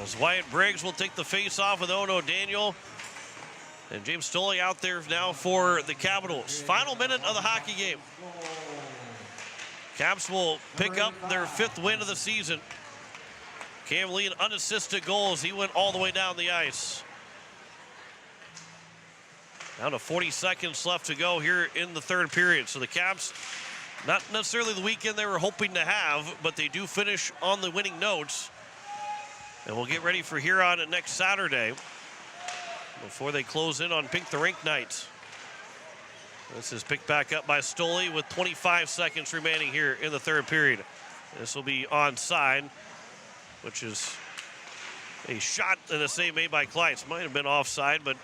As Wyatt Briggs will take the face off with Ono Daniel. And James Stolle out there now for the Capitals. Final minute of the hockey game. Caps will pick up their 5th win of the season. Cam Lee, an unassisted goals. He went all the way down the ice. Down to 40 seconds left to go here in the 3rd period. So the Caps, not necessarily the weekend they were hoping to have, but they do finish on the winning notes. And we'll get ready for Huron next Saturday before they close in on Pink the Rink night. This is picked back up by Stolle with 25 seconds remaining here in the 3rd period. This will be onside, which is a shot and a save made by Kleitz. Might have been offside, but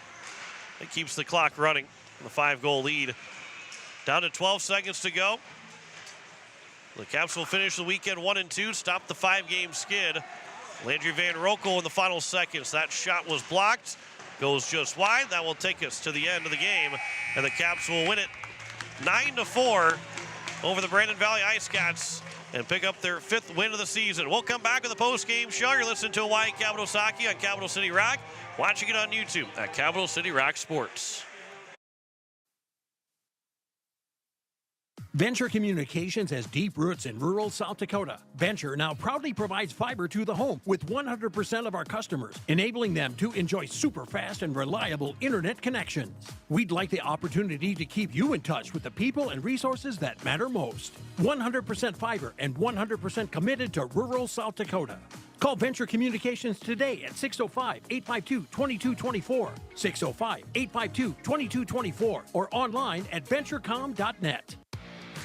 it keeps the clock running. The 5-goal lead. Down to 12 seconds to go. The Caps will finish the weekend 1-2, stop the 5-game skid. Landry Van Rokel in the final seconds. That shot was blocked. Goes just wide. That will take us to the end of the game. And the Caps will win it 9-4 over the Brandon Valley IceCats and pick up their 5th win of the season. We'll come back with the post-game show. You're listening to Hawaii Capitals Hockey on Capital City Rock. Watching it on YouTube at Capital City Rock Sports. Venture Communications has deep roots in rural South Dakota. Venture now proudly provides fiber to the home with 100% of our customers, enabling them to enjoy super fast and reliable internet connections. We'd like the opportunity to keep you in touch with the people and resources that matter most. 100% fiber and 100% committed to rural South Dakota. Call Venture Communications today at 605-852-2224, 605-852-2224, or online at venturecom.net.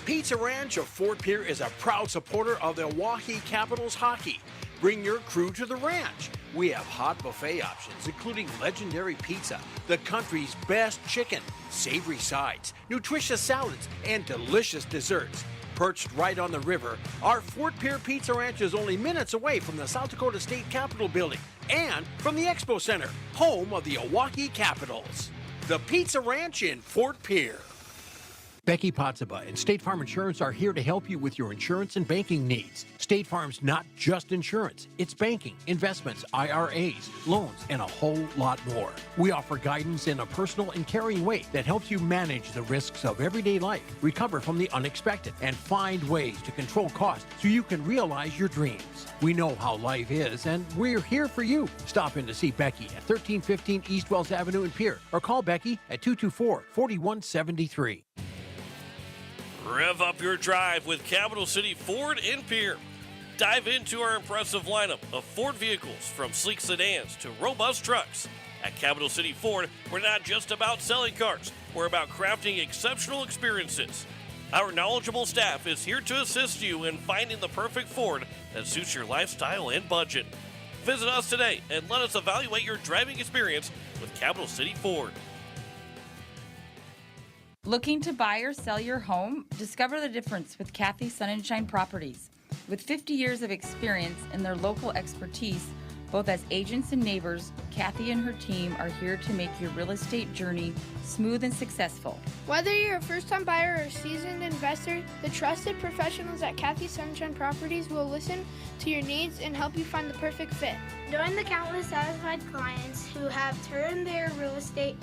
Pizza Ranch of Fort Pierre is a proud supporter of the Oahe Capitals hockey. Bring your crew to the ranch. We have hot buffet options, including legendary pizza, the country's best chicken, savory sides, nutritious salads, and delicious desserts. Perched right on the river, our Fort Pierre Pizza Ranch is only minutes away from the South Dakota State Capitol building and from the Expo Center, home of the Oahe Capitals. The Pizza Ranch in Fort Pierre. Becky Potsuba and State Farm Insurance are here to help you with your insurance and banking needs. State Farm's not just insurance, it's banking, investments, IRAs, loans, and a whole lot more. We offer guidance in a personal and caring way that helps you manage the risks of everyday life, recover from the unexpected, and find ways to control costs so you can realize your dreams. We know how life is, and we're here for you. Stop in to see Becky at 1315 East Wells Avenue in Pierre, or call Becky at 224-4173. Rev up your drive with Capital City Ford in Pierre. Dive into our impressive lineup of Ford vehicles, from sleek sedans to robust trucks. At Capital City Ford, we're not just about selling cars, we're about crafting exceptional experiences. Our knowledgeable staff is here to assist you in finding the perfect Ford that suits your lifestyle and budget. Visit us today and let us evaluate your driving experience with Capital City Ford. Looking to buy or sell your home? Discover the difference with Kathy Sunshine Properties. With 50 years of experience and their local expertise, both as agents and neighbors, Kathy and her team are here to make your real estate journey smooth and successful. Whether you're a first-time buyer or a seasoned investor, the trusted professionals at Kathy Sunshine Properties will listen to your needs and help you find the perfect fit. Join the countless satisfied clients who have turned their real estate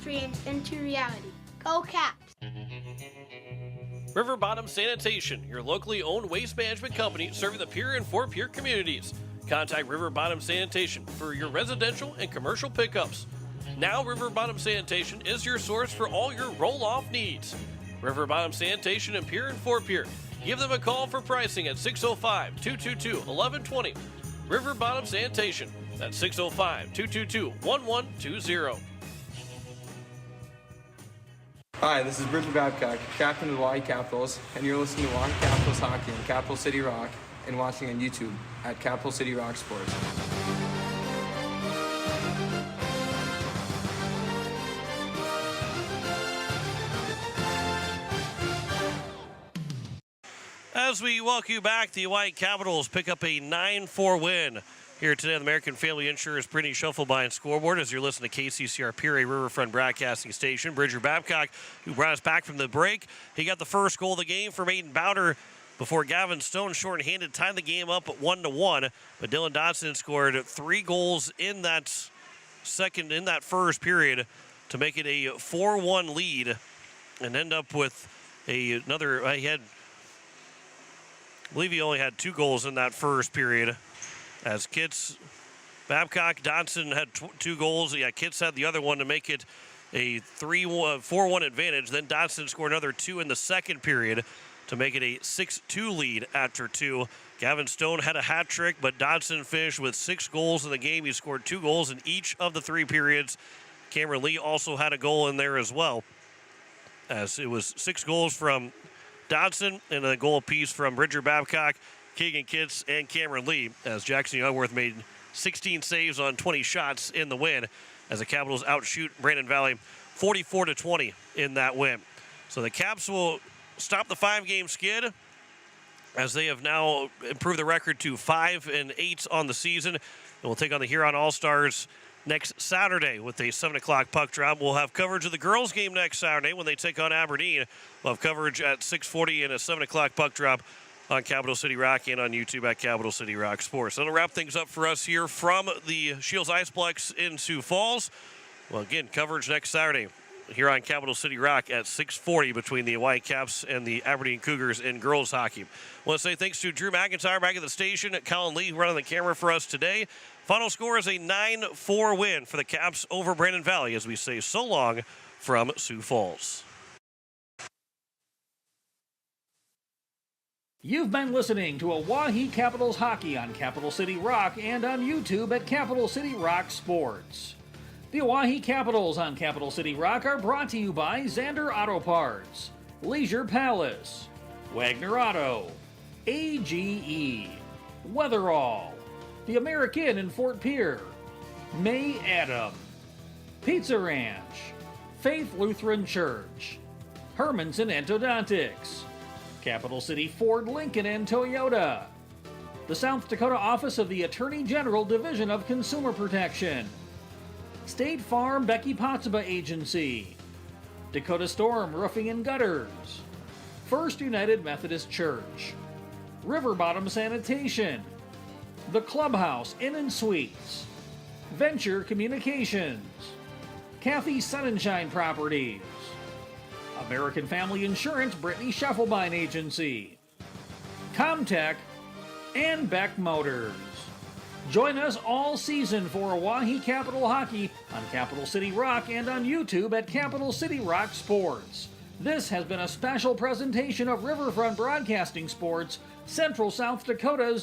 dreams into reality. Go Caps! River Bottom Sanitation, your locally owned waste management company serving the Pierre and Fort Pierre communities. Contact River Bottom Sanitation for your residential and commercial pickups. Now River Bottom Sanitation is your source for all your roll-off needs. River Bottom Sanitation in Pierre and Fort Pierre. Give them a call for pricing at 605-222-1120. River Bottom Sanitation. That's 605-222-1120. Hi, this is Bridger Babcock, captain of the Hawaii Capitals, and you're listening to Hawaii Capitals Hockey on Capital City Rock and watching on YouTube at Capital City Rock Sports. As we welcome you back, the Hawaii Capitals pick up a 9-4 win here today on the American Family Insurance Brittany Shufflebein scoreboard as you're listening to KCCR Peoria Riverfront Broadcasting Station. Bridger Babcock, who brought us back from the break, he got the first goal of the game for Aiden Bowder before Gavin Stone shorthanded tied the game up at 1-1. But Dylan Dodson scored 3 goals in that first period to make it a 4-1 lead and end up with another. I believe he only had 2 goals in that first period. As Kitts, Babcock, Dodson had 2 goals. Yeah, Kitts had the other one to make it a 4-1 advantage. Then Dodson scored another 2 in the second period to make it a 6-2 lead after 2. Gavin Stone had a hat trick, but Dodson finished with 6 goals in the game. He scored 2 goals in each of the 3 periods. Cameron Lee also had a goal in there as well, as it was 6 goals from Dodson and a goal apiece from Bridger Babcock, Keegan Kitts, and Cameron Lee, as Jackson Youngworth made 16 saves on 20 shots in the win, as the Capitals outshoot Brandon Valley 44-20 in that win. So the Caps will stop the 5-game skid, as they have now improved the record to 5-8 on the season, and will take on the Huron All-Stars next Saturday with a 7 o'clock puck drop. We'll have coverage of the girls' game next Saturday when they take on Aberdeen. We'll have coverage at 6:40 and a 7 o'clock puck drop on Capital City Rock and on YouTube at Capital City Rock Sports. That'll wrap things up for us here from the Shields Iceplex in Sioux Falls. Well, again, coverage next Saturday here on Capital City Rock at 6:40 between the Hawaii Caps and the Aberdeen Cougars in girls hockey. I want to say thanks to Drew McIntyre back at the station, Colin Lee running the camera for us today. Final score is a 9-4 win for the Caps over Brandon Valley as we say so long from Sioux Falls. You've been listening to Oahe Capitals hockey on Capital City Rock and on YouTube at Capital City Rock Sports. The Oahe Capitals on Capital City Rock are brought to you by Xander Auto Parts, Leisure Palace, Wagner Auto, AGE, Weatherall, The American in Fort Pierre, May Adam, Pizza Ranch, Faith Lutheran Church, Hermanson Endodontics, Capital City Ford, Lincoln, and Toyota, the South Dakota Office of the Attorney General Division of Consumer Protection, State Farm Becky Pottsba Agency, Dakota Storm Roofing and Gutters, First United Methodist Church, River Bottom Sanitation, The Clubhouse Inn and Suites, Venture Communications, Kathy Sunshine Properties, American Family Insurance Brittany Shufflebein Agency, Comtech, and Beck Motors. Join us all season for Oahe Capital Hockey on Capital City Rock and on YouTube at Capital City Rock Sports. This has been a special presentation of Riverfront Broadcasting Sports, Central South Dakota's